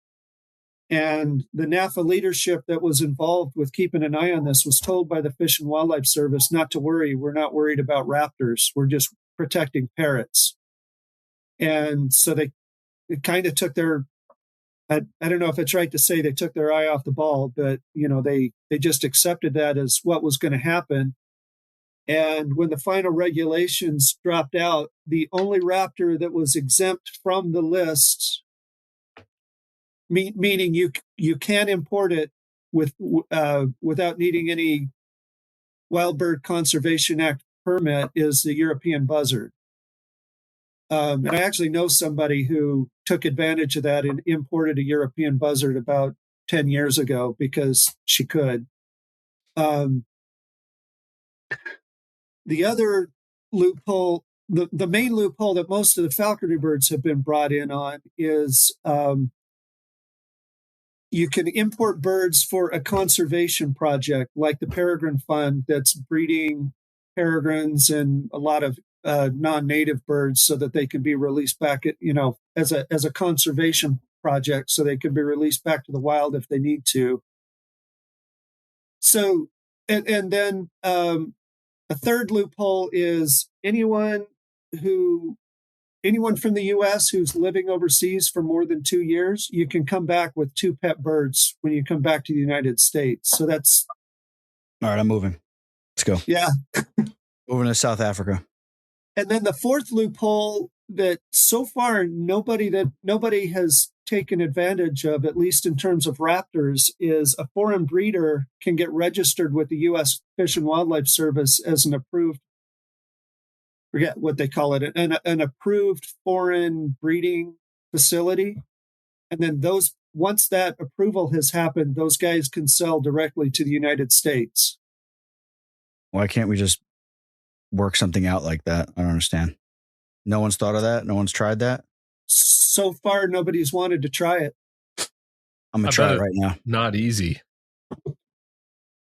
And the NAFA leadership that was involved with keeping an eye on this was told by the Fish and Wildlife Service not to worry. We're not worried about raptors. We're just protecting parrots. And so they kind of took their, I don't know if it's right to say they took their eye off the ball, but they just accepted that as what was going to happen. And when the final regulations dropped out, the only raptor that was exempt from the list, meaning you can import it without needing any Wild Bird Conservation Act permit, is the European buzzard. And I actually know somebody who took advantage of that and imported a European buzzard about 10 years ago because she could. The other loophole, the main loophole that most of the falconry birds have been brought in on is you can import birds for a conservation project like the Peregrine Fund that's breeding peregrines and a lot of non-native birds so that they can be released back as a conservation project, so they can be released back to the wild if they need to. So, and then a third loophole is anyone from the U.S. who's living overseas for more than 2 years, you can come back with 2 pet birds when you come back to the United States. So that's all right. I'm moving. Let's go. Yeah. Moving to South Africa. And then the fourth loophole that so far nobody has taken advantage of, at least in terms of raptors, is a foreign breeder can get registered with the U.S. Fish and Wildlife Service as an approved, forget what they call it, an approved foreign breeding facility. And then once that approval has happened, those guys can sell directly to the United States. Why can't we just work something out like that? I don't understand. No one's thought of that? No one's tried that? So far, nobody's wanted to try it. I'm going to try it right now. Not easy.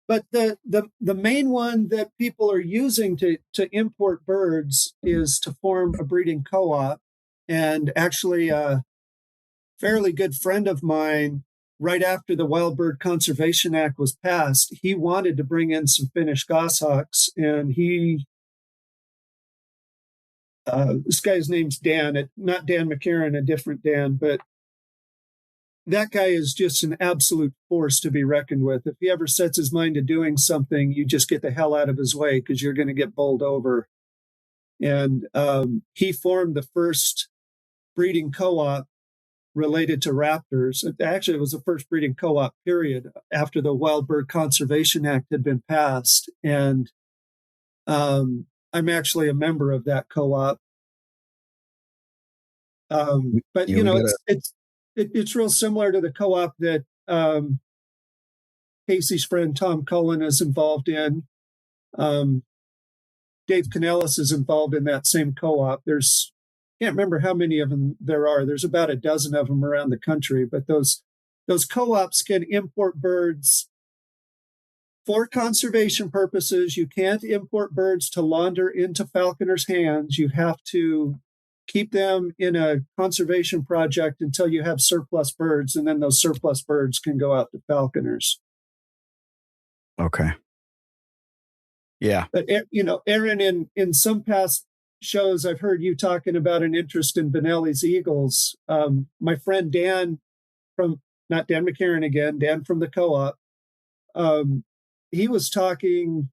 But the main one that people are using to import birds is to form a breeding co-op. And actually, a fairly good friend of mine, right after the Wild Bird Conservation Act was passed, he wanted to bring in some Finnish goshawks, and this guy's name's Dan, not Dan McCarran, a different Dan, but that guy is just an absolute force to be reckoned with. If he ever sets his mind to doing something, you just get the hell out of his way because you're going to get bowled over. And he formed the first breeding co-op related to raptors. Actually, it was the first breeding co-op period after the Wild Bird Conservation Act had been passed. And I'm actually a member of that co-op. But it's real similar to the co-op that Casey's friend Tom Cullen is involved in. Dave Canellis is involved in that same co-op. There's can't remember how many of them there are. There's about a dozen of them around the country, but those co-ops can import birds for conservation purposes. You can't import birds to launder into falconers' hands. You have to keep them in a conservation project until you have surplus birds, and then those surplus birds can go out to falconers. Okay. Yeah. But, Aaron, in some past shows, I've heard you talking about an interest in Benelli's eagles. My friend Dan not Dan McCarran again, Dan from the co-op, he was talking,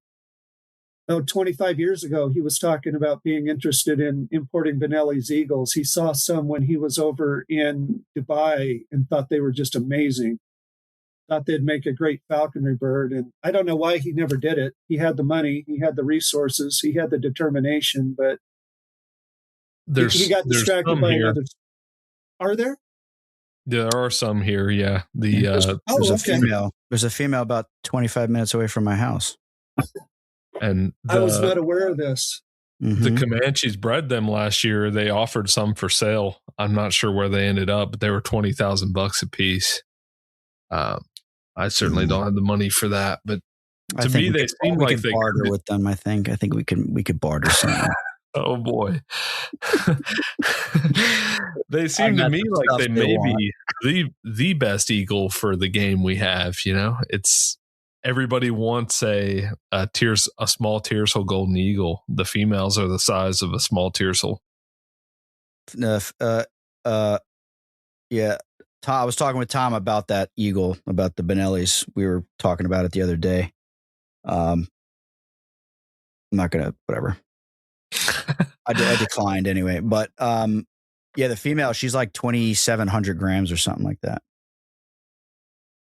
25 years ago, he was talking about being interested in importing Benelli's eagles. He saw some when he was over in Dubai and thought they were just amazing. Thought they'd make a great falconry bird. And I don't know why he never did it. He had the money, he had the resources, he had the determination, but he got distracted by others. Are there? There are some here, yeah. There's a female. There's a female about 25 minutes away from my house. And I was not aware of this. The Comanches bred them last year. They offered some for sale. I'm not sure where they ended up, but they were $20,000 a piece. I certainly don't have the money for that, but to me, they seem like they barter with them. I think we could barter something. Oh boy. They seem to me like they may be the best eagle for the game we have. It's everybody wants a small tiercel golden eagle. The females are the size of a small tiercel. Yeah. I was talking with Tom about that eagle, about the Benellis. We were talking about it the other day. I'm not gonna, whatever. I declined anyway, but the female, she's like 2,700 grams or something like that,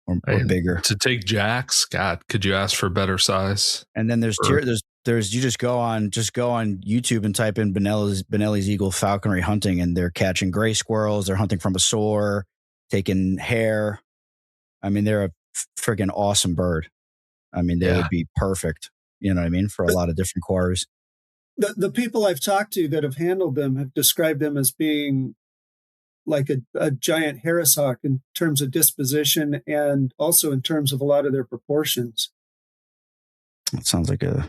or bigger. To take jacks, God, could you ask for better size? And then there's you just go on YouTube and type in Benelli's eagle falconry hunting, and they're catching gray squirrels. They're hunting from a soar, taking hair. I mean, they're a friggin' awesome bird. I mean, they would be perfect. You know what I mean, for a lot of different quarries. The people I've talked to that have handled them have described them as being like a giant Harris hawk in terms of disposition and also in terms of a lot of their proportions. It sounds like It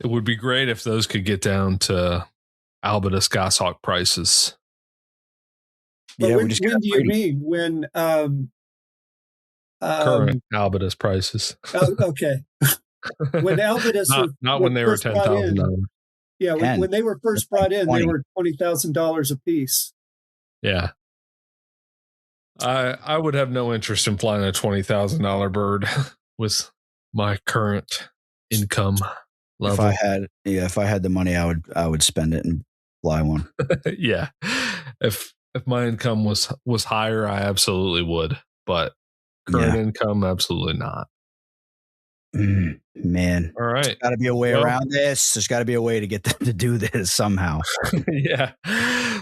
would be great if those could get down to Albitus Goshawk prices. But when do you mean? When current Albitus prices? Okay. When Albitus not when they were $10,000. Yeah, when they were first brought in, they were $20,000 a piece. Yeah. I would have no interest in flying a $20,000 bird with my current income level. If I had the money, I would spend it and fly one. Yeah. If my income was higher, I absolutely would, but current income, absolutely not. Man. All right. There's got to be a way around this. There's got to be a way to get them to do this somehow. Yeah.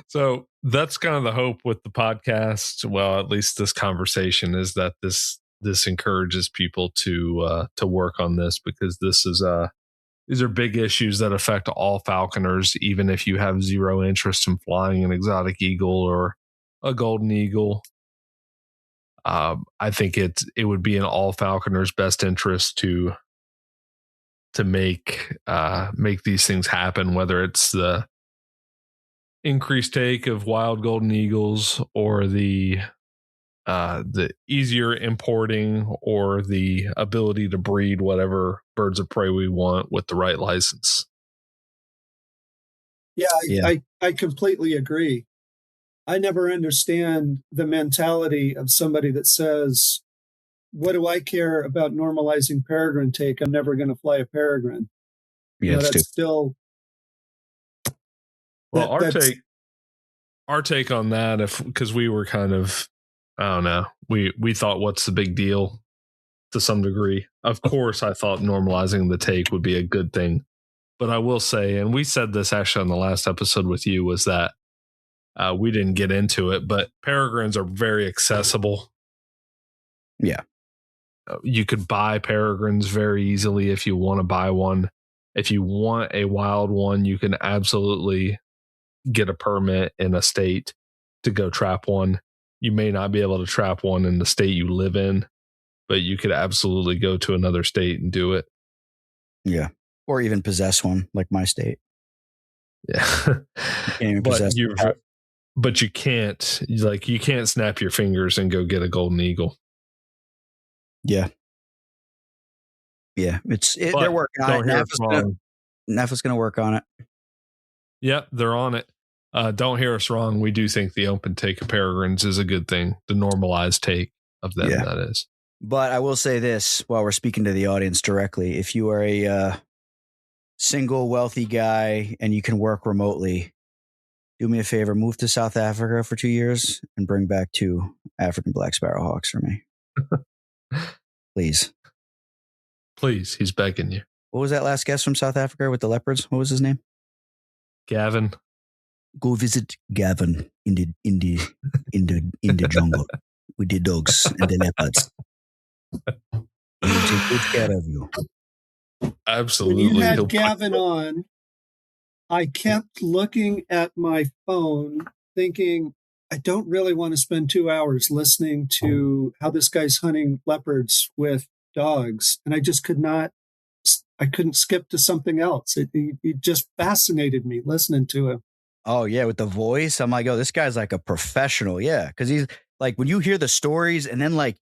So that's kind of the hope with the podcast. Well, at least this conversation is that this encourages people to work on this, because these are big issues that affect all falconers, even if you have zero interest in flying an exotic eagle or a golden eagle. I think it would be in all falconers' best interest to make these things happen, whether it's the increased take of wild golden eagles or the easier importing or the ability to breed whatever birds of prey we want with the right license. Yeah. I completely agree. I never understand the mentality of somebody that says, what do I care about normalizing peregrine take? I'm never going to fly a peregrine. Yeah, that's still. Well, our take on that, because we were kind of, I don't know, we thought, what's the big deal to some degree. Of course, I thought normalizing the take would be a good thing. But I will say, and we said this actually on the last episode with you, was that we didn't get into it, but peregrines are very accessible. Yeah. You could buy peregrines very easily if you want to buy one. If you want a wild one, you can absolutely get a permit in a state to go trap one. You may not be able to trap one in the state you live in, but you could absolutely go to another state and do it. Yeah. Or even possess one, like my state. Yeah. You can't even possess but you can't, like, you can't snap your fingers and go get a golden eagle. Yeah. Yeah. They're working on it. NAFA's going to work on it. Yep, they're on it. Don't hear us wrong. We do think the open take of peregrines is a good thing. The normalized take of them, that is. But I will say this while we're speaking to the audience directly. If you are a single, wealthy guy and you can work remotely, do me a favor, move to South Africa for 2 years and bring back 2 African black sparrowhawks for me. Please. Please, he's begging you. What was that last guest from South Africa with the leopards? What was his name? Gavin. Go visit Gavin in the jungle with the dogs and the leopards. He will take good care of you. Absolutely. When you had Gavin on, I kept looking at my phone thinking, I don't really want to spend 2 hours listening to how this guy's hunting leopards with dogs. And I just I couldn't skip to something else. It just fascinated me listening to him. Oh, yeah. With the voice, I'm like, oh, this guy's like a professional. Yeah. Because he's like, when you hear the stories and then like,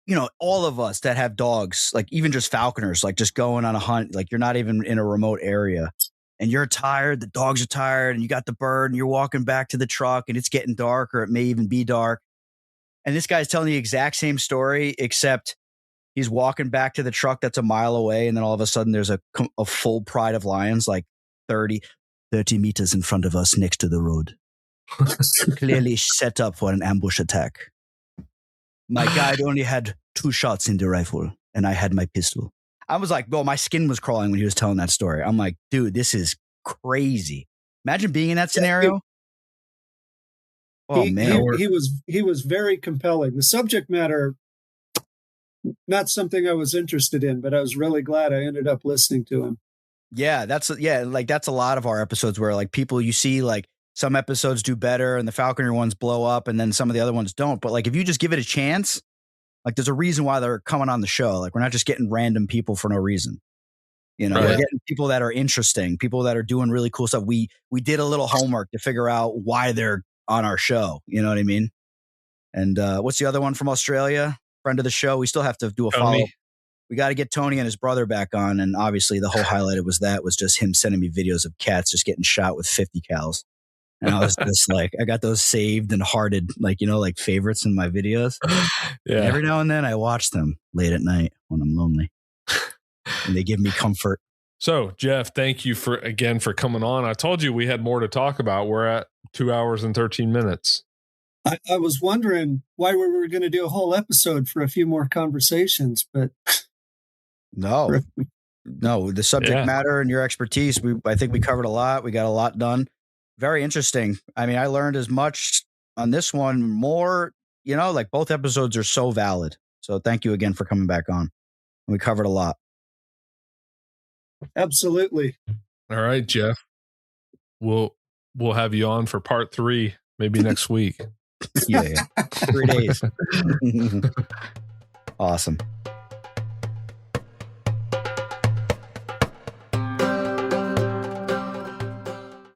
you know, all of us that have dogs, like even just falconers, like just going on a hunt, like you're not even in a remote area and you're tired. The dogs are tired and you got the bird and you're walking back to the truck and it's getting dark or it may even be dark. And this guy's telling the exact same story, except he's walking back to the truck that's a mile away. And then all of a sudden there's a full pride of lions, like 30 meters in front of us next to the road. Clearly set up for an ambush attack. My guide only had 2 shots in the rifle and I had my pistol. I was like, well, my skin was crawling when he was telling that story. I'm like, dude, this is crazy. Imagine being in that scenario. He was very compelling. The subject matter, not something I was interested in, but I was really glad I ended up listening to him. Yeah, that's a lot of our episodes where like people you see like some episodes do better and the falconry ones blow up and then some of the other ones don't. But like if you just give it a chance, like there's a reason why they're coming on the show. Like we're not just getting random people for no reason. You know, we're getting people that are interesting, people that are doing really cool stuff. We did a little homework to figure out why they're on our show. You know what I mean? And what's the other one from Australia? Friend of the show. We still have to do a follow. We got to get Tony and his brother back on. And obviously the whole highlight was just him sending me videos of cats just getting shot with 50 cals. And I was just like, I got those saved and hearted, like, you know, like favorites in my videos. Yeah. And every now and then I watch them late at night when I'm lonely and they give me comfort. So Geoff, thank you for coming on. I told you we had more to talk about. We're at 2 hours and 13 minutes. I was wondering why we were going to do a whole episode for a few more conversations, but no, the subject matter and your expertise, I think we covered a lot. We got a lot done. Very interesting. I mean, I learned as much on this one, more, you know, like both episodes are so valid. So thank you again for coming back on. We covered a lot. Absolutely. All right, Geoff. We'll have you on for part 3, maybe next week. Yeah. 3 days. Awesome.